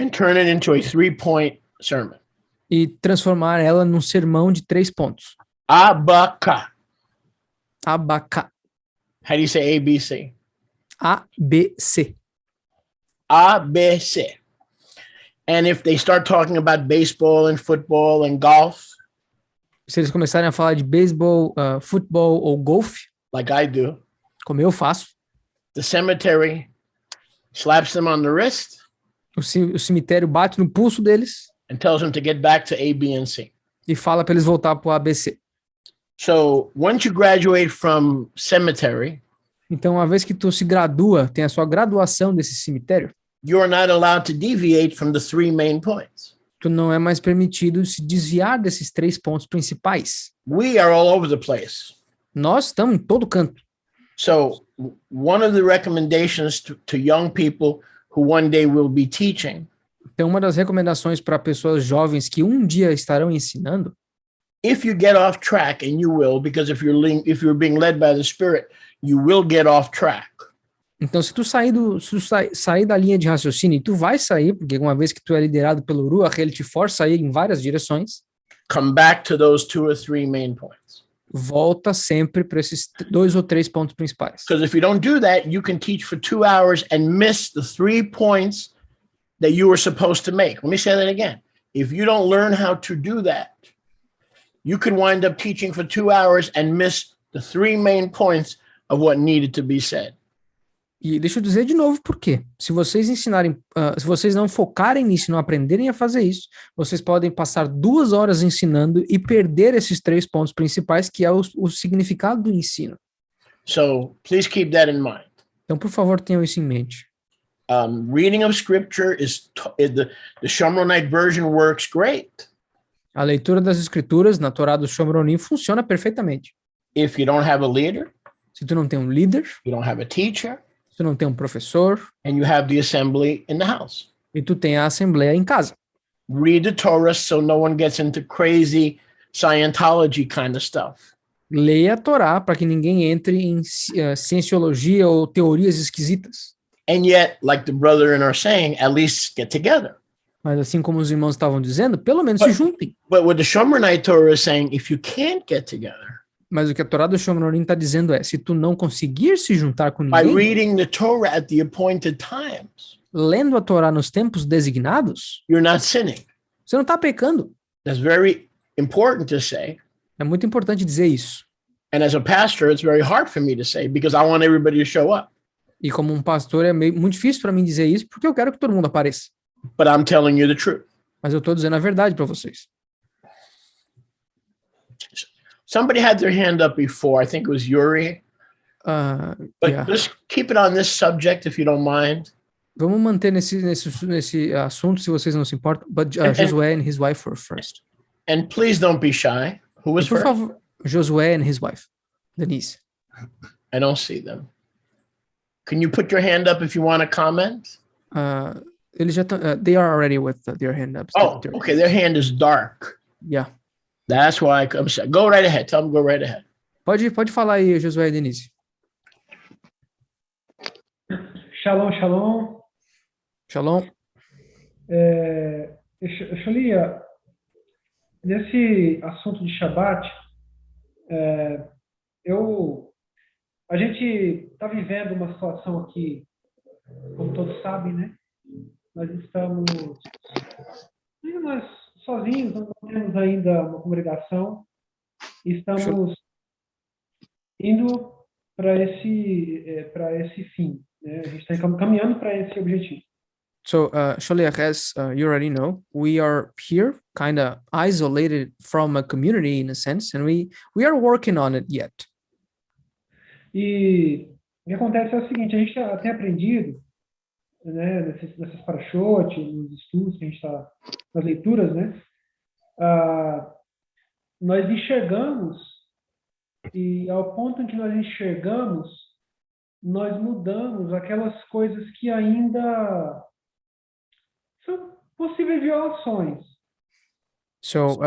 and turn it into a 3-point sermon. e transformar ela num sermão de 3 pontos. Abaka. Abaca. How do you say ABC? ABC. ABC. And if they start talking about baseball and football and golf, Se eles começarem a falar de beisebol, futebol ou golfe, like I do, como eu faço, the cemetery slaps them on the wrist o cemitério bate no pulso deles and tells them to get back to A, B, and C. e fala para eles voltar para o ABC. So once you graduate from cemetery, Então, uma vez que tu se gradua, tem a sua graduação desse cemitério, you're not allowed to deviate from the 3 main points. tu não é mais permitido se desviar desses 3 pontos principais. We are all over the place. Nós estamos em todo canto. So one of the recommendations to young people who one day will be teaching, Então, uma das recomendações para pessoas jovens que um dia estarão ensinando, if you get off track, and you will, because if you're being led by the Spirit, you will get off track. então se tu sair da linha de raciocínio, e tu vai sair, porque uma vez que tu é liderado pelo Ruach, ele te força a ir em várias direções, Come back to those 2 or 3 main points. volta sempre para esses 2 ou 3 pontos principais. Because if you don't do that, you can teach for 2 hours and miss the 3 points that you were supposed to make. Let me say that again. If you don't learn how to do that, you could wind up teaching for 2 hours and miss the 3 main points of what needed to be said. E deixa eu dizer de novo por quê. Se vocês ensinarem, se vocês não focarem nisso, não aprenderem a fazer isso, vocês podem passar 2 horas ensinando e perder esses 3 pontos principais, que é o significado do ensino. So please keep that in mind. Então, por favor, tenham isso em mente. Reading of scripture the Shomronite version works great. A leitura das escrituras na Torá do Shomronim funciona perfeitamente. If you don't have a leader, Se tu não tem um líder, you don't have a teacher, se tu não tem um professor, and you have the assembly in the house. e tu tem a assembleia em casa. Read the Torah so no one gets into crazy Scientology kind of stuff. Leia a Torá para que ninguém entre em cienciologia ou teorias esquisitas. And yet, like the brother and are saying, at least get together. Mas assim como os irmãos estavam dizendo, pelo menos se juntem. But what the Shomronite Torah is saying, if you can't get together, Mas o que a Torá do Shomronim está dizendo é, se tu não conseguir se juntar com by ninguém, reading the Torah at the appointed times, lendo a Torá nos tempos designados, you're not sinning. você não está pecando. That's very important to say. É muito importante dizer isso. And as a pastor, it's very hard for me to say because I want everybody to show up. E como um pastor, é muito difícil para mim dizer isso, porque eu quero que todo mundo apareça. But I'm telling you the truth. Mas eu estou dizendo a verdade para vocês. Somebody had their hand up before. I think it was Yuri. But Yeah. just keep it on this subject if you don't mind. Vamos manter nesse assunto, se vocês não se importam. But Josué and his wife were first. And please don't be shy. Who was Por first? favor, Josué and his wife, Denise. I don't see them. Can you put your hand up if you want to comment? Eles já estão. They are already with their hand up. Oh, okay. Their hand is dark. Yeah. That's why I'm saying. Go right ahead. Tell them go right ahead. Pode falar aí, Josué e Denise. Shalom, shalom. Shalom. Sholia, nesse assunto de Shabbat, a gente está vivendo uma situação aqui, como todos sabem, né? Nós estamos sozinhos, não temos ainda uma congregação, e estamos indo para esse fim, né? A gente está caminhando para esse objetivo. So, Sholiach, as you already know, we are here, kind of isolated from a community in a sense, and we are working on it yet. E o que acontece é o seguinte: a gente tem aprendido, né, nessas parashot, nos estudos que a gente está, nas leituras, né, nós enxergamos, e ao ponto em que nós enxergamos, nós mudamos aquelas coisas que ainda são possíveis violações. So,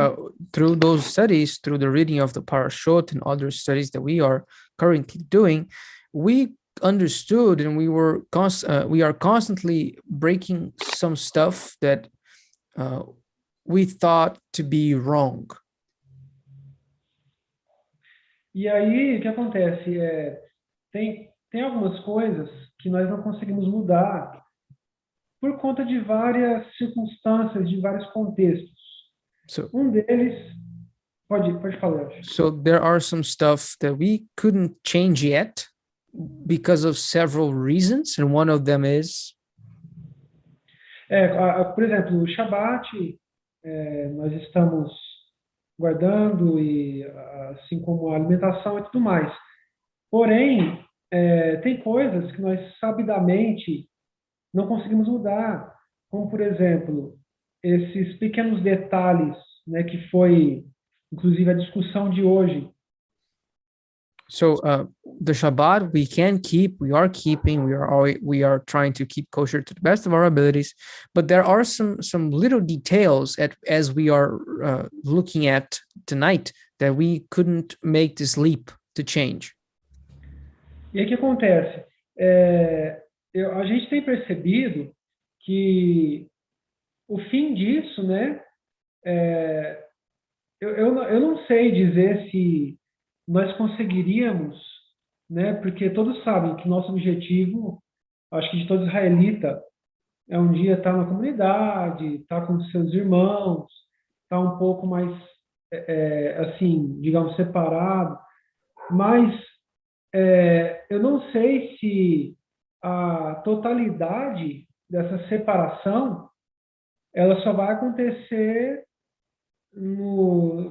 through those studies, through the reading of the parashot and other studies that we are currently doing, we understood and we are constantly breaking some stuff that we thought to be wrong. E aí, o que acontece? Tem algumas coisas que nós não conseguimos mudar por conta de várias circunstâncias, de vários contextos. So, Deles, pode falar. so there are some stuff that we couldn't change yet because of several reasons, and one of them is Por exemplo, o Shabbat, nós estamos guardando, e assim como a alimentação e tudo mais. Porém, tem coisas que nós sabidamente não conseguimos mudar, como, por exemplo, esses pequenos detalhes, né, que foi, inclusive, a discussão de hoje. so the Shabbat we can keep, we are keeping, we are trying to keep kosher to the best of our abilities, but there are some little details as we are looking at tonight that we couldn't make this leap to change. E aí o que acontece? A gente tem percebido que o fim disso, né? Eu não sei dizer se nós conseguiríamos, né? Porque todos sabem que nosso objetivo, acho que de todo israelita, é um dia estar na comunidade, estar com seus irmãos, estar um pouco mais, assim, digamos, separado. Mas eu não sei se a totalidade dessa separação, ela só vai acontecer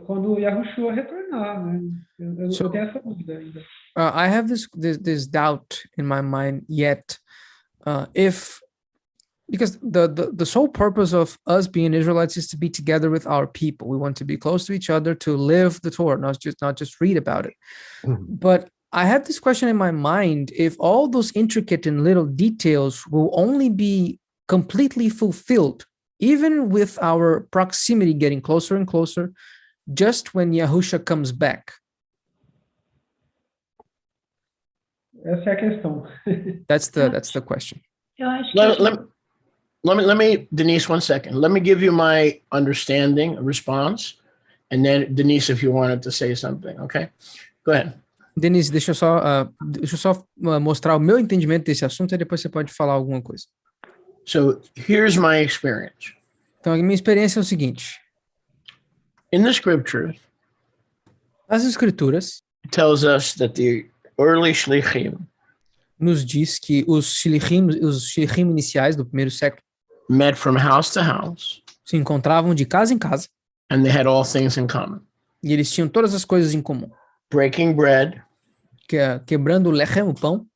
quando o Yahushua retornar, né? Eu tenho essa dúvida ainda. I have this doubt in my mind yet, because the sole purpose of us being Israelites is to be together with our people. We want to be close to each other, to live the Torah, not just read about it. But I have this question in my mind: if all those intricate and little details will only be completely fulfilled, even with our proximity getting closer and closer, just when Yahusha comes back. Essa é a questão. That's the question. Eu acho que Let me, Denise, 1 second. Let me give you my understanding, response, and then Denise, if you wanted to say something, okay? Go ahead. Denise, deixa eu só mostrar o meu entendimento desse assunto e depois você pode falar alguma coisa. So here's my experience. Então, a minha experiência é o seguinte. In the scriptures, As Escrituras it tells us that the early shlichim nos diz que os shlichim iniciais do primeiro século met from house to house, se encontravam de casa em casa and they had all things in common. e eles tinham todas as coisas em comum. Breaking bread Quebrando o lechem, o pão,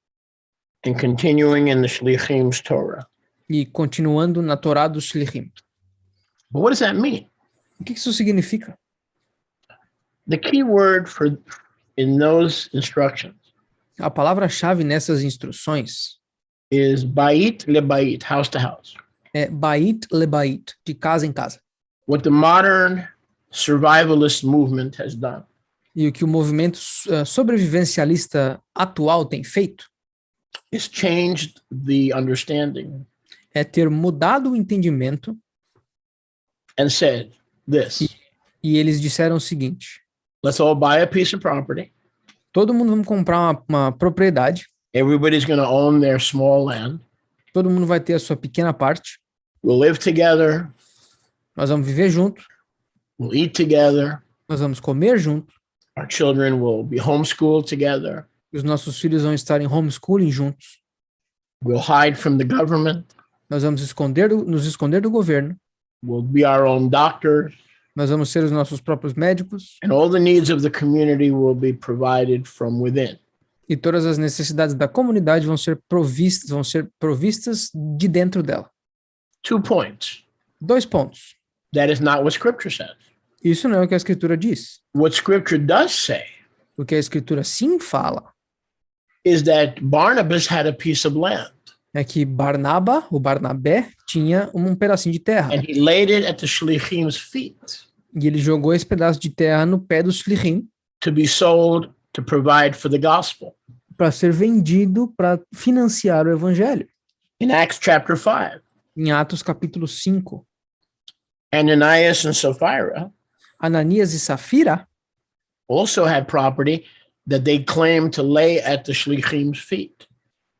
and continuing in the shlichim's Torah. e continuando na Torá dos shlichim. But what does that mean? O que isso significa? The key word in those instructions A palavra-chave nessas instruções is bait le bait, house to house. é bait le bait, de casa em casa. What the modern survivalist movement has done E o que o movimento sobrevivencialista atual tem feito is changed the understanding é ter mudado o entendimento and said this: e eles disseram o seguinte: let's all buy a piece of property. todo mundo vamos comprar uma propriedade, Everybody's going to own their small land. todo mundo vai ter a sua pequena parte, We'll live together. nós vamos viver juntos, We'll eat together. nós vamos comer juntos, Our children will be homeschooled together. os nossos filhos vão estar em homeschooling juntos, We'll hide from the government. nós vamos nos esconder do governo, We'll be our own doctors. nós vamos ser os nossos próprios médicos, And all the needs of the community will be provided from within. e todas as necessidades da comunidade vão ser provistas de dentro dela. 2 points. 2 pontos. That is not what Scripture says. Isso não é o que a Escritura diz. What Scripture does say O que a Escritura sim fala is that Barnabas had a piece of land, é que Barnabé, tinha um pedacinho de terra. and he laid it at the shlichim's feet E ele jogou esse pedaço de terra no pé dos shlichim to be sold to provide for the gospel. para ser vendido para financiar o evangelho. In Acts chapter 5, Em Atos capítulo 5, Ananias and Sapphira Ananias e Safira also had property that they claimed to lay at the shlichim's feet.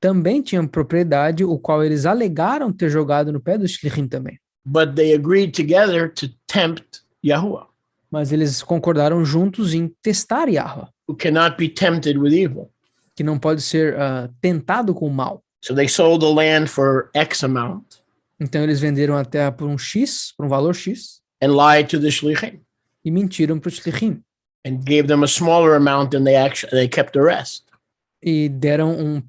também tinham propriedade, o qual eles alegaram ter jogado no pé dos shlichim também. But they agreed together to tempt Yahuwah, Mas eles concordaram juntos em testar Yahweh, who cannot be tempted with evil. que não pode ser tentado com o mal. So they sold the land for X amount Então eles venderam a terra por um valor X, and lied to the shlichim e mentiram para os shlichim. and gave them a smaller amount than they kept the rest. E deram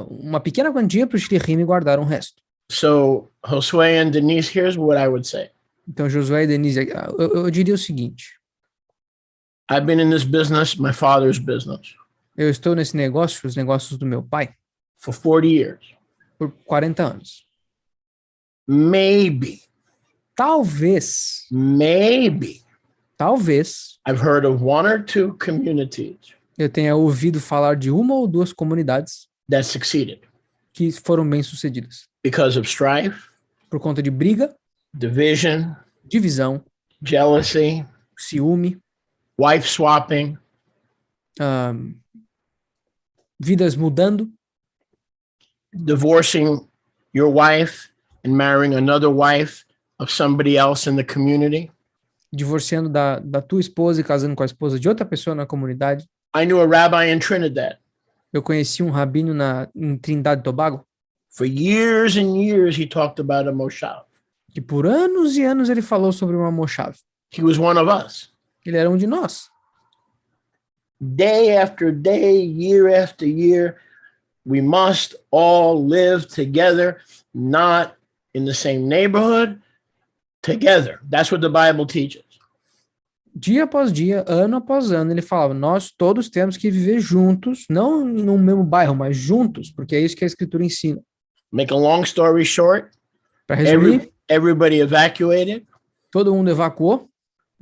uma pequena quantia para os shlichim e guardaram o resto. So Josue and Denise, here's what I would say. Então Josué e Denise, eu diria o seguinte: I've been in this business, my father's business, eu estou nesse negócio, os negócios do meu pai, for 40 years. por 40 anos. Maybe Talvez I've heard of 1 or 2 communities eu tenha ouvido falar de uma ou duas comunidades that succeeded que foram bem-sucedidas because of strife, por conta de briga, division, divisão, jealousy, ciúme, wife swapping, vidas mudando, divorcing your wife and marrying another wife of somebody else in the community. divorciando da tua esposa e casando com a esposa de outra pessoa na comunidade. I knew a rabbi in Trinidad Eu conheci um rabino em Trindade e Tobago, For years and years, he talked about a moshav. que por anos e anos ele falou sobre uma moshav. He was one of us. Ele era um de nós. Day after day, year after year, we must all live together, not in the same neighborhood, together. That's what the Bible teaches. Dia após dia, ano após ano, ele falava, nós todos temos que viver juntos, não no mesmo bairro, mas juntos, porque é isso que a Escritura ensina. Make a long story short, Para resumir, everybody evacuated. todo mundo evacuou,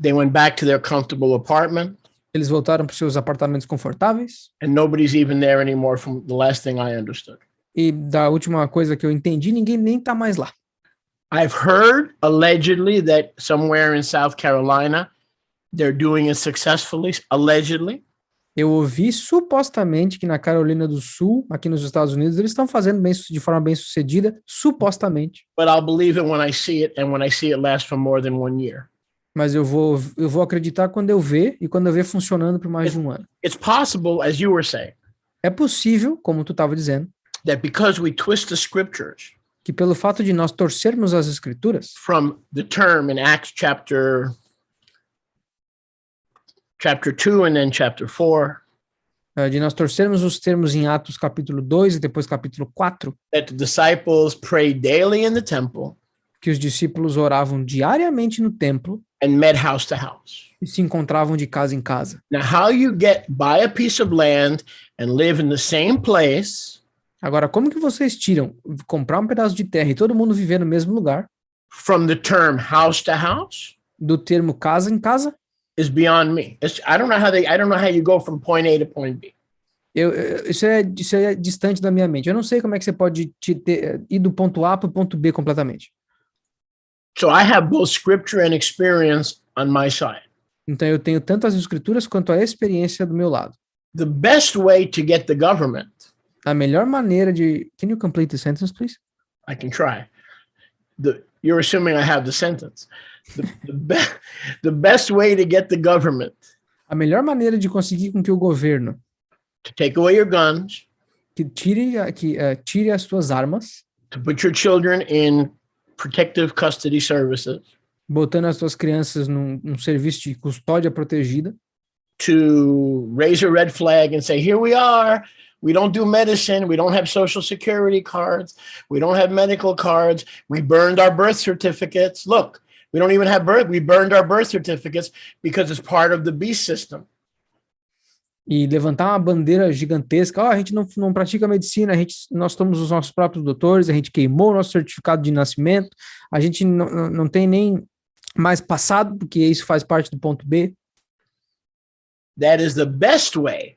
They went back to their comfortable apartment, eles voltaram para os seus apartamentos confortáveis, and nobody's even there anymore from the last thing I understood. e da última coisa que eu entendi, ninguém nem tá mais lá. I've heard allegedly that somewhere in South Carolina, they're doing it successfully, allegedly. Eu ouvi supostamente que na Carolina do Sul, aqui nos Estados Unidos, eles estão fazendo de forma bem sucedida, supostamente. But I'll believe it when I see it, and when I see it last for more than 1 year. Mas eu vou acreditar quando eu ver, e quando eu ver funcionando por mais de um ano. It's possible, as you were saying, É possível, como tu estava dizendo, that because we twist the scriptures que pelo fato de nós torcermos as Escrituras, from the term in Acts chapter 2 and then chapter 4, de nós torcermos os termos em Atos capítulo 2 e depois capítulo 4, that the disciples prayed daily in the temple que os discípulos oravam diariamente no templo and met house to house. e se encontravam de casa em casa. Now, how you buy a piece of land and live in the same place Agora, como que vocês tiram comprar um pedaço de terra e todo mundo viver no mesmo lugar, from the term house to house do termo casa em casa? is beyond me. I don't know how you go from point A to point B. Isso é distante da minha mente. Eu não sei como é que você pode ir do ponto A para o ponto B completamente. So I have both scripture and experience on my side. Então eu tenho tanto as escrituras quanto a experiência do meu lado. The best way to get the government, A melhor maneira de... Can you complete the sentence, please? I can try. You're assuming I have the sentence. The best way to get the government A melhor maneira de conseguir com que o governo to take away your guns, que tire as suas armas, to put your children in protective custody services, botando as suas crianças num serviço de custódia protegida, to raise a red flag and say, here we are. We don't do medicine. We don't have social security cards. We don't have medical cards. We burned our birth certificates. Look, we don't even have birth. We burned our birth certificates because it's part of the beast system. e levantar uma bandeira gigantesca, a gente não pratica medicina, nós somos os nossos próprios doutores, a gente queimou o nosso certificado de nascimento, a gente não tem nem mais passado, porque isso faz parte do ponto B. That is the best way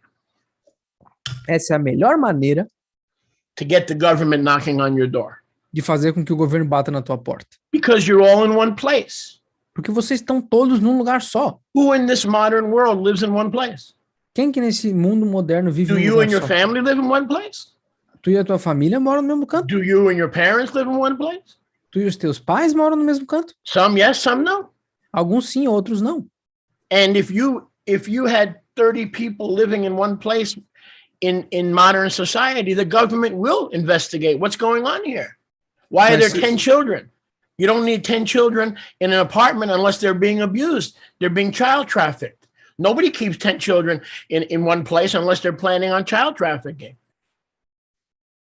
Essa é a melhor maneira to get the government knocking on your door. de fazer com que o governo bata na tua porta. Because you're all in one place. Porque vocês estão todos num lugar só. Who in this modern world lives in one place? Quem que nesse mundo moderno vive Do num you lugar and your só? family live in one place? Tu e a tua família moram no mesmo canto? Do you and your parents live in one place? Tu e os teus pais moram no mesmo canto? Some yes, some no. Alguns sim, outros não. And if you had 30 people living in one place in modern society, the government will investigate what's going on here. Why are there 10 children? You don't need 10 children in an apartment unless they're being abused. They're being child trafficked. Nobody keeps 10 children in one place unless they're planning on child trafficking.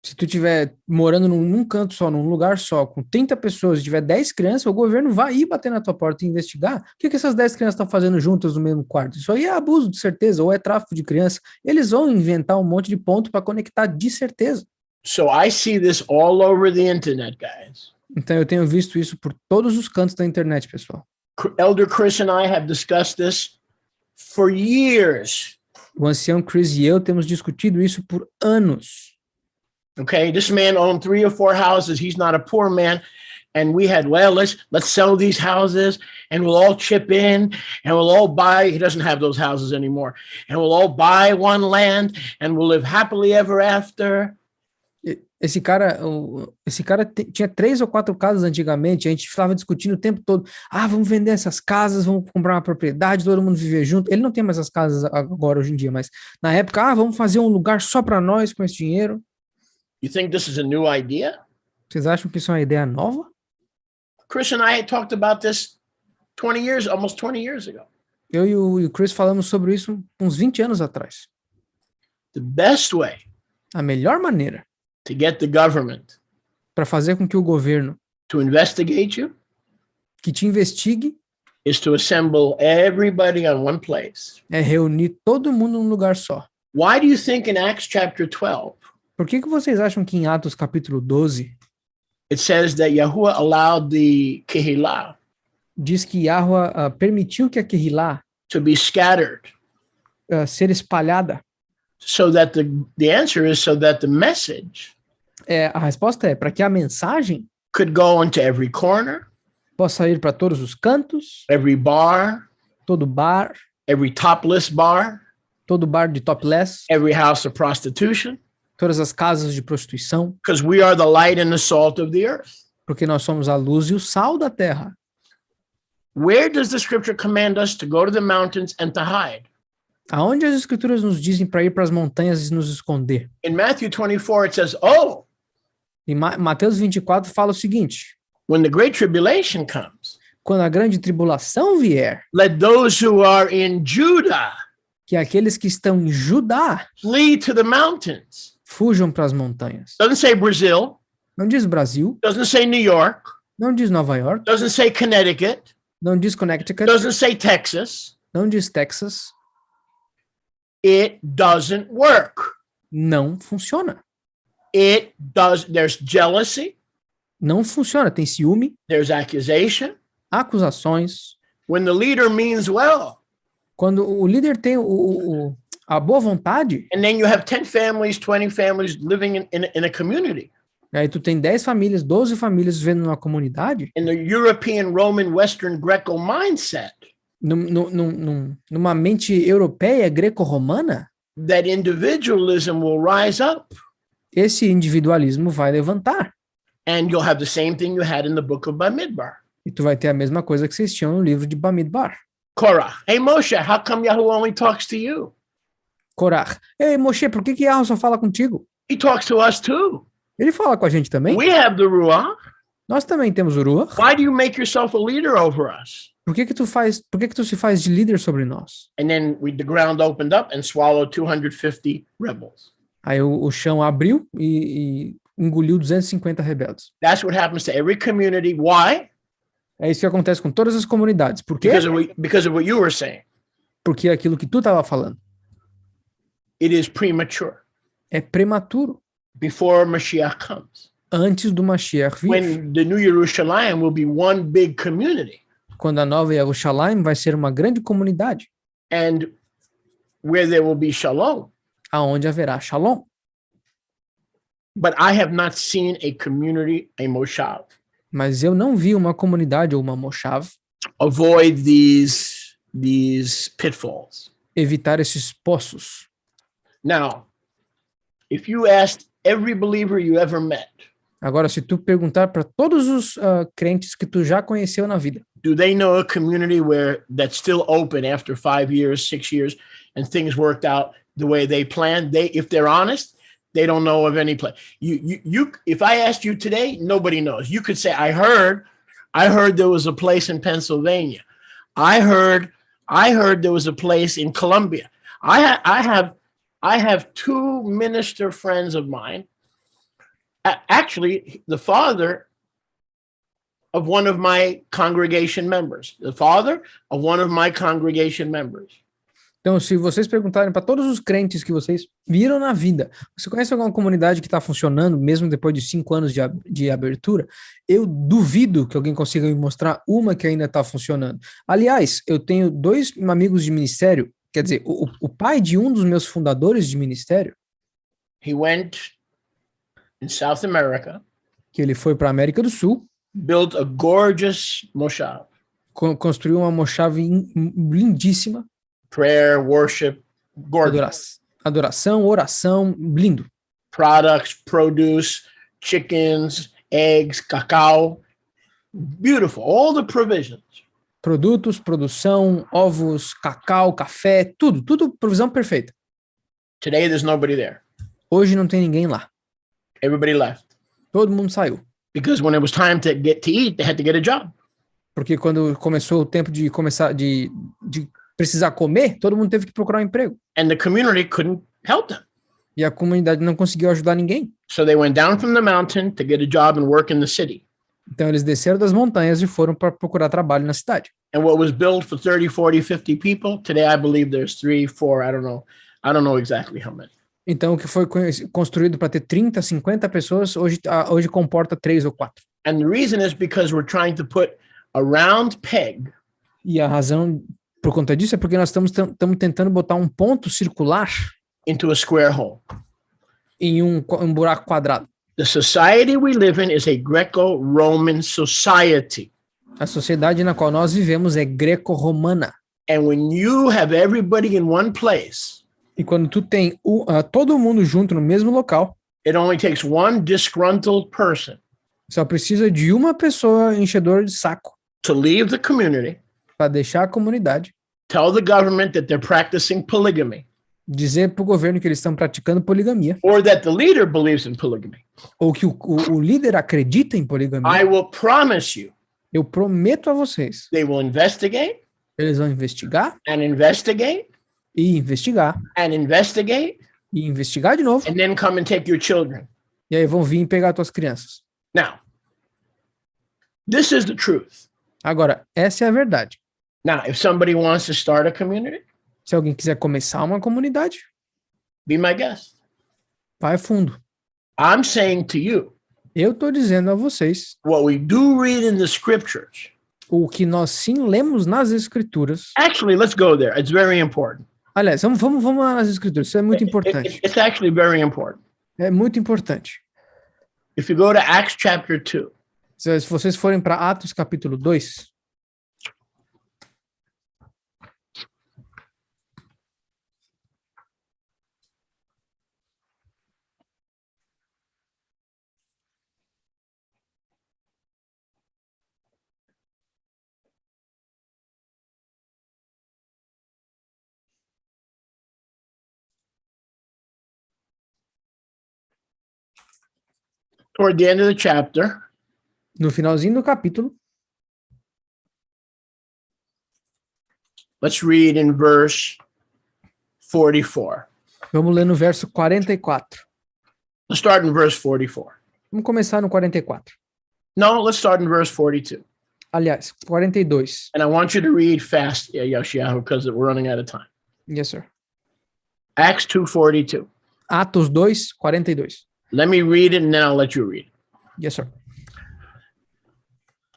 Se tu estiver morando num canto só, num lugar só, com 30 pessoas, e tiver 10 crianças, o governo vai ir bater na tua porta e investigar. O que essas 10 crianças estão fazendo juntas no mesmo quarto? Isso aí é abuso, de certeza, ou é tráfico de criança. Eles vão inventar um monte de ponto para conectar, de certeza. So I see this all over the internet, guys. Então eu tenho visto isso por todos os cantos da internet, pessoal. Elder Chris and I have discussed this for years. O ancião Chris e eu temos discutido isso por anos. Okay, this man owned 3 or 4 houses. He's not a poor man. And we had, well, let's sell these houses and we'll all chip in and we'll all buy. He doesn't have those houses anymore. And we'll all buy one land and we'll live happily ever after. Tinha 3 ou 4 casas antigamente, a gente estava discutindo o tempo todo, vamos vender essas casas, vamos comprar uma propriedade, todo mundo viver junto. Ele não tem mais as casas agora, hoje em dia, mas na época, vamos fazer um lugar só para nós com esse dinheiro. You think this is a new idea? Vocês acham que isso é uma ideia nova? Chris and I had talked about this almost 20 years ago. Eu e o Chris falamos sobre isso uns 20 anos atrás. The best way A melhor maneira to get the government para fazer com que o governo to investigate you que te investigue is to assemble everybody on one place. é reunir todo mundo num lugar só. Why do you think in Acts chapter 12, Por que vocês acham que em Atos capítulo 12 it says that Yahuwah allowed the Kehillah diz que Yahuwah permitiu que a Kehillah to be scattered? ser espalhada? So that the answer is so that the message A resposta é para que a mensagem could go into every corner, possa ir para todos os cantos, every bar, todo bar, every topless bar, todo bar de topless, every house of prostitution, todas as casas de prostituição, because we are the light and the salt of the earth. porque nós somos a luz e o sal da terra. Where does the scripture command us to go to the mountains and to hide? Aonde as escrituras nos dizem para ir para as montanhas e nos esconder? In Matthew 24, it says, oh, Em Mateus 24 fala o seguinte: when the great tribulation comes, quando a grande tribulação vier, let those who are in Judah que aqueles que estão em Judá flee to the mountains. fujam para as montanhas. Doesn't say Brazil, Não diz Brasil, doesn't say New York, não diz Nova York, doesn't say Connecticut, não diz Connecticut, doesn't say Texas. não diz Texas. It doesn't work. Não funciona. There's jealousy, Não funciona. Tem ciúme, there's accusation. acusações. When the leader means well, Quando o líder tem a boa vontade, and then you have 10 families, 20 families living in a community. aí tu tem 10 famílias, 12 famílias vivendo numa comunidade, In the European, Roman, Western, Greco mindset, numa mente europeia, greco-romana, that individualism will rise up, esse individualismo vai levantar. and you'll have the same thing you had in the book of Bamidbar. E tu vai ter a mesma coisa que vocês tinham no livro de Bamidbar. Korah, hey Moshe, how come Yahuwah only talks to you? Korah. Ei, Moshe, por que Yahweh só fala contigo? He talks to us too. Ele fala com a gente também. We have the Ruach. Nós também temos o Ruach. Why do you make yourself a leader over us? Por que tu se faz de líder sobre nós? And then the ground opened up and swallowed 250 rebels. Aí o chão abriu e engoliu 250 rebeldes. That's what happens to every community. Why? É isso que acontece com todas as comunidades. Por quê? Because of what you were saying. Porque é aquilo que tu estava falando. It is premature. É prematuro. Before Mashiach comes. Antes do Mashiach vir. When the New Jerusalem will be one big community. Quando a nova Jerusalém vai ser uma grande comunidade. And where there will be shalom. Aonde haverá shalom. But I have not seen a community, a moshav, Mas eu não vi uma comunidade ou uma moshav avoid these pitfalls. evitar esses poços. Now, if you asked every believer you ever met, Agora, se tu perguntar para todos os crentes que tu já conheceu na vida, do they know a community that's still open after 5 years, 6 years, and things worked out the way they planned? If they're honest, they don't know of any place. If I asked you today, nobody knows. You could say, I heard there was a place in Pennsylvania. I heard there was a place in Colombia. I have 2 minister friends of mine. Actually, the father of one of my congregation members. Então, se vocês perguntarem para todos os crentes que vocês viram na vida, você conhece alguma comunidade que está funcionando, mesmo depois de 5 anos de abertura? Eu duvido que alguém consiga me mostrar uma que ainda está funcionando. Aliás, eu tenho 2 amigos de ministério, quer dizer, o pai de um dos meus fundadores de ministério, He went in South America, que ele foi para a América do Sul, built a gorgeous moshav. Construiu uma moshav lindíssima, Prayer, worship, gorgeous. adoração, oração, lindo. Products, produce, chickens, eggs, cacao. Beautiful, all the provisions. Produtos, produção, ovos, cacau, café, tudo provisão perfeita. Today, there's nobody there. Hoje não tem ninguém lá. Everybody left. Todo mundo saiu. Because when it was time to get to eat, they had to get a job. Porque quando começou o tempo de começar de precisar comer, todo mundo teve que procurar um emprego. And the community couldn't help them. E a comunidade não conseguiu ajudar ninguém. So they went down from the mountain to get a job and work in the city. Então eles desceram das montanhas e foram para procurar trabalho na cidade. And what was built for 30, 40, 50 people, today I believe there's 3, 4, I don't know. I don't know exactly how many. Então o que foi construído para ter 30, 50 pessoas, hoje comporta 3 ou 4. And the reason is because we're trying to put a round peg E a razão por conta disso é porque nós estamos tentando botar um ponto circular into a square hole. em um buraco quadrado. The society we live in is a Greco-Roman society. A sociedade na qual nós vivemos é greco-romana. And when you have everybody in one place, E quando tu tem todo mundo junto no mesmo local, it only takes one disgruntled person só precisa de uma pessoa enchedora de saco to leave the community, para deixar a comunidade, tell the government that they're practicing polygamy, dizer para o governo que eles estão praticando poligamia, or that the leader believes in polygamy. ou que o líder acredita em I poligamia. will promise you, Eu prometo a vocês, they will investigate eles vão investigar and investigate e investigar and investigate e investigar de novo, and then come and take your children. e aí vão vir e pegar tuas crianças. Now, this is the truth. Agora, essa é a verdade. Now, if somebody wants to start a community, Se alguém quiser começar uma comunidade, be my guest. vai fundo. I'm saying to you, Eu estou dizendo a vocês what we do read in the scriptures. o que nós sim lemos nas Escrituras. Actually, let's go there. It's very important. Aliás, vamos lá nas Escrituras, isso é muito importante. It's actually very important. É muito importante. If you go to Acts chapter 2, Se vocês forem para Atos capítulo 2, toward the end of the chapter, no finalzinho do capítulo, let's read in verse 44. vamos ler no verso 44. Let's start in verse 44. Vamos começar no 44. No, let's start in verse 42. Aliás, 42. And I want you to read fast, Yoshiyahu, because we're running out of time. Yes, sir. Acts 2:42. Atos 2, 42. Let me read it and then I'll let you read. Yes, sir.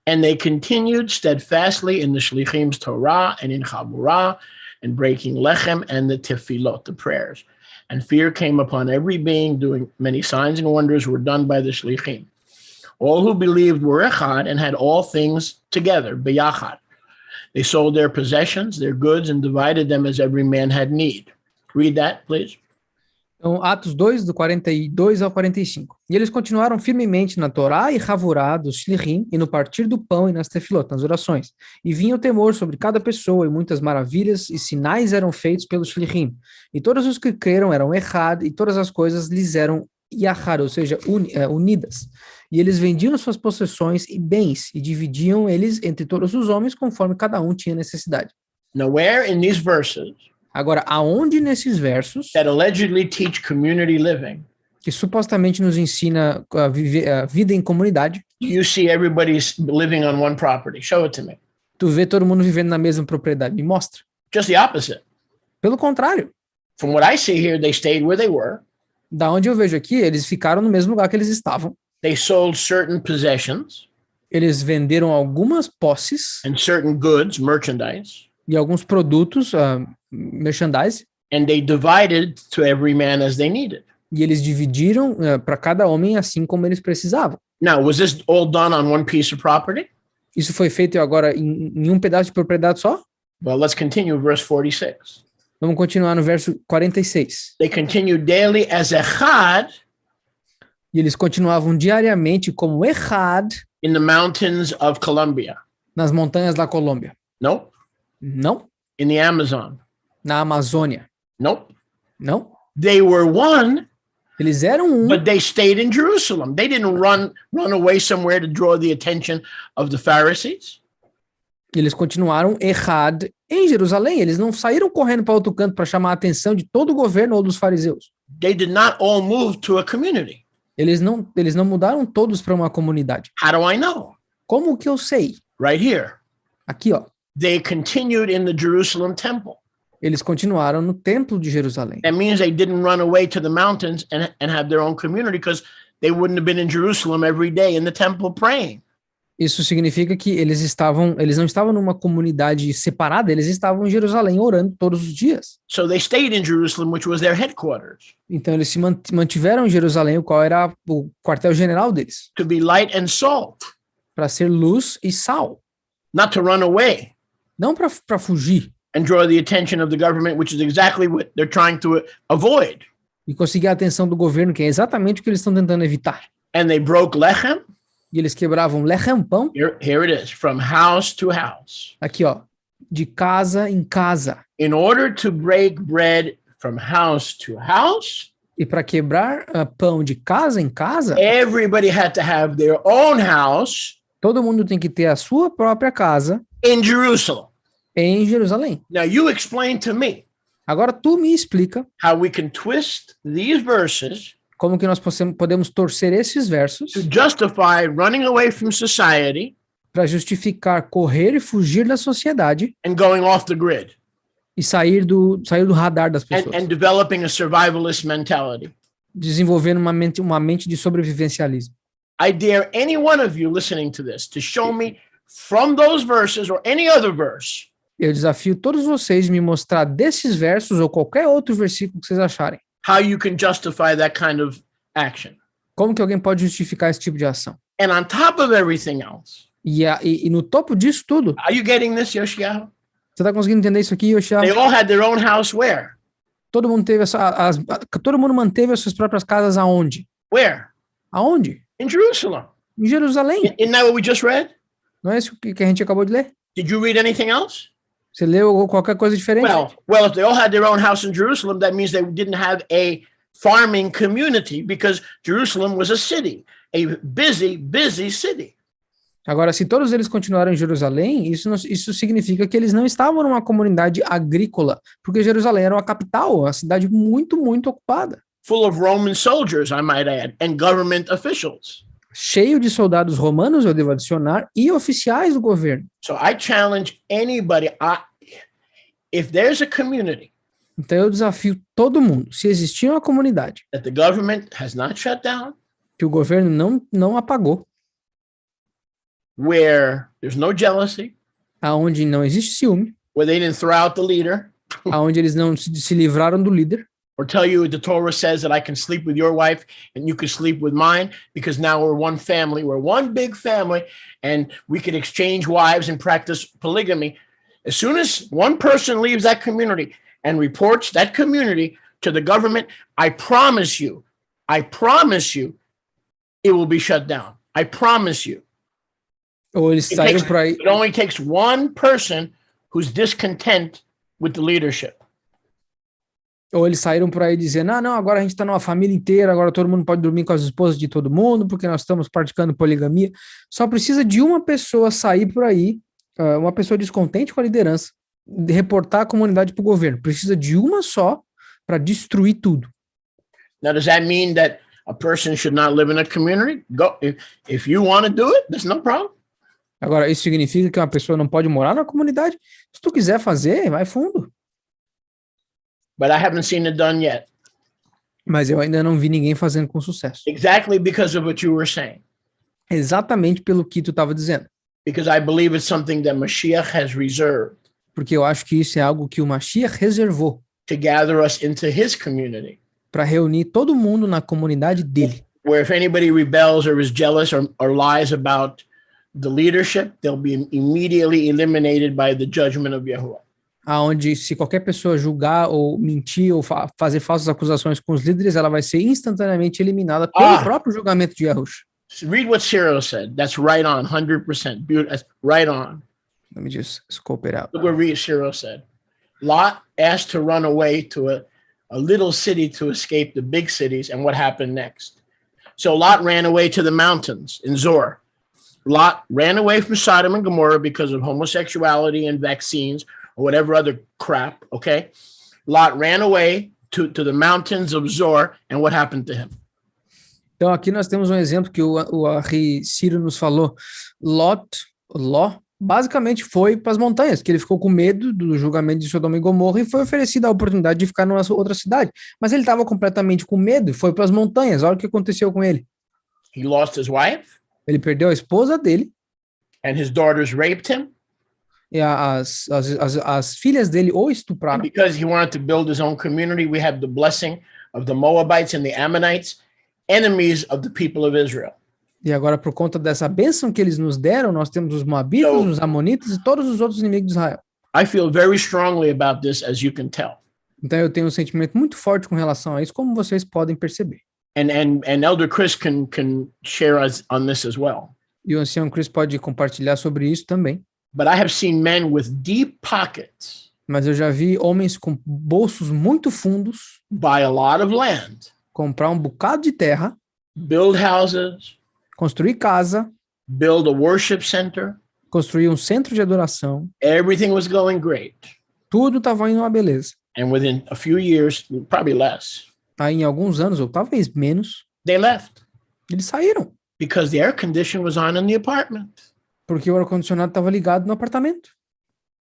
And they continued steadfastly in the Shlichim's Torah and in Chabura and breaking lechem and the tefillot, the prayers. And fear came upon every being, doing many signs and wonders were done by the Shlichim. All who believed were echad and had all things together, biyachad. They sold their possessions, their goods, and divided them as every man had need. Read that, please. Então, Atos 2, do 42 ao 45. E eles continuaram firmemente na Torá e Havurá dos Shlichim, e no partir do pão e nas tefilot, nas orações. E vinha o temor sobre cada pessoa, e muitas maravilhas e sinais eram feitos pelos Shlichim. E todos os que creram eram echad, e todas as coisas lhes eram yachad, ou seja, unidas. E eles vendiam suas possessões e bens, e dividiam eles entre todos os homens, conforme cada um tinha necessidade. Now, where in these verses Agora, aonde nesses versos, that allegedly teach community living, que supostamente nos ensina a viver a vida em comunidade, you see everybody living on one property? Show it to me. tu vê todo mundo vivendo na mesma propriedade? Me mostra. Just the opposite. Pelo contrário, From what I see here, they stayed where they were. da onde eu vejo aqui, eles ficaram no mesmo lugar que eles estavam. They sold certain possessions Eles venderam algumas posses and certain goods, merchandise, e alguns produtos, merchandise, and they divided to every man as they needed. e eles dividiram para cada homem assim como eles precisavam. Now, was this all done on one piece of property? Isso foi feito agora em um pedaço de propriedade só? Well, let's continue verse 46. Vamos continuar no verso 46. They continued daily as echad E eles continuavam diariamente como Echad in the mountains of Colombia. nas montanhas da Colômbia. Nope. Não. In the Amazon. Na Amazônia. Nope. Não. They were one, Eles eram but they stayed in Jerusalem. They didn't run away somewhere to draw the attention of the Pharisees. Eles continuaram Echad em Jerusalém. Eles não saíram correndo para outro canto para chamar a atenção de todo o governo ou dos fariseus. They did not all move to a community. Eles não mudaram todos para uma comunidade. How do I know? Como que eu sei? Right here. Aqui, ó. They continued in the Jerusalem temple. Eles continuaram no templo de Jerusalém. That means they didn't run away to the mountains and have their own community because they wouldn't have been in Jerusalem every day in the temple praying. Isso significa que eles não estavam numa comunidade separada, eles estavam em Jerusalém orando todos os dias. So they stayed in Jerusalem, which was their headquarters. Então eles se mantiveram em Jerusalém, o qual era o quartel-general deles, To be light and salt, para ser luz e sal, not to run away não para fugir and draw the attention of the government, which is exactly what they're trying to avoid. e conseguir a atenção do governo, que é exatamente o que eles estão tentando evitar. And they broke lechem. E eles quebravam lechem, pão, Here it is, from house to house. aqui ó, de casa em casa. In order to break bread from house to house, E para quebrar pão de casa em casa, everybody had to have their own house todo mundo tem que ter a sua própria casa in Jerusalem. em Jerusalém. Now you explain to me Agora tu me explica how we can twist these verses como que nós podemos torcer esses versos to justify running away from society para justificar correr e fugir da sociedade and going off the grid e sair do radar das pessoas, and developing a survivalist mentality. desenvolvendo uma mente de sobrevivencialismo. I dare any one of you listening to this to show me from those verses or any other verse Eu desafio todos vocês a me mostrar desses versos ou qualquer outro versículo que vocês acharem. how you can justify that kind of action. Como que alguém pode justificar esse tipo de ação? And on top of everything else, E no topo disso tudo, are you getting this, Yoshiyahu? você tá conseguindo entender isso aqui, Yoshia? They all had their own house where? Todo mundo todo mundo manteve as suas próprias casas aonde? Where? Aonde? In Jerusalem. Em Jerusalém. Isn't that what we just read? Não é isso que a gente acabou de ler? Did you read anything else? Você leu qualquer coisa diferente? Well, if they all had their own house in Jerusalem, that means they didn't have a farming community because Jerusalem was a city, a busy city. Agora, se todos eles continuaram em Jerusalém, isso significa que eles não estavam numa comunidade agrícola, porque Jerusalém era uma capital, uma cidade muito, muito ocupada. Full of Roman soldiers, I might add, and government officials. Cheio de soldados romanos, eu devo adicionar, e oficiais do governo. So I challenge anybody, if there's a community Então eu desafio todo mundo, se existir uma comunidade that the government has not shut down, que o governo não apagou, where there's no jealousy, aonde não existe ciúme, where they didn't throw out the leader, aonde eles não se livraram do líder, or tell you the Torah says that I can sleep with your wife and you can sleep with mine because now we're one family, we're one big family, and we can exchange wives and practice polygamy. As soon as one person leaves that community and reports that community to the government, I promise you, it will be shut down. I promise you. ou eles saíram por aí, It only takes one person who's discontent with the leadership. dizendo, não, agora a gente está numa família inteira, agora todo mundo pode dormir com as esposas de todo mundo, porque nós estamos praticando poligamia. Só precisa de uma pessoa sair por aí, uma pessoa descontente com a liderança, de reportar a comunidade para o governo. Precisa de uma só para destruir tudo. Now, does that mean that a person should not live in a community? Go, if you want to do it, there's no problem. Agora, isso significa que uma pessoa não pode morar na comunidade? Se tu quiser fazer, vai fundo. But I haven't seen it done yet. Mas eu ainda não vi ninguém fazendo com sucesso. Exactly because of what you were saying. Exatamente pelo que tu estava dizendo. Because I believe it's something that Mashiach has reserved Porque eu acho que isso é algo que o Mashiach reservou to gather us into his community, para reunir todo mundo na comunidade dele. where if anybody rebels or is jealous or lies about the leadership, they'll be immediately eliminated by the judgment of Yahuwah. aonde se qualquer pessoa julgar ou mentir ou fazer falsas acusações com os líderes, ela vai ser instantaneamente eliminada pelo próprio julgamento de Yahushua. Read what Cyril said. That's right on, 100%. That's right on. Let me just scope it out. Look what Cyril said. Lot asked to run away to a little city to escape the big cities, and what happened next? So Lot ran away to the mountains in Zor. Lot ran away from Sodom and Gomorrah because of homosexuality and vaccines or whatever other crap, okay? Lot ran away to the mountains of Zor, and what happened to him? Então aqui nós temos um exemplo que o Ari Ciro nos falou. Ló, basicamente foi para as montanhas, que ele ficou com medo do julgamento de Sodoma e Gomorra e foi oferecido a oportunidade de ficar numa outra cidade. Mas ele estava completamente com medo e foi para as montanhas. Olha o que aconteceu com ele. He lost his wife. Ele perdeu a esposa dele. And his daughters raped him. E as filhas dele o estupraram. And because he wanted to build his own community, we have the blessing of the Moabites and the Ammonites, enemies of the people of Israel. E agora, por conta dessa bênção que eles nos deram, nós temos os Moabitas, os Amonitas e todos os outros inimigos de Israel. I feel very strongly about this, as you can tell. Então eu tenho um sentimento muito forte com relação a isso, como vocês podem perceber. And Elder Chris can share us on this as well. E o ancião Chris pode compartilhar sobre isso também. But I have seen men with deep pockets. Mas eu já vi homens com bolsos muito fundos buy a lot of land, comprar um bocado de terra, build houses, construir casa, build a worship center. Construir um centro de adoração. Everything was going great. Tudo estava indo uma beleza. And within a few years, probably less, Aí em alguns anos, ou talvez menos, they left eles saíram. because the air condition was on in the apartment. Porque o ar-condicionado estava ligado no apartamento.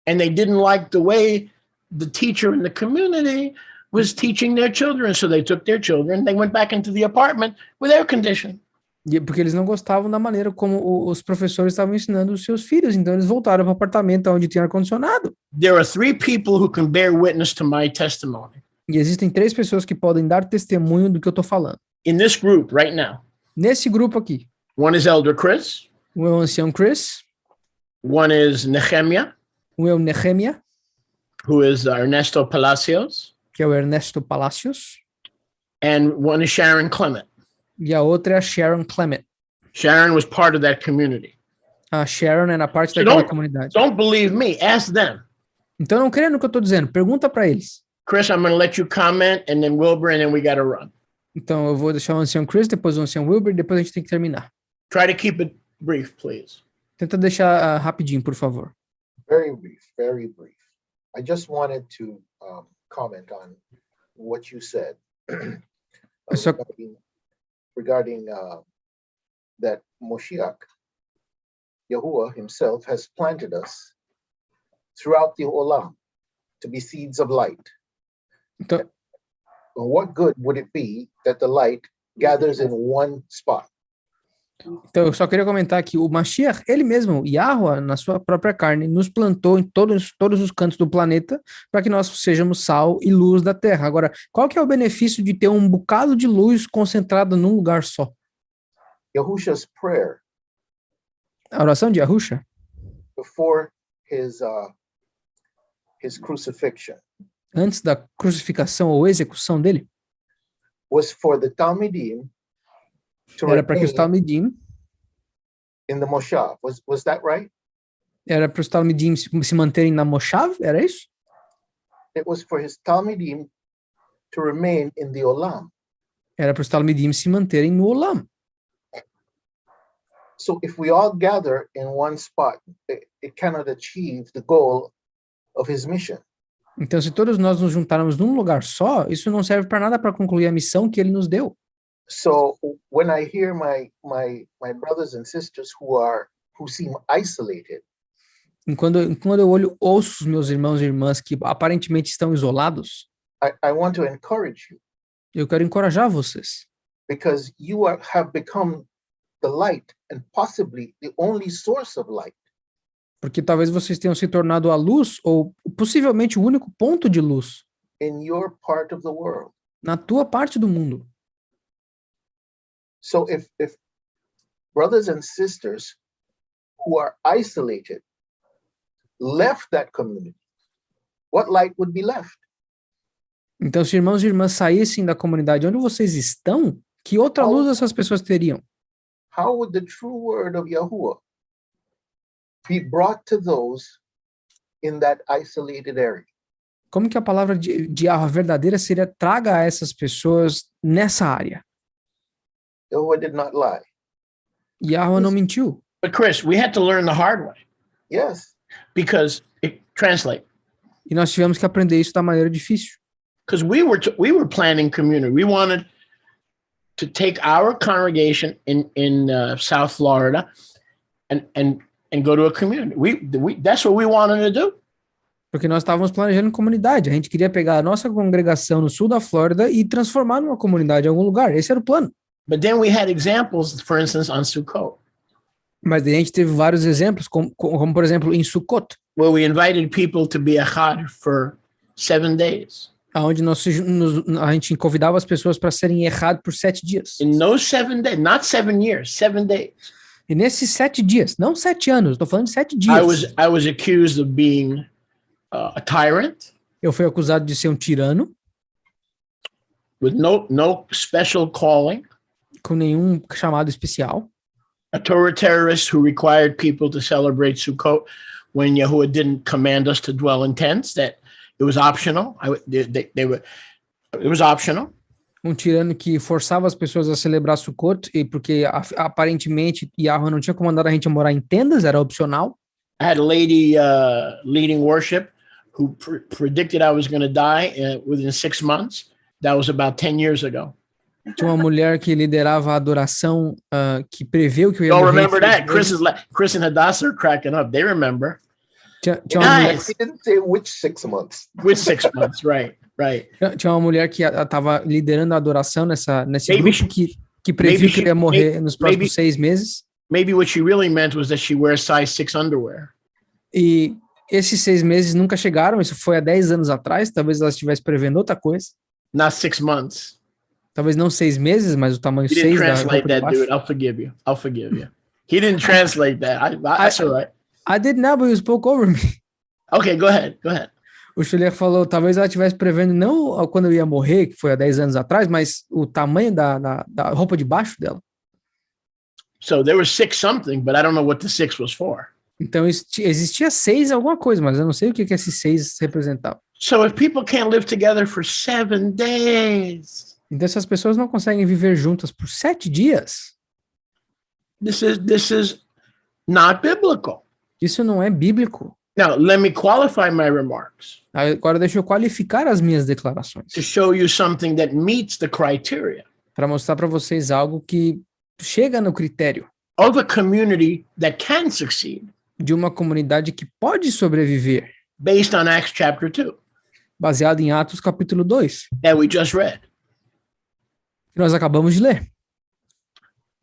And they didn't like the way the teacher in the community was teaching their children. So they took their children, they went back into the apartment with air conditioning. Porque eles não gostavam da maneira como os professores estavam ensinando os seus filhos. Então eles voltaram para o apartamento onde tinha ar-condicionado. There are 3 people who can bear witness to my testimony. E existem 3 pessoas que podem dar testemunho do que eu estou falando. In this group right now. Nesse grupo aqui. One is Elder Chris. Um é o ancião Chris. One is Nehemiah. Um é o Nehemia. Who is Ernesto Palacios. Que é o Ernesto Palacios. And one is Sharon Clement. E a outra é a Sharon Clement. Sharon was part of that community. A Sharon era parte daquela comunidade. Don't believe me. Ask them. Então não creia no que eu estou dizendo. Pergunta para eles. Chris, I'm going to let you comment, and then Wilbur, and then we got to run. Então eu vou deixar o ancião Chris, depois o ancião Wilbur, depois a gente tem que terminar. Try to keep it brief, please. Tenta deixar rapidinho, por favor. Very brief, very brief. I just wanted to comment on what you said regarding that Moshiach, Yahuwah himself, has planted us throughout the Olam to be seeds of light. Então, what good would it be that the light gathers in one spot? Então, eu só queria comentar que o Mashiach, ele mesmo, Yahuwah, na sua própria carne, nos plantou em todos os cantos do planeta para que nós sejamos sal e luz da terra. Agora, qual que é o benefício de ter um bocado de luz concentrada num lugar só? Yahusha's prayer. A oração de Yahusha? Before his crucifixion. Antes da crucificação ou execução dele? Was for the Talmidim. Era para que os Talmidim in the Moshav. Was that right? Era para os Talmidim se manterem na Moshav? Era isso? It was for his Talmidim to remain in the Olam. Era para os Talmidim se manterem no Olam. So if we all gather in one spot, it cannot achieve the goal of his mission. Então, se todos nós nos juntarmos num lugar só, isso não serve para nada para concluir a missão que ele nos deu. So when I hear my brothers and sisters who seem isolated, quando eu ouço os meus irmãos e irmãs que aparentemente estão isolados, I want to encourage you. Eu quero encorajar vocês. Because you have become the light and possibly the only source of light. Porque talvez vocês tenham se tornado a luz ou possivelmente o único ponto de luz. In your part of the world. Na tua parte do mundo. So if brothers and sisters who are isolated left that community what light would be left? Então, se irmãos e irmãs saíssem da comunidade onde vocês estão, que outra luz essas pessoas teriam? How would the true word of Yahuwah be brought to those in that isolated area? Como que a palavra de Yahweh verdadeira seria traga a essas pessoas nessa área? Yahuwah did not lie. Yahweh não mentiu. But Chris, we had to learn the hard way Yes. because translate. E nós tivemos que aprender isso da maneira difícil. Because we were planning community. We wanted to take our congregation in South Florida and go to a community. That's what we wanted to do. Porque nós estávamos planejando comunidade. A gente queria pegar a nossa congregação no sul da Flórida e transformar numa comunidade em algum lugar. Esse era o plano. But then we had examples, for instance, on Sukkot, Mas a gente teve vários exemplos, como por exemplo em Sukkot, where we invited people to be echad for 7 days. onde a gente convidava as pessoas para serem errados por 7 dias. In those 7 days, not 7 years, 7 days, E nesses 7 dias, não 7 anos, estou falando de 7 dias, I was accused of being a tyrant eu fui acusado de ser um tirano, with no special calling, com nenhum chamado especial, a Torah terrorist who required people to celebrate Sukkot when Yahuwah didn't command us to dwell in tents, that it was optional. It was optional. um tirano que forçava as pessoas a celebrar Sukkot, e porque aparentemente Yahweh não tinha comandado a gente a morar em tendas, era opcional. I had a lady leading worship who predicted I was going to die within 6 months. That was about 10 years ago. Tinha uma mulher que liderava a adoração, que preveu que eu ia Don't morrer. remember that. Chris and Hadassah are cracking up. They remember. Tinha uma mulher, He didn't say which 6 months. With 6 months, right. tinha uma mulher que estava liderando a adoração nesse Maybe grupo que previu que eu ia morrer nos próximos maybe- 6 meses. Maybe what she really meant was that she wears size 6 underwear. E esses 6 meses nunca chegaram, isso foi há 10 anos atrás, talvez ela estivesse prevendo outra coisa. Not 6 months. Talvez não 6 meses, mas o tamanho He didn't 6 da translate roupa de that, baixo. dude. I'll forgive you. He didn't translate that. That's all right. I did not, but you spoke over me. Okay, go ahead. O Schuller falou, talvez ela estivesse prevendo não quando eu ia morrer, que foi há 10 anos atrás, mas o tamanho da roupa de baixo dela. So there was 6 something, but I don't know what the 6 was for. Então existia 6 alguma coisa, mas eu não sei o que esses 6 representavam. So if people can't live together for 7 days, Então essas pessoas não conseguem viver juntas por 7 dias. this is not biblical. Isso não é bíblico. Now, let me qualify my remarks Agora deixa eu qualificar as minhas declarações to show you something that meets the criteria para mostrar para vocês algo que chega no critério of a community that can succeed de uma comunidade que pode sobreviver, based on Acts chapter 2 baseado em Atos capítulo 2, that we just read. que nós acabamos de ler.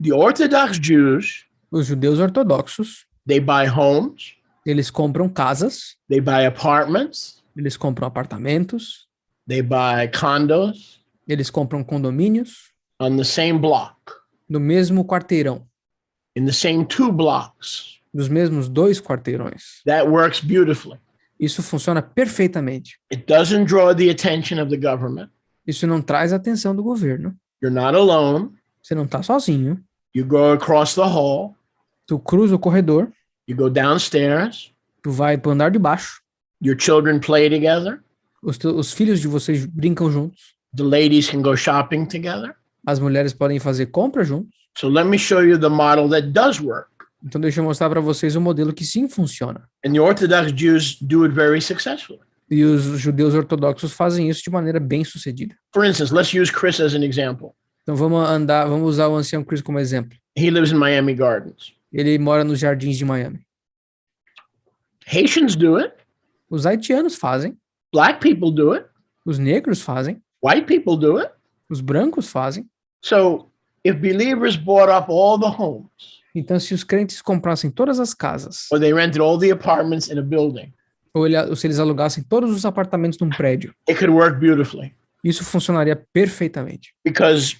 The Orthodox Jews, Os judeus ortodoxos, they buy homes, eles compram casas, they buy apartments, eles compram apartamentos, they buy condos eles compram condomínios on the same block, no mesmo quarteirão, in the same 2 blocks. nos mesmos 2 quarteirões. That works beautifully. Isso funciona perfeitamente. It doesn't draw the attention of the government. Isso não traz a atenção do governo. You're not alone. Você não está sozinho. You go across the hall, Tu cruza o corredor, you go downstairs, tu vai para o andar de baixo, your children play together, os filhos de vocês brincam juntos, the ladies can go shopping together. as mulheres podem fazer compra juntos. So let me show you the model that does work. Então deixa eu mostrar para vocês um modelo que sim funciona. And the Orthodox Jews do it very successfully. E os judeus ortodoxos fazem isso de maneira bem sucedida. For instance, let's use Chris as an example. Então vamos usar o ancião Chris como exemplo. He lives in Miami Gardens. Ele mora nos jardins de Miami. Haitians do it. Os haitianos fazem, Black people do it. os negros fazem, White people do it. os brancos fazem. So if believers bought up all the homes, Então, se os crentes comprassem todas as casas, or they rented all the apartments in a building, ou se eles alugassem todos os apartamentos num prédio, it could work beautifully isso funcionaria perfeitamente. because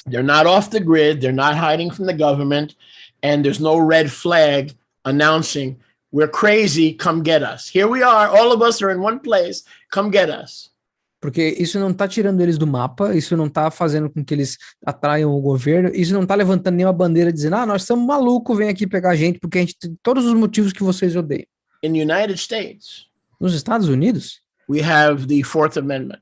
they're not off the grid, they're not hiding from the government, and there's no red flag announcing We're crazy, come get us. Here we are, all of us are in one place, come get us. Porque isso não está tirando eles do mapa, isso não está fazendo com que eles atraiam o governo, isso não está levantando nenhuma bandeira dizendo, nós estamos malucos, vem aqui pegar a gente, porque a gente tem todos os motivos que vocês odeiam. In the United States, Nos Estados Unidos, we have the Fourth Amendment.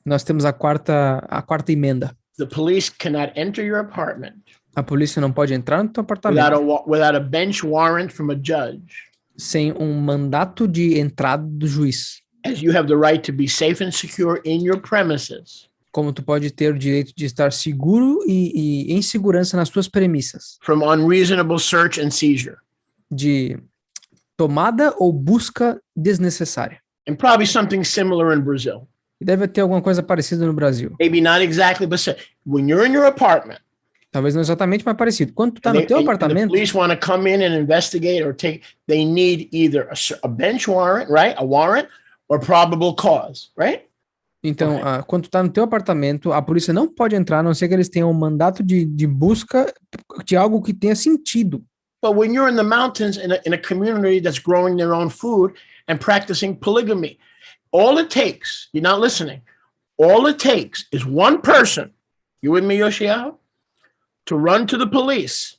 nós temos a quarta emenda. The police cannot enter your apartment A polícia não pode entrar no teu apartamento without a bench warrant from a judge, sem um mandato de entrada do juiz. as you have the right to be safe and secure in your premises Como tu pode ter o direito de estar seguro e em segurança nas tuas premissas, from unreasonable search and seizure. de tomada ou busca desnecessária. And probably something similar in Brazil. E deve ter alguma coisa parecida no Brasil. Maybe not exactly, but when you're in your apartment, Talvez não exatamente, mas parecido. Quando tu tá and no teu and the apartamento, police want to come in and investigate or they need either a bench warrant, right? A warrant or probable cause, right? então, quando tu tá no teu apartamento, a polícia não pode entrar, a não ser que eles tenham um mandato de busca de algo que tenha sentido. But when you're in the mountains in a community that's growing their own food and practicing polygamy, all it takes, you're not listening, all it takes is one person, you with me, Yoshiao, to run to the police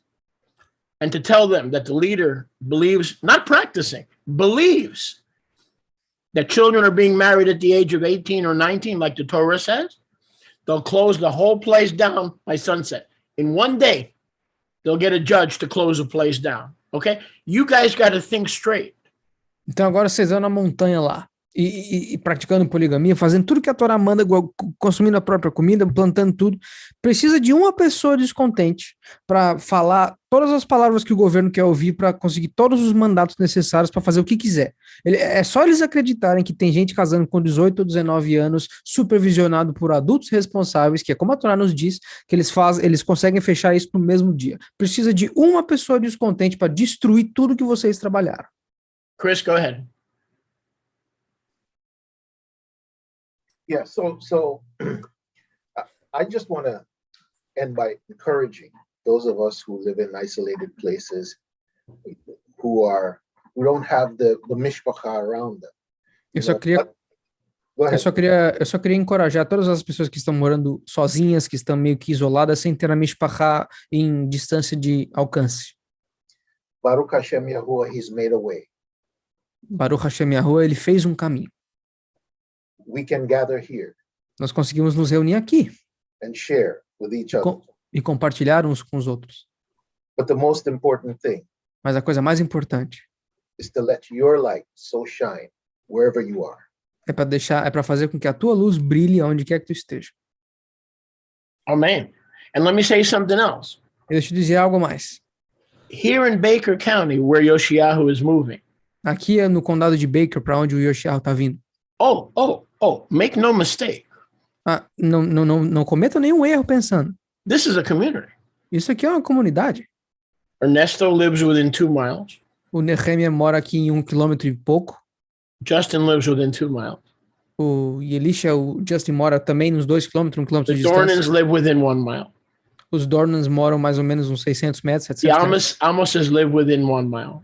and to tell them that the leader believes, not practicing, believes that children are being married at the age of 18 or 19, like the Torah says. They'll close the whole place down by sunset. In one day, they'll get a judge to close the place down. Okay? You guys got to think straight. Então agora vocês vão na montanha lá e praticando poligamia, fazendo tudo que a Torá manda, consumindo a própria comida, plantando tudo. Precisa de uma pessoa descontente para falar todas as palavras que o governo quer ouvir para conseguir todos os mandatos necessários para fazer o que quiser. É só eles acreditarem que tem gente casando com 18 ou 19 anos, supervisionado por adultos responsáveis, que é como a Torá nos diz, que eles conseguem fechar isso no mesmo dia. Precisa de uma pessoa descontente para destruir tudo que vocês trabalharam. Chris, go ahead. Yeah, so I just want to end by encouraging those of us who live in isolated places, who don't have the mishpacha around them. Eu só queria encorajar todas as pessoas que estão morando sozinhas, que estão meio que isoladas, sem ter a mishpacha em distância de alcance. Baruch Hashem Yahuwah, He's made a way. Baruch Hashem Yahuwah, ele fez um caminho. We can gather here Nós conseguimos nos reunir aqui and share with each other. E compartilhar uns com os outros. But the most important thing Mas a coisa mais importante is to let your light so shine wherever you are. é para fazer com que a tua luz brilhe onde quer que tu esteja. Amen. And let me say something else. E deixa eu dizer algo mais. Here in Baker County, where Yoshiyahu is moving. Aqui é no condado de Baker, para onde o Yoshiyahu está vindo. Make no mistake. Não cometa nenhum erro pensando. This is a community. Isso aqui é uma comunidade. Ernesto lives within 2 miles. O Nehemia mora aqui em 1 quilômetro e pouco. Justin lives within 2 miles. O Justin mora também nos 2 quilômetros, 1 quilômetro The de distância. Dornans live within 1 mile. Os Dornans moram mais ou menos uns 600 metros, 700 The metros. Amoses live within 1 mile.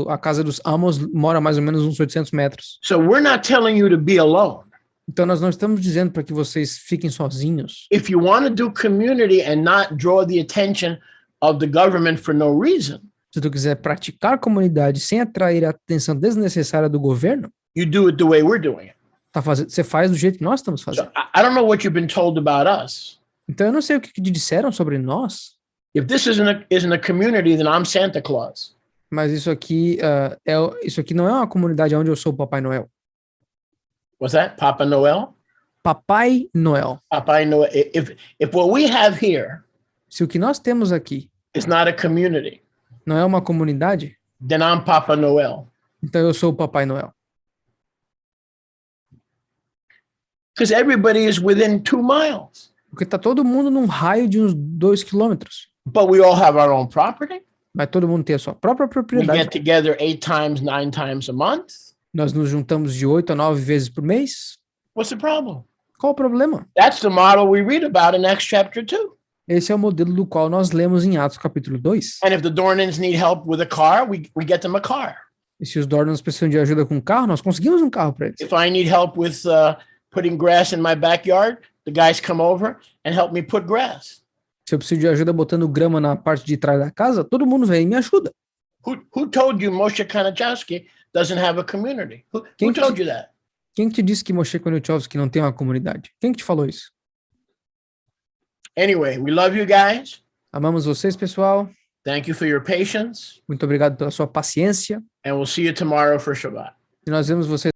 A casa dos Amos mora mais ou menos uns 800 metros. So we're not telling you to be alone. Então nós não estamos dizendo para que vocês fiquem sozinhos. If you want to do community and not draw the attention of the government for no reason, Se tu quiser praticar comunidade sem atrair a atenção desnecessária do governo, you do it the way we're doing it. você faz do jeito que nós estamos fazendo. So I don't know what you've been told about us. Então eu não sei o que te disseram sobre nós. If this isn't a community, then I'm Santa Claus. Mas isso aqui não é uma comunidade onde eu sou o Papai Noel. What's that? Papa Noel? Papai Noel. Papa Noel. If what we have here Se o que nós temos aqui is not a community, não é uma comunidade, then I'm Papa Noel. então eu sou o Papai Noel. Because everybody is within 2 miles. Porque está todo mundo num raio de uns 2 quilômetros. But we all have our own property. Mas todo mundo tem a sua própria We propriedade. get together 8 times, 9 times a month. Nós nos juntamos de 8 a 9 vezes por mês. What's the problem? Qual o problema? That's the model we read about in Acts chapter 2. Esse é o modelo do qual nós lemos em Atos capítulo 2. And if the Dornans need help with a car, we get them a car. E se os Dornans precisam de ajuda com carro, nós conseguimos um carro para eles. If I need help with putting grass in my backyard, the guys come over and help me put grass. Se eu preciso de ajuda botando grama na parte de trás da casa, todo mundo vem e me ajuda. Who told you Moshe Kanachowski doesn't have a community? Who told you that? Quem te disse que Moshe Koniuchowski não tem uma comunidade? Quem que te falou isso? Anyway, we love you guys. Amamos vocês, pessoal. Thank you for your patience. Muito obrigado pela sua paciência. And we'll see you tomorrow for Shabbat. E nós vemos vocês